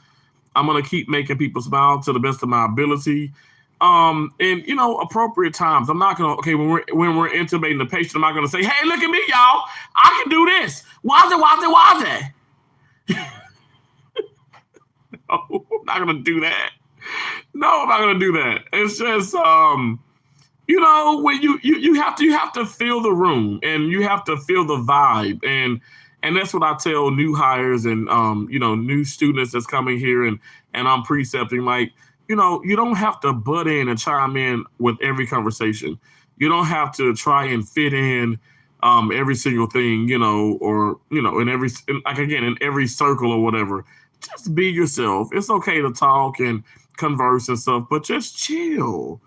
going to keep making people smile to the best of my ability. And, you know, appropriate times. I'm not going to, okay, when we're intubating the patient, I'm not going to say, hey, look at me, y'all. I can do this. Why is it? No, I'm not going to do that. No, I'm not going to do that. It's just, you know, when you have to feel the room and you have to feel the vibe. And that's what I tell new hires and, you know, new students that's coming here and I'm precepting, like, you know, you don't have to butt in and chime in with every conversation. You don't have to try and fit in every single thing, you know, or, you know, in every circle or whatever. Just be yourself. It's okay to talk and converse and stuff, but just chill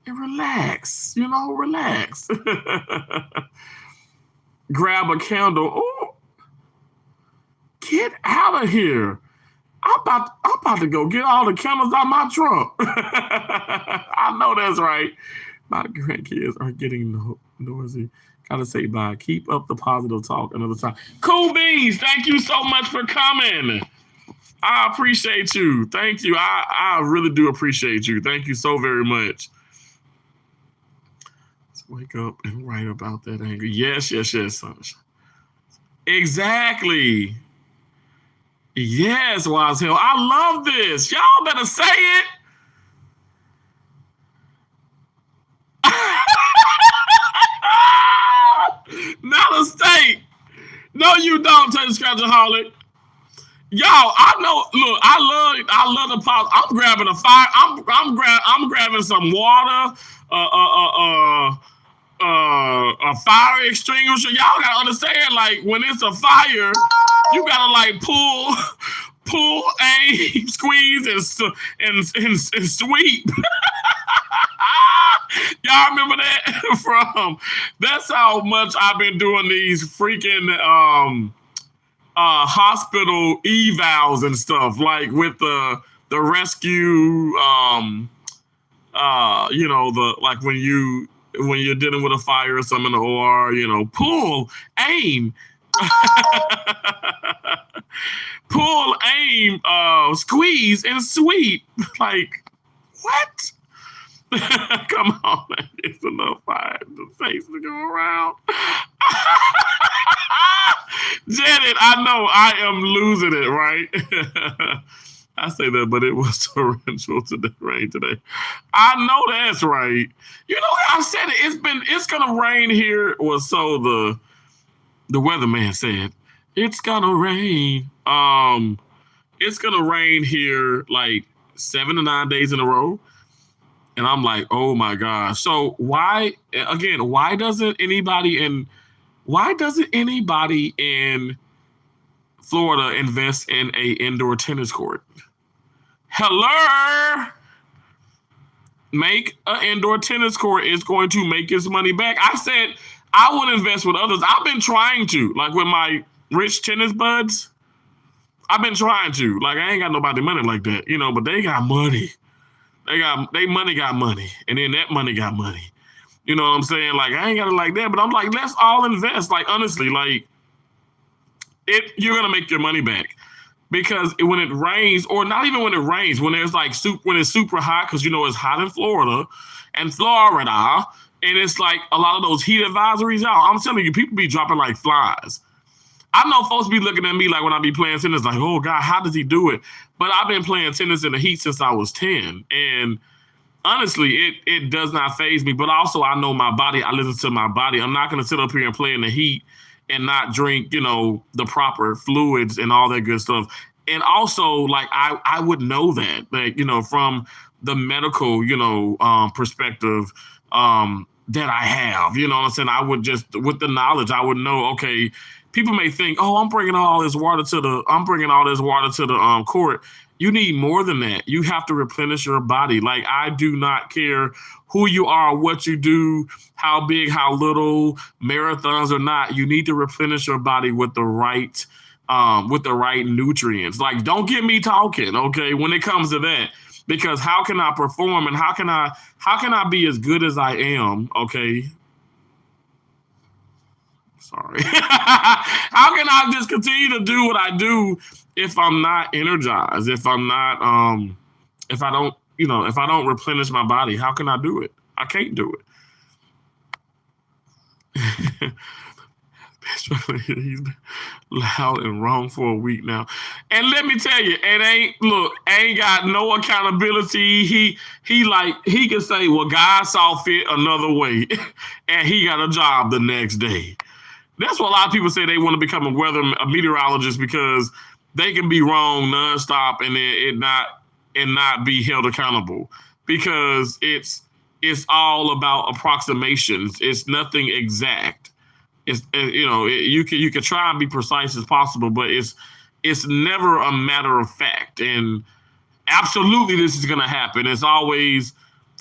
and relax, you know, relax. Grab a candle. Oh, get out of here. I'm about to go get all the candles out my trunk. I know that's right. My grandkids are getting noisy. Gotta say bye. Keep up the positive talk another time. Cool Beans, thank you so much for coming. I appreciate you. Thank you. I really do appreciate you. Thank you so very much. Wake up and write about that anger. Yes, yes, yes, sunshine. Exactly. Yes, Wise Hill. I love this. Y'all better say it. Not a state. No, you don't, Taylor Scratchaholic. Y'all, I know. Look, I love the pop. I'm grabbing a fire. I'm grabbing some water. A fire extinguisher. Y'all gotta understand, like when it's a fire, you gotta like pull, aim, squeeze, and sweep. Y'all remember that from? That's how much I've been doing these freaking hospital evals and stuff, like with the rescue the like when you're dealing with a fire or something, or pull, aim, pull, aim, squeeze and sweep. Like what? Come on, man. It's enough fire the face to go around. Janet, I know I am losing it, right? I say that, but it was torrential today, rain today. I know that's right. You know, I said it. It's gonna rain here, or so the weatherman said. It's gonna rain. It's gonna rain here like 7 to 9 days in a row. And I'm like, oh my gosh. So why doesn't anybody in Florida invest in a indoor tennis court? Hello? Make an indoor tennis court. Is going to make its money back. I said I would invest with others. I've been trying to, like with my rich tennis buds. I've been trying to. Like I ain't got nobody money like that, but they got money. They money got money, and then that money got money. You know what I'm saying? Like I ain't got it like that, but I'm like, let's all invest. Like honestly, like you're gonna make your money back because when it rains, or not even when it rains, when there's like when it's super hot, because it's hot in Florida, and it's like a lot of those heat advisories out. I'm telling you, people be dropping like flies. I know folks be looking at me like when I be playing tennis, like, oh God, how does he do it? But I've been playing tennis in the heat since I was 10. And honestly, it does not faze me. But also I know my body. I listen to my body. I'm not going to sit up here and play in the heat and not drink, the proper fluids and all that good stuff. And also, like, I would know that, like, from the medical, perspective, that I have, what I'm saying? I would just, with the knowledge, I would know, okay, people may think, oh, I'm bringing all this water to the court. You need more than that. You have to replenish your body. Like, I do not care who you are, what you do, how big, how little, marathons or not. You need to replenish your body with the right nutrients. Like, don't get me talking, okay, when it comes to that. Because how can I perform and how can I be as good as I am, okay? Sorry. How can I just continue to do what I do if I'm not energized? If I'm not, if I don't replenish my body, how can I do it? I can't do it. He's loud and wrong for a week now. And let me tell you, ain't got no accountability. He can say, well, God saw fit another way, and he got a job the next day. That's what a lot of people say they want to become a meteorologist, because they can be wrong nonstop and not be held accountable, because it's all about approximations. It's nothing exact. It's you can try and be precise as possible, but it's never a matter of fact. And absolutely, this is going to happen. There's always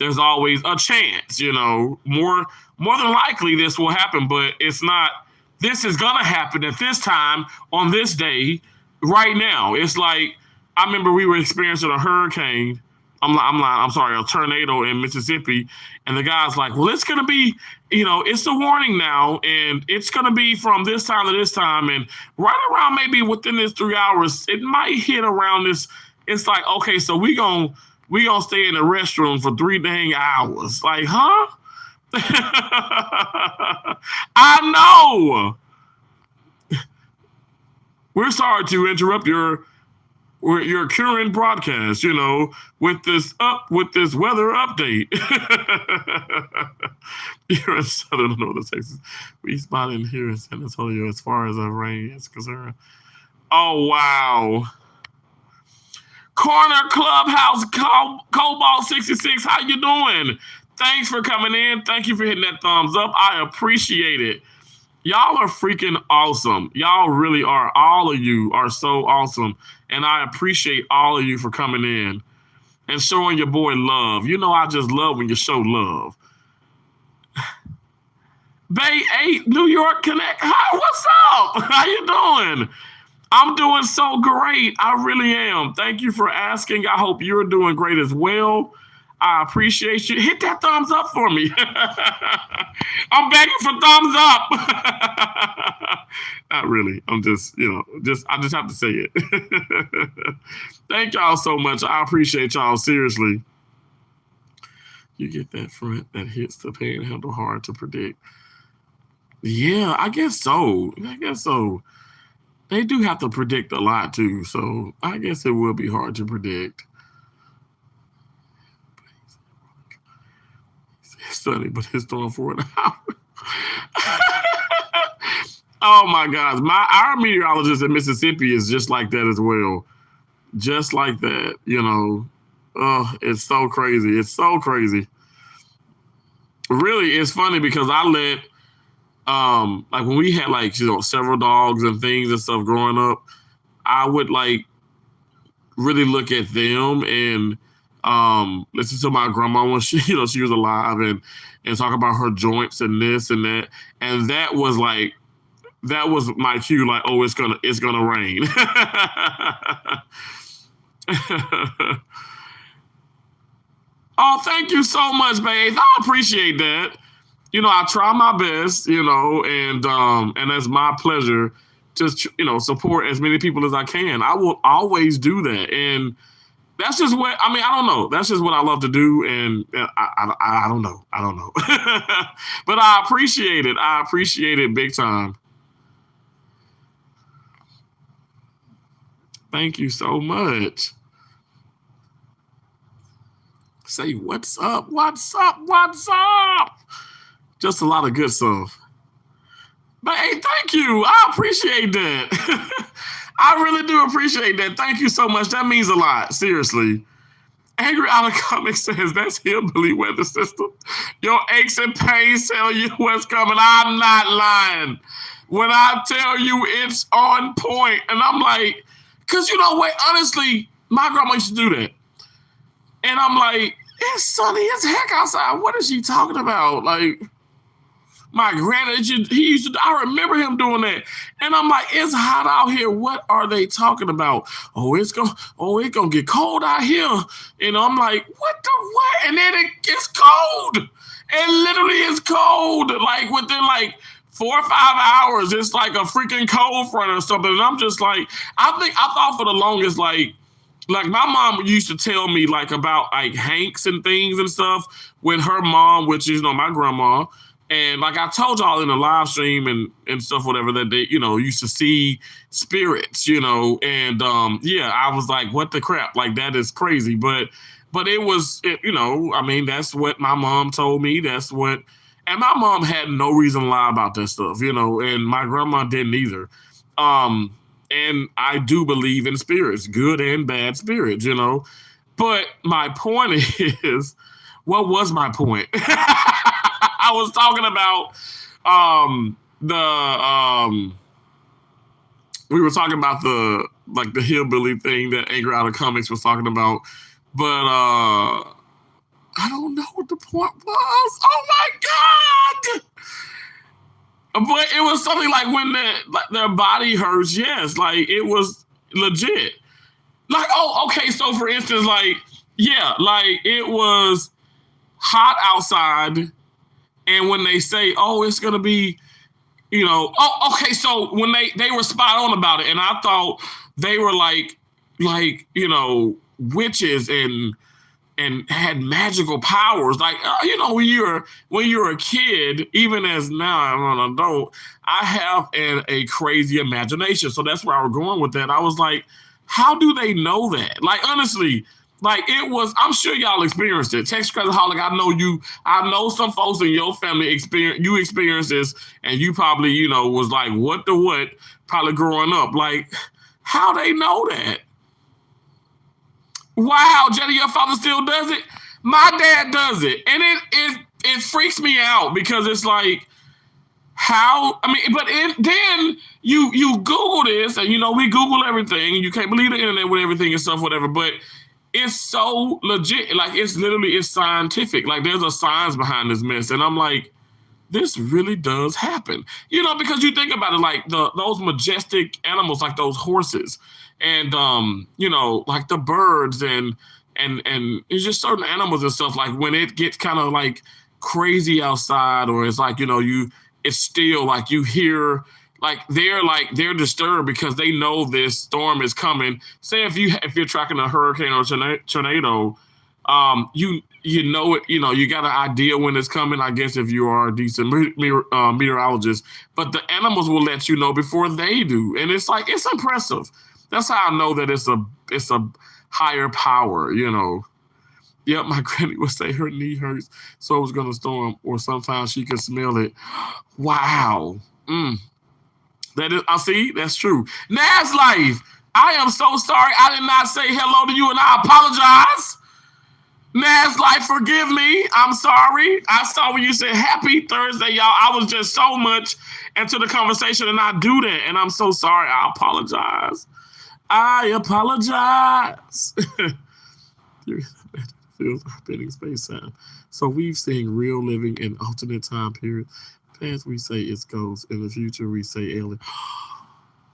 a chance. More than likely this will happen, but it's not. This is going to happen at this time on this day right now. It's like, I remember we were experiencing a hurricane. I'm sorry, a tornado in Mississippi. And the guy's like, well, it's going to be, it's a warning now. And it's going to be from this time to this time. And right around maybe within this 3 hours, it might hit around this. It's like, okay, so we gonna stay in the restroom for 3 dang hours. Like, huh? I know. We're sorry to interrupt your current broadcast, with this weather update. You're in southern Northern Texas. We spotted here in San Antonio as far as rain is concerned. Oh wow. Corner Clubhouse Cobalt 66. How you doing? Thanks for coming in. Thank you for hitting that thumbs up. I appreciate it. Y'all are freaking awesome. Y'all really are. All of you are so awesome. And I appreciate all of you for coming in and showing your boy love. I just love when you show love. Bay 8, New York Connect. Hi, what's up? How you doing? I'm doing so great. I really am. Thank you for asking. I hope you're doing great as well. I appreciate you. Hit that thumbs up for me. I'm begging for thumbs up. Not really. I'm just, I just have to say it. Thank y'all so much. I appreciate y'all. Seriously. You get that front that hits the panhandle hard to predict. Yeah, I guess so. They do have to predict a lot too. So I guess it will be hard to predict. It's sunny, but it's storm for an hour. Oh my gosh. Our meteorologist in Mississippi is just like that as well. Just like that, Oh, it's so crazy. It's so crazy. Really, it's funny because I let like when we had several dogs and things and stuff growing up, I would really look at them and listen to my grandma when she was alive and talk about her joints and this and that. And that was my cue, oh, it's gonna rain. Oh, thank you so much, babe. I appreciate that. I try my best, and it's my pleasure to, support as many people as I can. I will always do that. And that's just what, I don't know. That's just what I love to do. And I don't know. But I appreciate it. I appreciate it big time. Thank you so much. Say, what's up? What's up? What's up? Just a lot of good stuff. But hey, thank you. I appreciate that. I really do appreciate that. Thank you so much. That means a lot. Seriously. Angry Out of Comics says that's hillbilly weather system. Your aches and pains tell you what's coming. I'm not lying. When I tell you it's on point. And I'm like, because you know what? Honestly, my grandma used to do that. And I'm like, it's sunny as heck outside. What is she talking about? My granddad, he used to, I remember him doing that. And I'm like, it's hot out here. What are they talking about? It's gonna get cold out here. And I'm like, what? And then it gets cold. It literally is cold. Within 4 or 5 hours, it's like a freaking cold front or something. And I'm just like, I thought for the longest, like my mom used to tell me about Hanks and things and stuff with her mom, which is, my grandma. And I told y'all in the live stream and stuff, whatever, that they, used to see spirits, and I was like, what the crap? That is crazy. But it was, that's what my mom told me. And my mom had no reason to lie about that stuff, and my grandma didn't either. And I do believe in spirits, good and bad spirits, But my point is, what was my point? I was talking about we were talking about the hillbilly thing that Angry Out of Comics was talking about, but I don't know what the point was. Oh my God! But it was something when their body hurts. Yes, it was legit. Okay. So for instance, it was hot outside. And when they say, oh, it's going to be, okay. So when they were spot on about it. And I thought they were witches and and had magical powers. Like when you're a kid, even as now I'm an adult, I have a crazy imagination. So that's where I was going with that. I was like, how do they know that? Like honestly, like it was. I'm sure y'all experienced it. Text Creditaholic, I know you. I know some folks in your family experienced this, and you probably was like, what the what? Probably growing up, like how they know that. Wow, Jenny, your father still does it. My dad does it, and it freaks me out because it's like how I mean, but then you Google this, and we Google everything. You can't believe the internet with everything and stuff, whatever. But it's so legit, like it's scientific. Like there's a science behind this mess, and I'm like, this really does happen. Because you think about it, like those majestic animals, like those horses, and like the birds, and it's just certain animals and stuff. Like when it gets kind of like crazy outside, or it's like it's still like you hear like they're disturbed because they know this storm is coming. Say if you're tracking a hurricane or tornado, you it, you got an idea when it's coming, I guess, if you are a decent meteorologist, but the animals will let you know before they do. And it's like, it's impressive. That's how I know that it's a higher power, Yep, my granny would say her knee hurts, so it was going to storm, or sometimes she could smell it. Wow. That is, I see, that's true. Nas Life, I am so sorry I did not say hello to you, and I apologize. Nas Life, forgive me. I'm sorry. I saw when you said happy Thursday, y'all. I was just so much into the conversation, and I do that, and I'm so sorry. I apologize. I apologize. Feels bending space time. So we've seen real living in alternate time period. Past we say it's ghosts. In the future we say alien.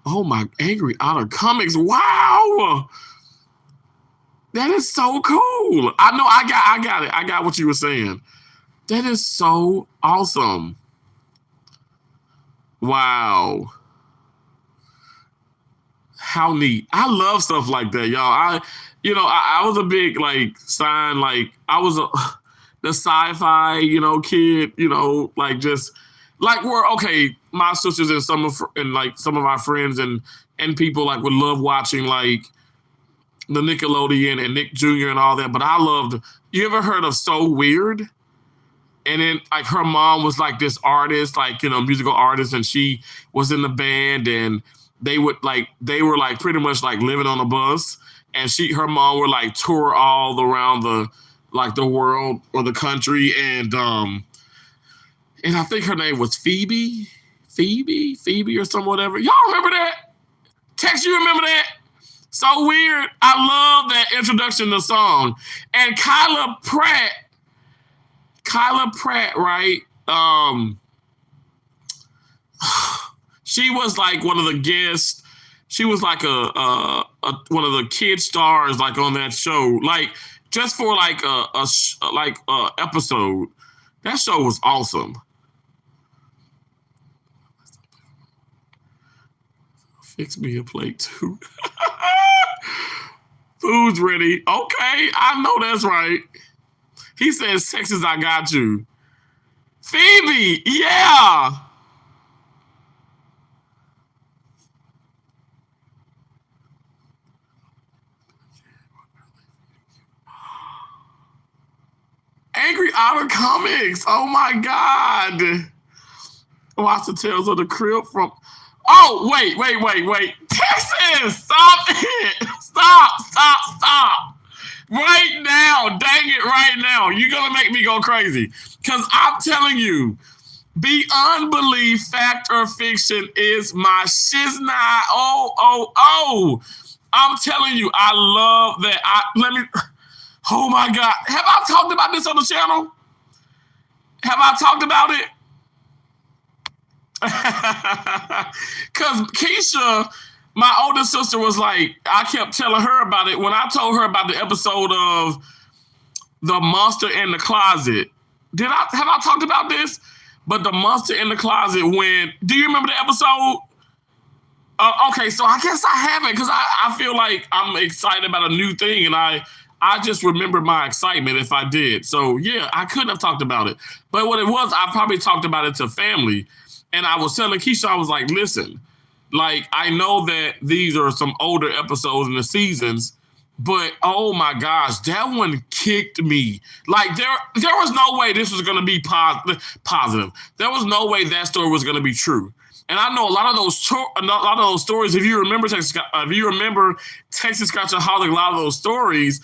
Oh my, Angry Otter Comics. Wow. That is so cool. I know I got it. I got what you were saying. That is so awesome. Wow. How neat. I love stuff like that, y'all. I was a big like sign, like I was the sci-fi, kid, like just like my sisters and some of our friends and people like would love watching like the Nickelodeon and Nick Jr. and all that. But I loved, you ever heard of So Weird? And then like her mom was like this artist, like, musical artist, and she was in the band, and they were like pretty much like living on a bus, and her mom would like tour all around the world or the country, and I think her name was Phoebe or some whatever. Y'all remember that? Tex, you remember that? So Weird. I love that introduction to the song. And Kyla Pratt, right? She was like one of the guests. She was like a one of the kid stars, like on that show, like just for like a episode. That show was awesome. Fix me a plate too. Food's ready. Okay, I know that's right. He says, Texas, I got you. Phoebe, yeah. Angry Otter Comics. Oh my God. Watch the Tales of the Crypt from. Oh, wait. Texas, stop it. Stop. Right now. Dang it, right now. You're going to make me go crazy. Because I'm telling you, beyond belief, fact or fiction is my shizna. Oh. I'm telling you, I love that. Oh my God. Have I talked about this on the channel? Have I talked about it? Because Keisha, my older sister, was like, I kept telling her about it when I told her about the episode of The Monster in the Closet. Have I talked about this? But The Monster in the Closet, do you remember the episode? Okay, so I guess I haven't, because I feel like I'm excited about a new thing, and I I just remember my excitement if I did. So yeah, I couldn't have talked about it. But what it was, I probably talked about it to family. And I was telling Keisha, I was like, listen, like I know that these are some older episodes in the seasons, but oh my gosh, that one kicked me. Like there was no way this was gonna be positive. There was no way that story was gonna be true. And I know a lot of those stories. If you remember Texas Scotchaholic, a lot of those stories,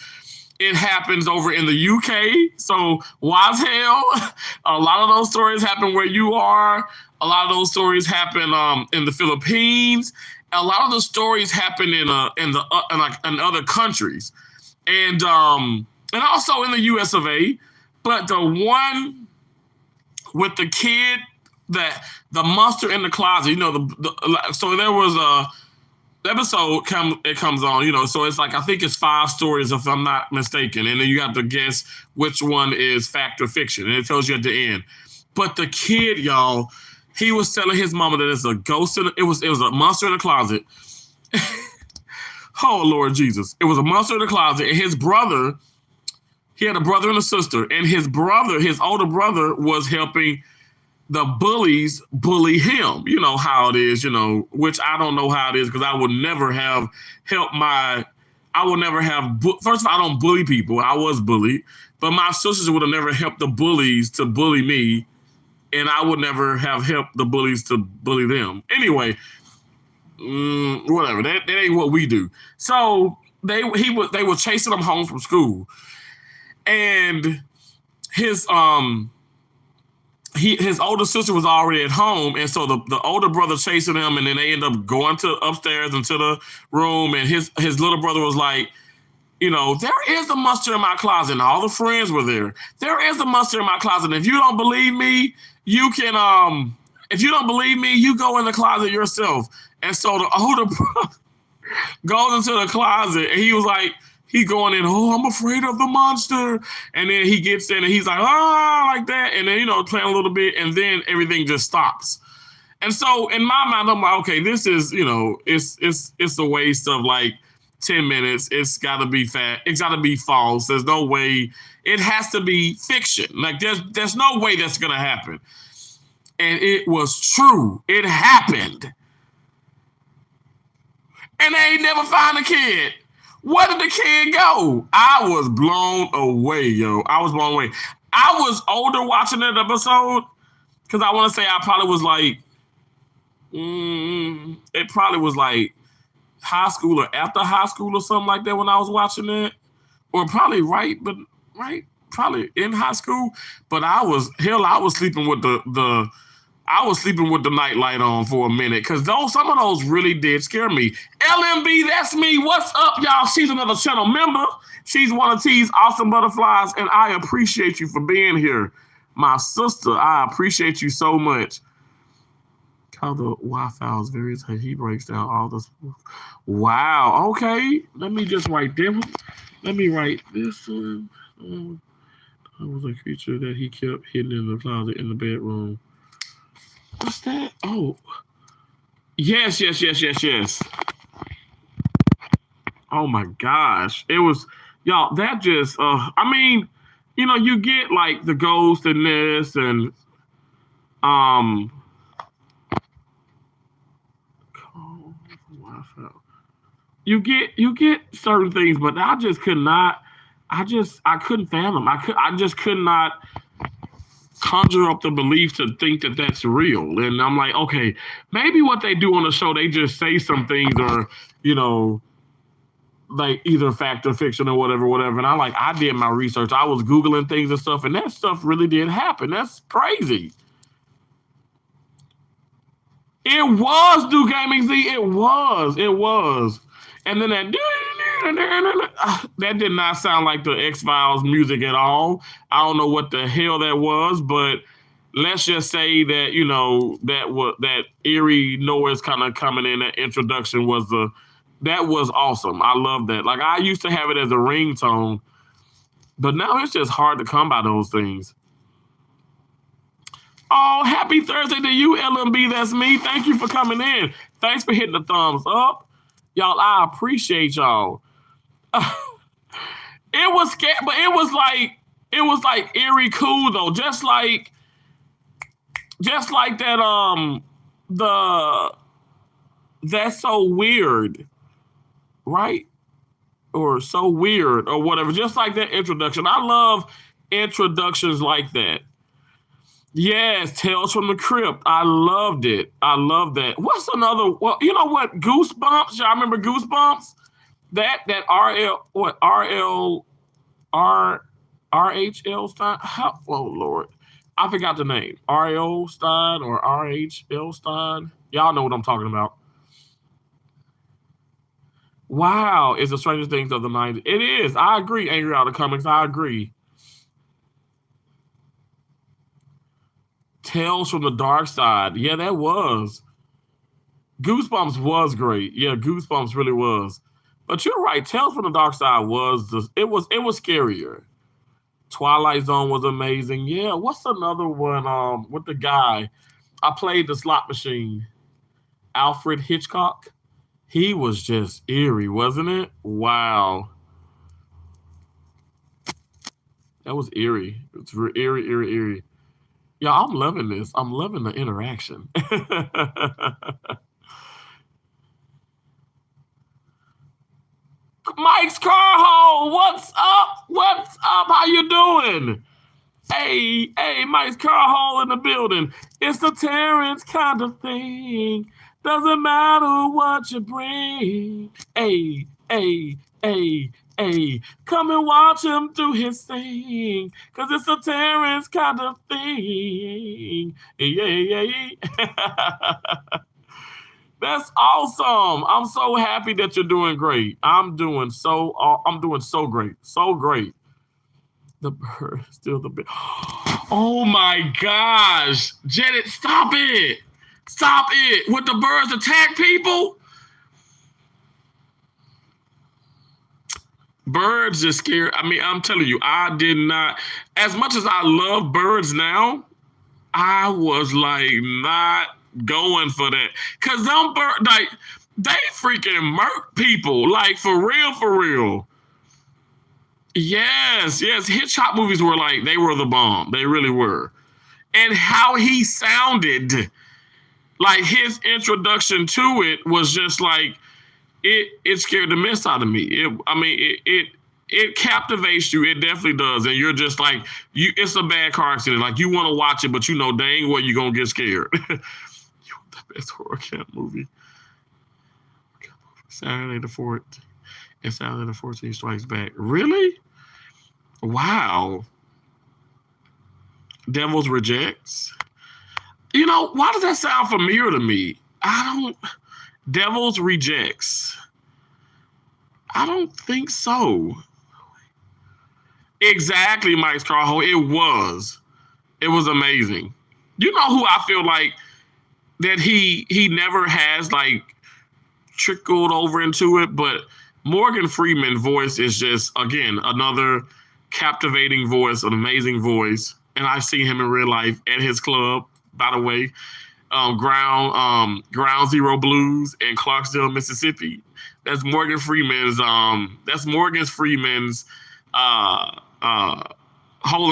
it happens over in the UK. So why hell? A lot of those stories happen where you are. A lot of those stories happen in the Philippines. A lot of the stories happen in other countries, and also in the US of A. But the one with the kid, that the monster in the closet, so there was a episode comes on, so it's like, I think it's 5 stories if I'm not mistaken, and then you have to guess which one is fact or fiction, and it tells you at the end. But the kid, y'all, he was telling his mama that it's a ghost it was a monster in the closet. Oh Lord Jesus. It was a monster in the closet, and his brother, he had a brother and a sister, and his older brother was helping the bullies bully him. You know how it is, which I don't know how it is, because I would never have helped first of all, I don't bully people. I was bullied, but my sisters would have never helped the bullies to bully me, and I would never have helped the bullies to bully them. Anyway, whatever. That ain't what we do. So they were chasing him home from school, and his older sister was already at home, and so the older brother chasing him, and then they end up going to upstairs into the room, and his little brother was like, there is a monster in my closet, and all the friends were there. There is a monster in my closet, and if you don't believe me, you can if you don't believe me, you go in the closet yourself. And so the older brother goes into the closet, and he was like, he going in, oh, I'm afraid of the monster. And then he gets in and he's like, like that. And then, playing a little bit, and then everything just stops. And so in my mind, I'm like, okay, this is, it's a waste of like 10 minutes. It's got to be it's got to be false. There's no way. It has to be fiction. Like there's no way that's going to happen. And it was true. It happened. And they ain't never found the kid. Where did the kid go? I was blown away, yo. I was blown away. I was older watching that episode, because I want to say I probably was like, it probably was like high school or after high school or something like that when I was watching it. Or probably probably in high school. But I was sleeping with the nightlight on for a minute, because some of those really did scare me. LMB, that's me. What's up, y'all? She's another channel member. She's one of T's awesome butterflies, and I appreciate you for being here. My sister, I appreciate you so much. How the Wi-Fi is very tight. He breaks down all this. Wow. Okay. Let me just write them. Let me write this one. That was a creature that he kept hidden in the closet in the bedroom. What's that? Oh, yes. Oh my gosh. It was, y'all, that just, you get like the ghost in this, and, you get certain things, but I just could not, I couldn't fathom. I just could not conjure up the belief to think that that's real. And I'm like, okay, maybe what they do on the show, they just say some things, or, like either fact or fiction or whatever. And I did my research. I was Googling things and stuff, and that stuff really did happen. That's crazy. It was New Gaming Z. It was. And then that did not sound like the X-Files music at all. I don't know what the hell that was, but let's just say that, that eerie noise kind of coming in, that introduction that was awesome. I love that. Like, I used to have it as a ringtone, but now it's just hard to come by those things. Oh, happy Thursday to you, LMB. That's me. Thank you for coming in. Thanks for hitting the thumbs up. Y'all, I appreciate y'all. It It was scary, but it was like eerie cool though. Just like that the that's so weird, right? Or so weird or whatever. Just like that introduction. I love introductions like that. Yes, Tales from the Crypt. I loved it. I love that. What's another? Well, you know what? Goosebumps. Y'all remember Goosebumps? That RHL Stein. Oh Lord, I forgot the name. RL Stein or RHL Stein. Y'all know what I'm talking about. Wow, it's the strangest things of the '90s. It is. I agree. Angry Out of Comics. I agree. Tales from the Dark Side. Yeah, that was. Goosebumps was great. Yeah, Goosebumps really was. But you're right. Tales from the Dark Side was it was scarier. Twilight Zone was amazing. Yeah, what's another one? With the guy I played the slot machine, Alfred Hitchcock. He was just eerie, wasn't it? Wow, that was eerie. It's eerie, eerie, eerie. Yeah, I'm loving this. I'm loving the interaction. Mike's Carhole, what's up? What's up? How you doing? Hey, Mike's Carhole in the building. It's the Terrence kind of thing. Doesn't matter what you bring. Hey. Come and watch him do his thing. Cause it's a Terrence kind of thing. Yeah. That's awesome. I'm so happy that you're doing great. I'm doing so great. So great. The bird is still the bird. Oh my gosh. Janet, stop it. Stop it. Would the birds attack people? Birds just scare. I mean, I'm telling you, I did not. As much as I love birds now, I was like not going for that. Cause them birds, like, they freaking murk people. Like, for real, for real. Yes. Hitchcock movies were like, they were the bomb. They really were. And how he sounded, like his introduction to it was just like, it scared the mess out of me. It captivates you. It definitely does. And you're just like, it's a bad car accident. Like, you want to watch it, but you know dang well you're going to get scared. The best horror camp movie. Saturday the 4th and Saturday the 14th Strikes Back. Really? Wow. Devil's Rejects. You know, why does that sound familiar to me? Devil's Rejects. I don't think so. Exactly, Mike Scarho. It was amazing. You know who I feel like that he never has like trickled over into it, but Morgan Freeman's voice is just, again, another captivating voice, an amazing voice. And I've seen him in real life at his club, by the way, Ground Zero Blues in Clarksville, Mississippi. That's Morgan Freeman's hole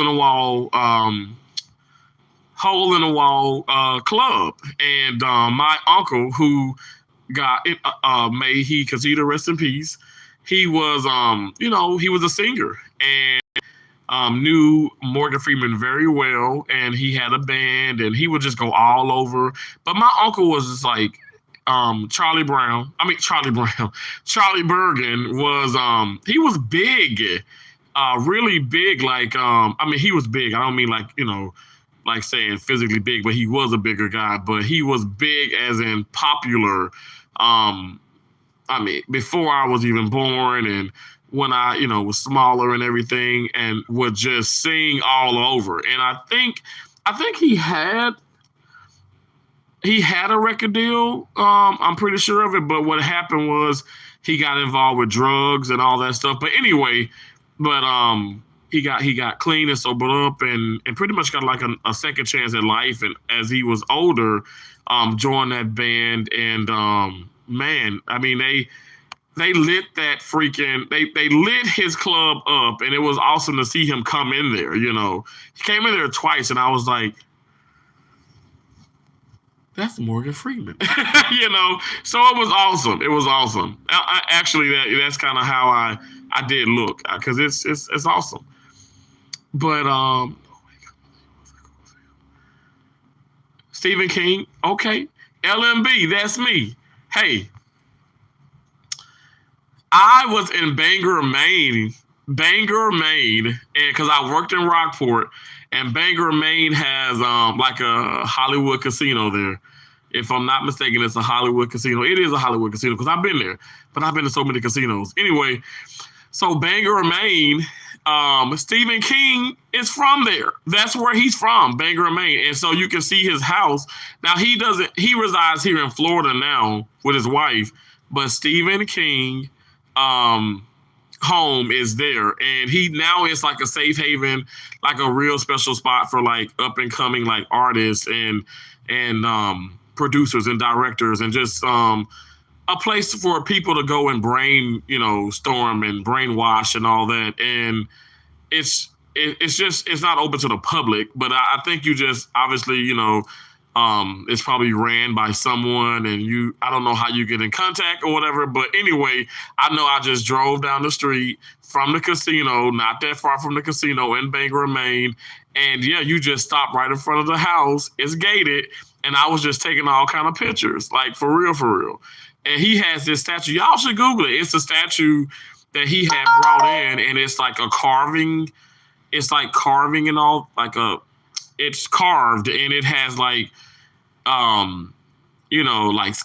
in the wall club. And my uncle, who got may he continue to rest in peace, he was he was a singer and knew Morgan Freeman very well, and he had a band, and he would just go all over. But my uncle was just like Charlie Brown. Charlie Bergen was he was big, really big. Like he was big. I don't mean like like saying physically big, but he was a bigger guy. But he was big as in popular. Before I was even born, and when I, was smaller and everything, and would just sing all over. And I think he had a record deal. I'm pretty sure of it. But what happened was he got involved with drugs and all that stuff. But anyway, he got clean and sobered up, and pretty much got like a second chance at life. And as he was older, joined that band, and man, they lit that freaking they lit his club up, and it was awesome to see him come in there. He came in there twice, and I was like, that's Morgan Freeman. So it was awesome. It was awesome. Actually, that's kind of how I did look, because it's awesome. But Stephen King, okay. LMB, that's me. Hey, I was in Bangor, Maine, and because I worked in Rockport, and Bangor, Maine has like a Hollywood casino there. If I'm not mistaken, it's a Hollywood casino. It is a Hollywood casino because I've been there, but I've been to so many casinos. Anyway, so Bangor, Maine, Stephen King is from there. That's where he's from, Bangor, Maine. And so you can see his house. Now he resides here in Florida now with his wife, but Stephen King home is there, and he now is like a safe haven, like a real special spot for like up and coming like artists and producers and directors, and just a place for people to go and storm and brainwash and all that. And it's not open to the public, but I think you just obviously it's probably ran by someone, and I don't know how you get in contact or whatever. But anyway, I know I just drove down the street from the casino, not that far from the casino in Bangor, Maine. And yeah, you just stop right in front of the house. It's gated. And I was just taking all kind of pictures, like for real, for real. And he has this statue. Y'all should Google it. It's a statue that he had brought in, and it's like a carving. It's like carving and all, it's carved, and it has like like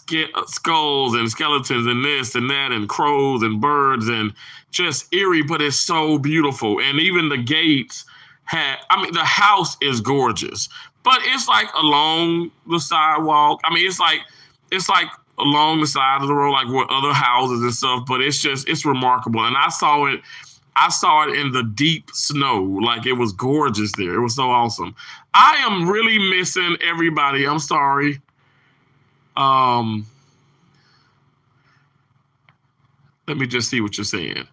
skulls and skeletons and this and that and crows and birds, and just eerie, but it's so beautiful. And even the gates the house is gorgeous, but it's like along the sidewalk. It's like along the side of the road, like with other houses and stuff, but it's remarkable. And I saw it in the deep snow. Like, it was gorgeous there. It was so awesome. I am really missing everybody. I'm sorry. Let me just see what you're saying.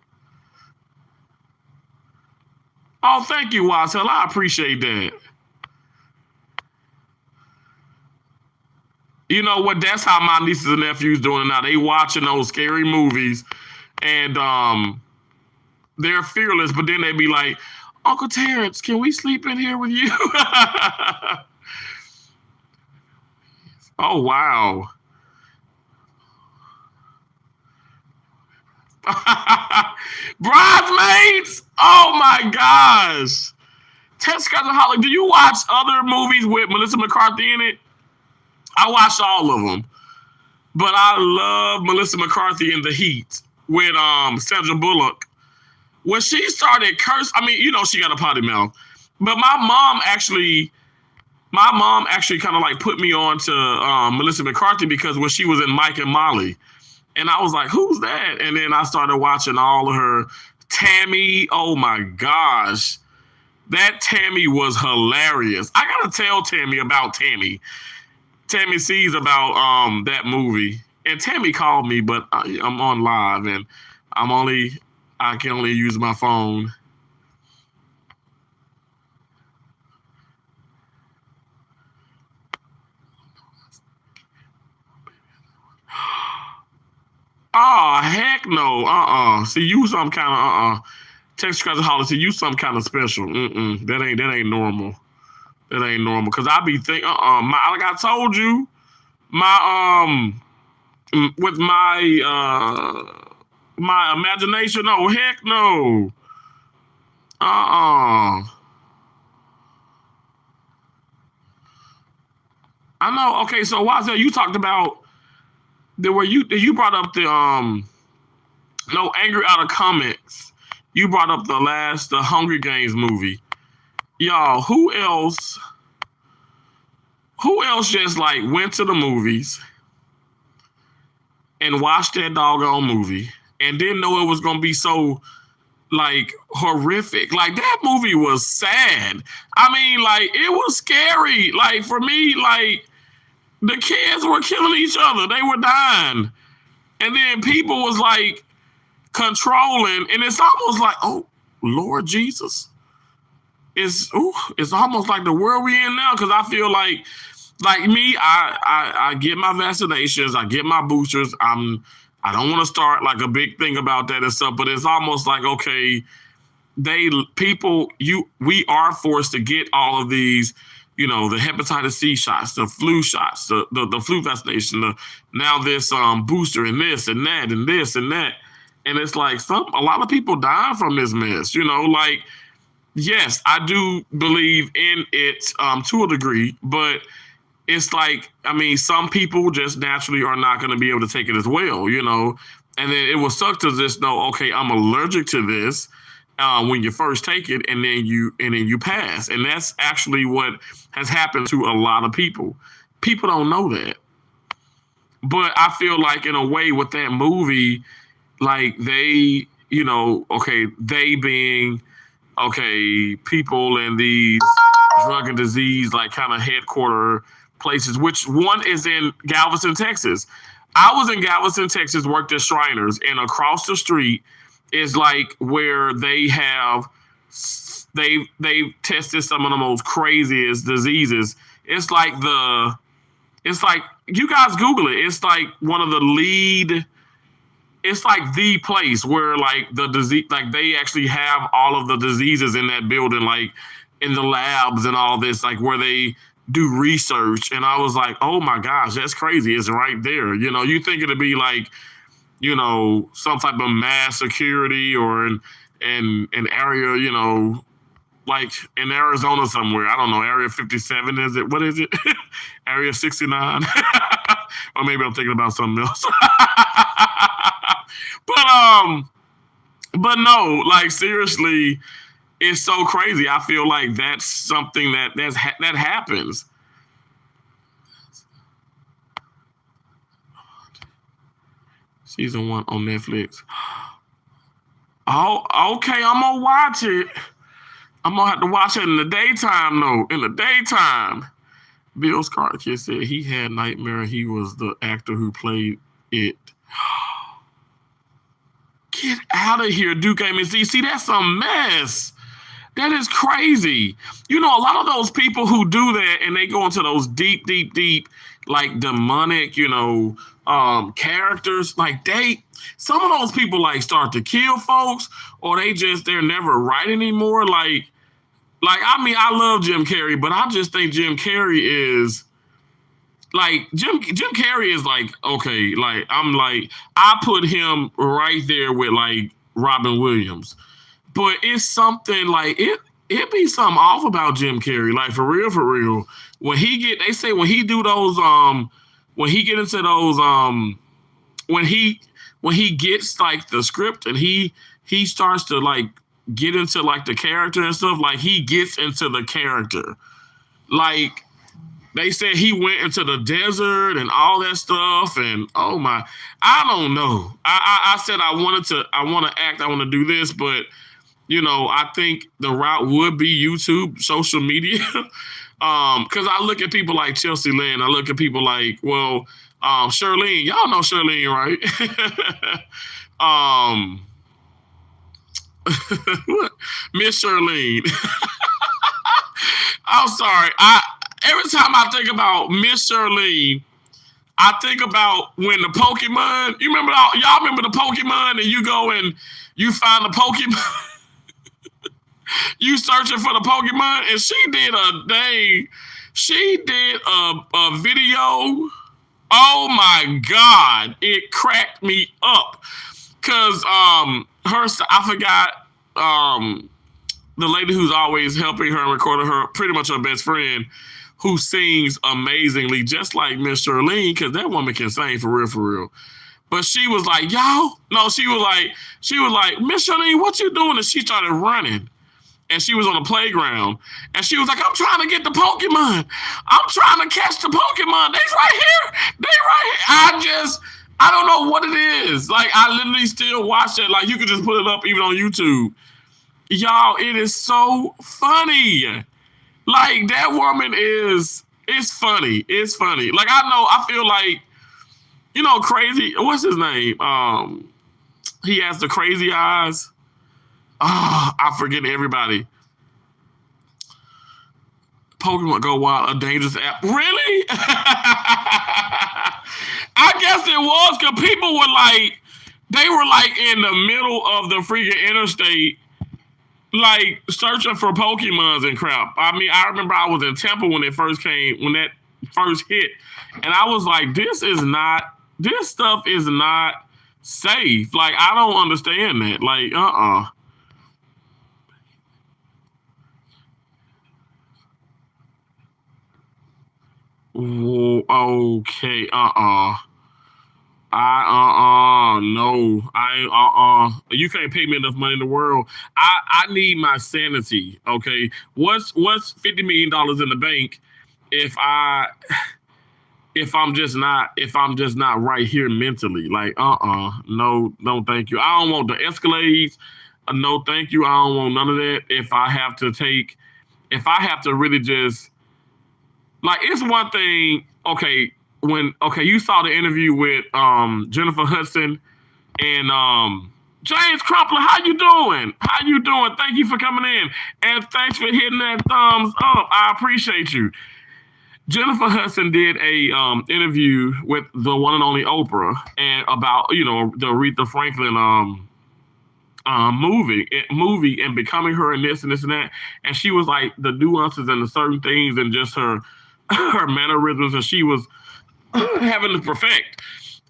Oh, thank you, Watson. I appreciate that. You know what? That's how my nieces and nephews doing it now. They watching those scary movies, and they're fearless, but then they be like, Uncle Terrence, can we sleep in here with you? Oh, wow. Bridesmaids! Oh, my gosh. Test Cousin Holly, do you watch other movies with Melissa McCarthy in it? I watched all of them. But I love Melissa McCarthy in The Heat with Sandra Bullock. When she started cursing, she got a potty mouth. But my mom actually kind of like put me on to Melissa McCarthy, because when she was in Mike and Molly, and I was like, who's that? And then I started watching all of her. Tammy, oh my gosh. That Tammy was hilarious. I gotta tell Tammy about Tammy. Tammy sees about that movie. And Tammy called me, but I'm on live, and I can only use my phone. Oh, heck no. See, you some kind of Text Cousin Holly, see, you some kind of special. That ain't normal. That ain't normal. Cause I be thinking, like I told you, my with my imagination, no, heck no. I know. Okay, so Wazell, you talked about you brought up the no, Angry Out of Comics. You brought up the Hunger Games movie. Y'all, who else just like went to the movies and watched that doggone movie and didn't know it was gonna be so like horrific? Like, that movie was sad. Like, it was scary. Like, for me, like, the kids were killing each other. They were dying. And then people was like, controlling, and it's almost like, oh Lord Jesus, it's almost like the world we in now. Because I feel like me, I get my vaccinations, I get my boosters. I don't want to start like a big thing about that and stuff, but it's almost like, okay, we are forced to get all of these, the hepatitis C shots, the flu shots, the flu vaccination, now this booster and this and that and this and that. And it's like a lot of people dying from this mess, like, yes, I do believe in it to a degree, but it's like, I mean, some people just naturally are not going to be able to take it as well, and then it will suck to just know, okay, I'm allergic to this when you first take it, and then you pass. And that's actually what has happened to a lot of people. People don't know that. But I feel like in a way with that movie, like they, they being, people in these drug and disease, like kind of headquarter places, which one is in Galveston, Texas. I was in Galveston, Texas, worked at Shriners, and across the street is like where they've tested some of the most craziest diseases. It's like you guys Google it. It's like one of the lead. It's like the place where like the disease, like they actually have all of the diseases in that building, like in the labs and all this, like where they do research. And I was like, oh my gosh, that's crazy. It's right there. You think it'd be like, some type of mass security or an area, like in Arizona somewhere. I don't know, Area 57, is it? What is it? Area 69? Or maybe I'm thinking about something else. But no, like seriously, it's so crazy. I feel like that's something that happens. Season 1 on Netflix. Oh, okay, I'm gonna watch it. I'm gonna have to watch it in the daytime, though. In the daytime. Bill Skarsgård said he had nightmare. He was the actor who played it. Get out of here, Duke AMC. See, that's a mess. That is crazy. A lot of those people who do that and they go into those deep, deep, deep, like demonic, characters, like some of those people like start to kill folks, or they're never right anymore. Like, I mean, I love Jim Carrey, but I just think Jim Carrey is like, Jim Carrey is like, okay, like, I put him right there with like Robin Williams. But it's something like it be something off about Jim Carrey, like for real. When he get into those when he gets like the script and he starts to like get into like the character and stuff, like he gets into the character. Like they said he went into the desert and all that stuff, and oh my, I don't know. I said I want to act, I want to do this, but I think the route would be YouTube, social media. Because I look at people like Chelsea Lynn. I look at people like, Charlene. Y'all know Charlene, right? Miss Charlene. I'm sorry. Every time I think about Miss Charlene, I think about when the Pokemon. Y'all remember the Pokemon, and you go and you find the Pokemon. You searching for the Pokemon, and she did a video. Oh my God, it cracked me up. Cause I forgot the lady who's always helping her and recording her, pretty much her best friend, who sings amazingly, just like Miss Charlene, because that woman can sing for real. But she was like, she was like, Miss Charlene, what you doing? And she started running. And she was on the playground. And she was like, I'm trying to get the Pokemon. I'm trying to catch the Pokemon. They right here. I don't know what it is. Like, I literally still watch it. Like, you could just put it up even on YouTube. Y'all, it is so funny. Like, that woman it's funny. It's funny. Like, I feel like, crazy. What's his name? He has the crazy eyes. Ah, I forget everybody. Pokemon Go Wild, a dangerous app. Really? I guess it was because people were like, they were like in the middle of the freaking interstate, like searching for Pokemons and crap. I mean, I remember I was in Tampa when it first came, when that first hit, and I was like, this stuff is not safe. Like, I don't understand that. Like, Okay, no. You can't pay me enough money in the world. I need my sanity. Okay, what's $50 million in the bank if I'm just not right here mentally? Like, no, thank you. I don't want the Escalades. No, thank you. I don't want none of that. If I have to really just, like, it's one thing. Okay, you saw the interview with Jennifer Hudson and James Crumpler. How you doing? How you doing? Thank you for coming in, and thanks for hitting that thumbs up. I appreciate you. Jennifer Hudson did a interview with the one and only Oprah, and about, the Aretha Franklin movie and becoming her and this and this and that. And she was like the nuances and the certain things and just her her mannerisms, and she was having to perfect.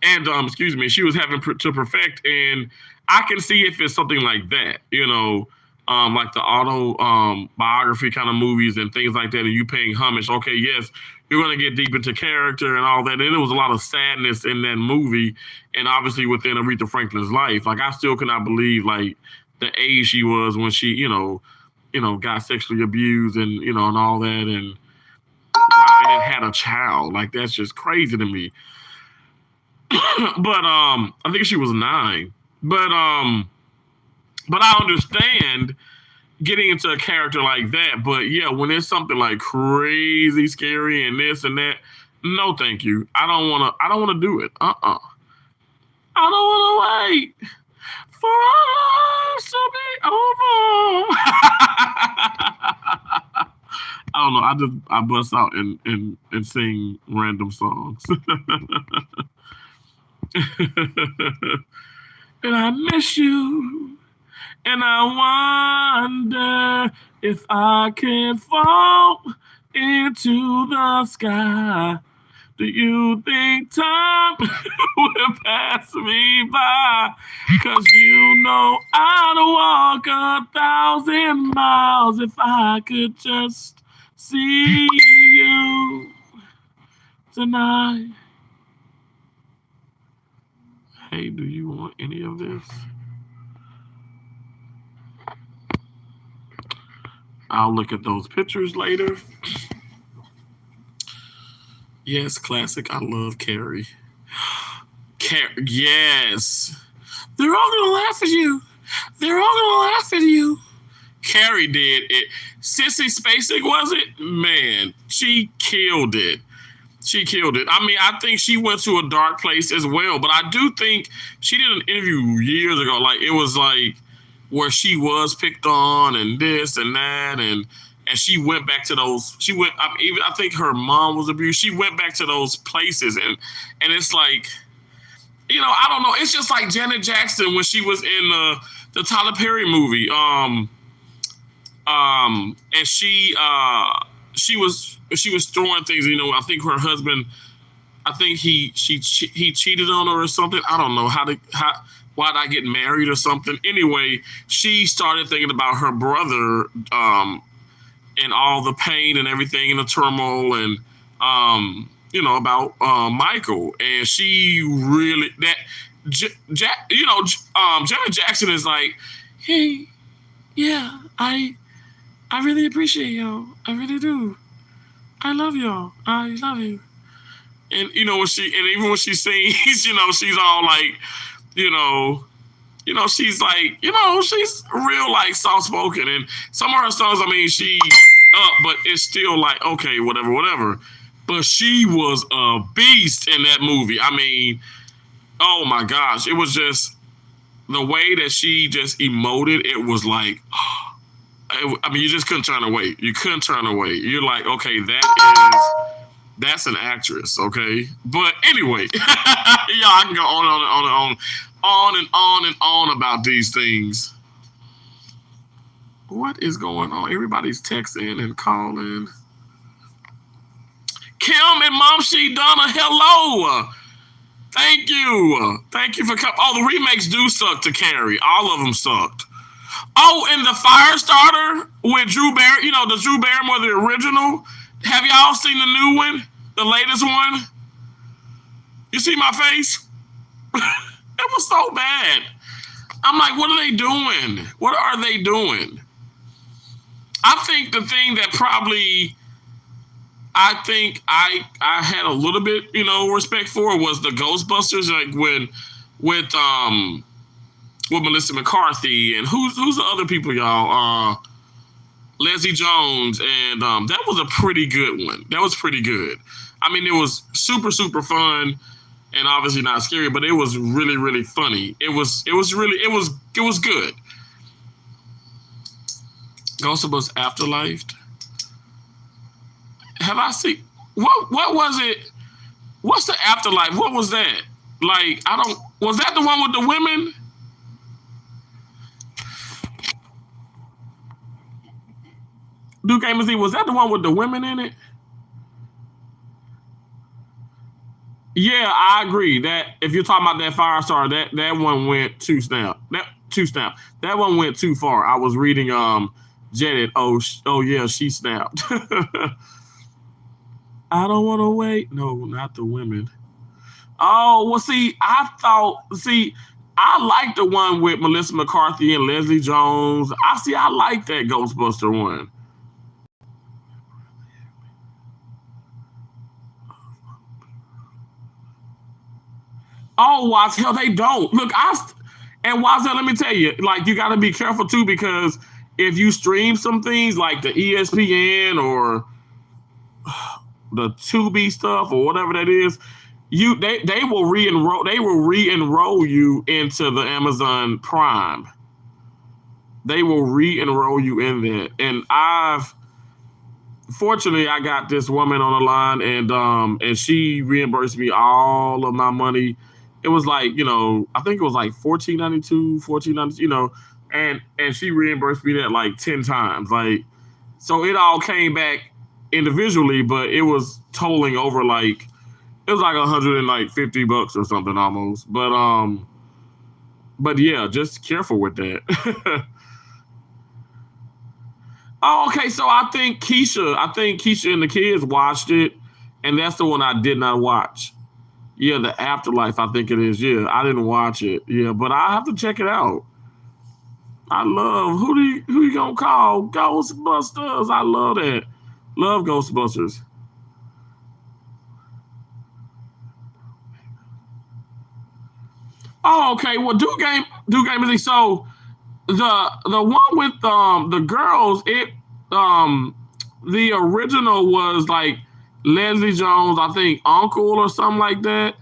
And excuse me, she was having to perfect. And I can see if it's something like that, like the auto biography kind of movies and things like that, and you paying homage. Okay, yes, you're gonna get deep into character and all that. And there was a lot of sadness in that movie, and obviously within Aretha Franklin's life. Like, I still cannot believe, like, the age she was when she, got sexually abused and and all that, and wow, and then had a child. Like, that's just crazy to me. But I think she was 9. But I understand getting into a character like that. But yeah, when it's something like crazy scary and this and that, no, thank you. I don't wanna do it. I don't wanna wait for us to be over. I don't know. I bust out and sing random songs. And I miss you. And I wonder if I can fall into the sky. Do you think time will pass me by? 'Cause I'd walk 1,000 miles if I could just see you tonight. Hey, do you want any of this? I'll look at those pictures later. Yes, classic. I love Carrie. Yes. They're all gonna laugh at you. They're all gonna laugh at you. Carrie did it. Sissy Spacek, was it? Man, she killed it. She killed it. I mean, I think she went to a dark place as well, but I do think she did an interview years ago. Like, it was like where she was picked on and this and that, and she went back to those. I think her mom was abused. She went back to those places, and it's like, I don't know. It's just like Janet Jackson when she was in the Tyler Perry movie. And she was throwing things. I think her husband. I think he cheated on her or something. I don't know why did I get married or something. Anyway, she started thinking about her brother, and all the pain and everything and the turmoil, and about Michael. And she really Janet Jackson is like, hey, yeah, I really appreciate y'all. I really do. I love y'all. I love you. And even when she sings, she's all like, she's like, she's real, like, soft spoken. And some of her songs, I mean, she up, but it's still like, okay, whatever. But she was a beast in that movie. I mean, oh my gosh, it was just the way that she just emoted, it was like, I mean, you just couldn't turn away. You couldn't turn away. You're like, okay, that's an actress, okay? But anyway, yeah, I can go on and on about these things. What is going on? Everybody's texting and calling. Kim and Mom She Donna, hello. Thank you. Thank you for coming. Oh, the remakes do suck to carry. All of them sucked. Oh, and the Firestarter with Drew Barrymore, you know, the Drew Barrymore, the original. Have y'all seen the new one? The latest one? You see my face? It was so bad. I'm like, what are they doing? What are they doing? I think the thing that probably I had a little bit, you know, respect for was the Ghostbusters, like with Melissa McCarthy and who's the other people, y'all? Leslie Jones, and that was a pretty good one. That was pretty good. I mean, it was super, super fun and obviously not scary, but it was really, really funny. It was good. Ghostbusters Afterlife. Have I seen what was it? What's the Afterlife? What was that? Like, was that the one with the women? Duke Amos, was that the one with the women in it? Yeah, I agree. That if you're talking about that Firestar, that one went too snap. That one went too far. I was reading Jetted. Oh yeah, she snapped. I don't want to wait. No, not the women. Oh, well, I like the one with Melissa McCarthy and Leslie Jones. I like that Ghostbuster one. Oh, Watzel, they don't. Look, and Watzel, let me tell you, like, you got to be careful too, because if you stream some things like the ESPN or the Tubi stuff or whatever that is, they will re-enroll you into the Amazon Prime. They will re-enroll you in that. And fortunately I got this woman on the line, and she reimbursed me all of my money. It was like, you know, I think it was like $14.92, you know, and she reimbursed me that like 10 times. Like, so it all came back individually, but it was totaling over like, it was like $150 or something almost. But yeah, just careful with that. Oh, okay. So I think Keisha and the kids watched it, and that's the one I did not watch. Yeah, the Afterlife, I think it is. Yeah, I didn't watch it. Yeah, but I have to check it out. I love who you gonna call Ghostbusters? I love that. Love Ghostbusters. Oh, okay. Well, Duke Game. So the one with the girls, the original was like Leslie Jones, I think uncle or something like that.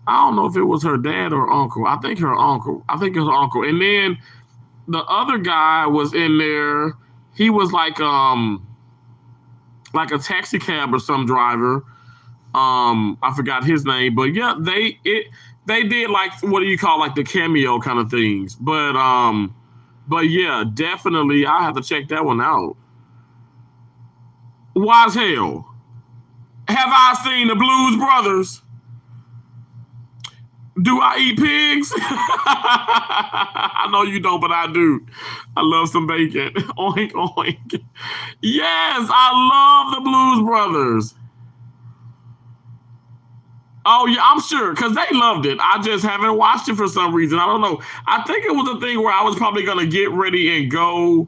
I don't know if it was her dad or uncle. I think her uncle. I think it was her uncle. And then the other guy was in there. He was like a taxi cab or some driver. I forgot his name, but yeah, they did like, what do you call, like the cameo kind of things. But yeah, definitely I have to check that one out. Wise hell. Have I seen the Blues Brothers? Do I eat pigs? I know you don't, but I do. I love some bacon. Oink, oink. Yes, I love the Blues Brothers. Oh, yeah, I'm sure, because they loved it. I just haven't watched it for some reason. I don't know. I think it was a thing where I was probably going to get ready and go,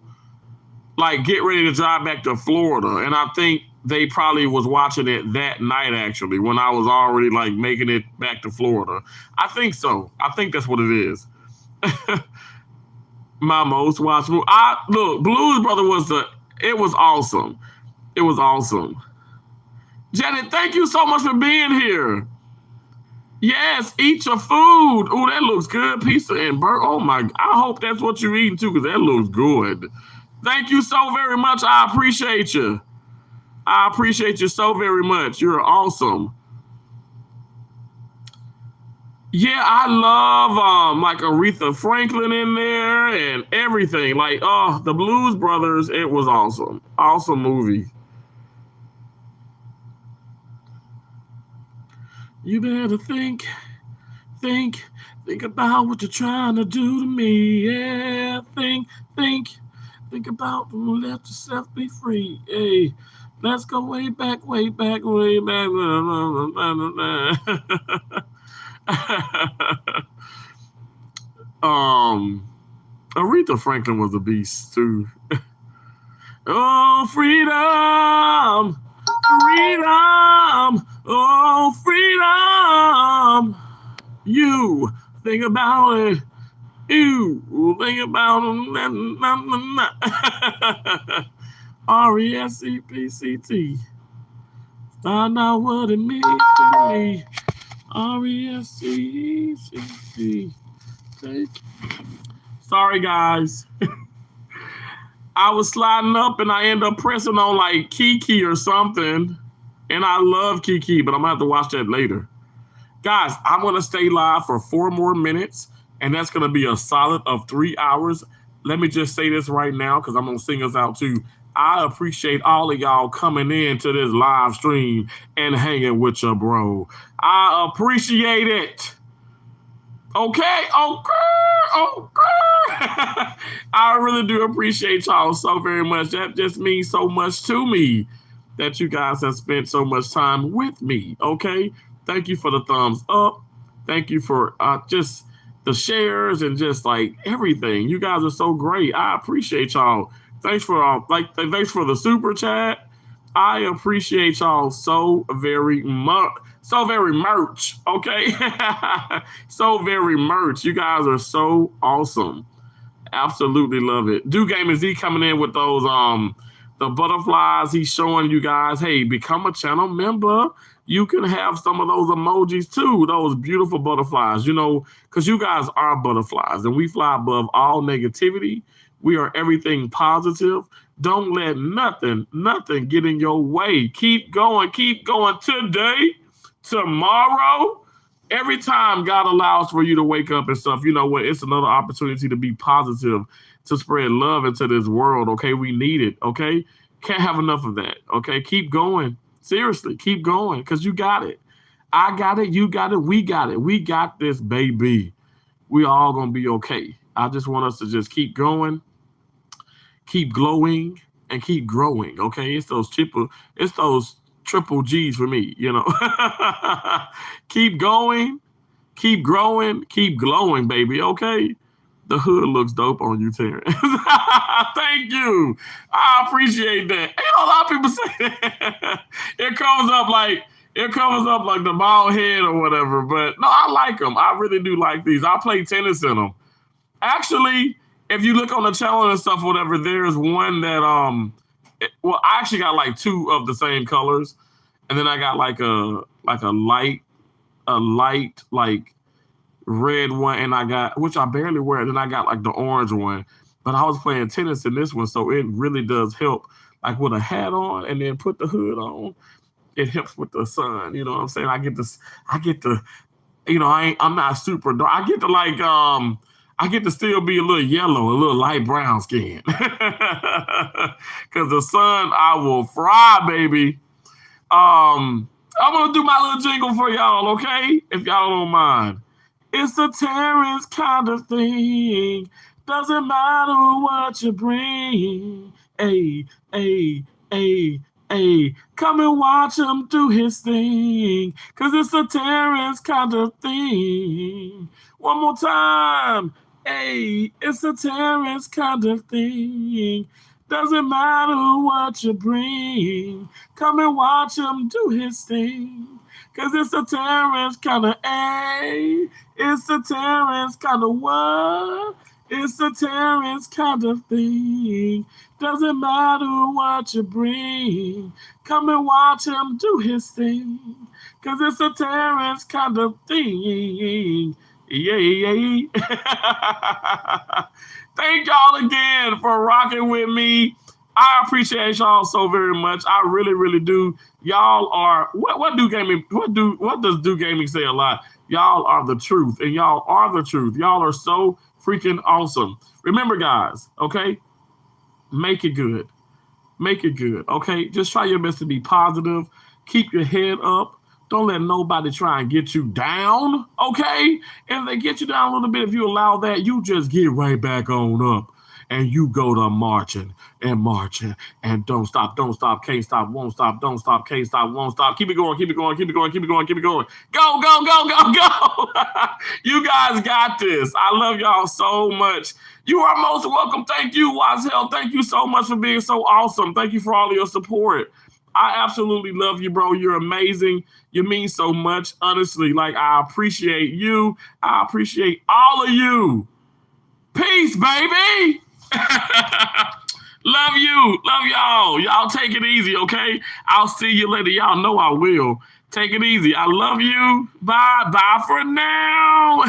like, get ready to drive back to Florida. And I think they probably was watching it that night, actually, when I was already, like, making it back to Florida. I think so. I think that's what it is. My most watched movie. Look, Blues Brother it was awesome. It was awesome. Janet, thank you so much for being here. Yes, eat your food. Oh, that looks good. Pizza and burger. Oh my! I hope that's what you're eating too, because that looks good. Thank you so very much. I appreciate you. I appreciate you so very much. You're awesome. Yeah, I love like Aretha Franklin in there and everything. Like, oh, the Blues Brothers. It was awesome. Awesome movie. You better think, think about what you're trying to do to me. Yeah, think about who let yourself be free. Hey, let's go way back, way back, way back. um, Aretha Franklin was a beast too. Oh, freedom, freedom, oh, freedom. You think about it. You think about it. RESEPCT. Find out what it means to me. RESEPCT. Sorry, guys. I was sliding up and I end up pressing on like Kiki or something. And I love Kiki, but I'm going to have to watch that later. Guys, I'm going to stay live for 4 more minutes, and that's going to be a solid of 3 hours. Let me just say this right now, because I'm going to sing us out too. I appreciate all of y'all coming in to this live stream and hanging with your bro. I appreciate it. Okay. I really do appreciate y'all so very much. That just means so much to me that you guys have spent so much time with me. Okay. Thank you for the thumbs up. Thank you for just the shares and just like everything. You guys are so great. I appreciate y'all. Thanks for thanks for the super chat. I appreciate y'all so very much. So very much. Okay. So very much. You guys are so awesome. Absolutely love it. Do Game is he coming in with those the butterflies. He's showing you guys, hey, become a channel member. You can have some of those emojis too, those beautiful butterflies, because you guys are butterflies and we fly above all negativity. We are everything positive. Don't let nothing get in your way. Keep going today, tomorrow. Every time God allows for you to wake up and stuff, you know what? It's another opportunity to be positive, to spread love into this world, okay? We need it, okay? Can't have enough of that, okay? Keep going. Seriously, keep going, because you got it. I got it, you got it, we got it. We got this, baby. We all going to be okay. I just want us to just keep going, keep glowing, and keep growing, okay? It's those triple G's for me, Keep going, keep growing, keep glowing, baby, okay? The hood looks dope on you, Terrence. Thank you. I appreciate that. A lot of people say that. It covers up like the bald head or whatever. But no, I like them. I really do like these. I play tennis in them. Actually, if you look on the channel and stuff, whatever, there's one that I actually got like 2 of the same colors, and then I got like a light like red one, and I got, which I barely wear, and then I got like the orange one. But I was playing tennis in this one, so it really does help, like with a hat on and then put the hood on. It helps with the sun, you know what I'm saying? I get to, I'm not super dark. I get to still be a little yellow, a little light brown skin. Because the sun, I will fry, baby. I'm gonna do my little jingle for y'all, okay? If y'all don't mind. It's a Terrence kind of thing. Doesn't matter what you bring. Hey, hey, hey, hey. Come and watch him do his thing. Cause it's a Terrence kind of thing. One more time. Hey, it's a Terrence kind of thing. Doesn't matter what you bring. Come and watch him do his thing. Cause it's a Terrence kind of A. It's a Terrence kind of what? It's a Terrence kind of thing. Doesn't matter what you bring. Come and watch him do his thing. Cause it's a Terrence kind of thing. Yeah. Thank y'all again for rocking with me. I appreciate y'all so very much. I really, really do. Y'all are what does do gaming say a lot? Y'all are the truth, and y'all are the truth. Y'all are so freaking awesome. Remember, guys, okay? Make it good. Make it good, okay? Just try your best to be positive. Keep your head up. Don't let nobody try and get you down, okay? If they get you down a little bit, if you allow that, you just get right back on up. And you go to marching and don't stop, can't stop, won't stop, don't stop, can't stop, won't stop. Keep it going, keep it going, keep it going, keep it going, keep it going. Go. You guys got this. I love y'all so much. You are most welcome. Thank you, Wise Hell. Thank you so much for being so awesome. Thank you for all of your support. I absolutely love you, bro. You're amazing. You mean so much. Honestly, like, I appreciate you. I appreciate all of you. Peace, baby. Love you. Love y'all. Y'all take it easy, okay? I'll see you later. Y'all know I will. Take it easy. I love you. Bye. Bye for now.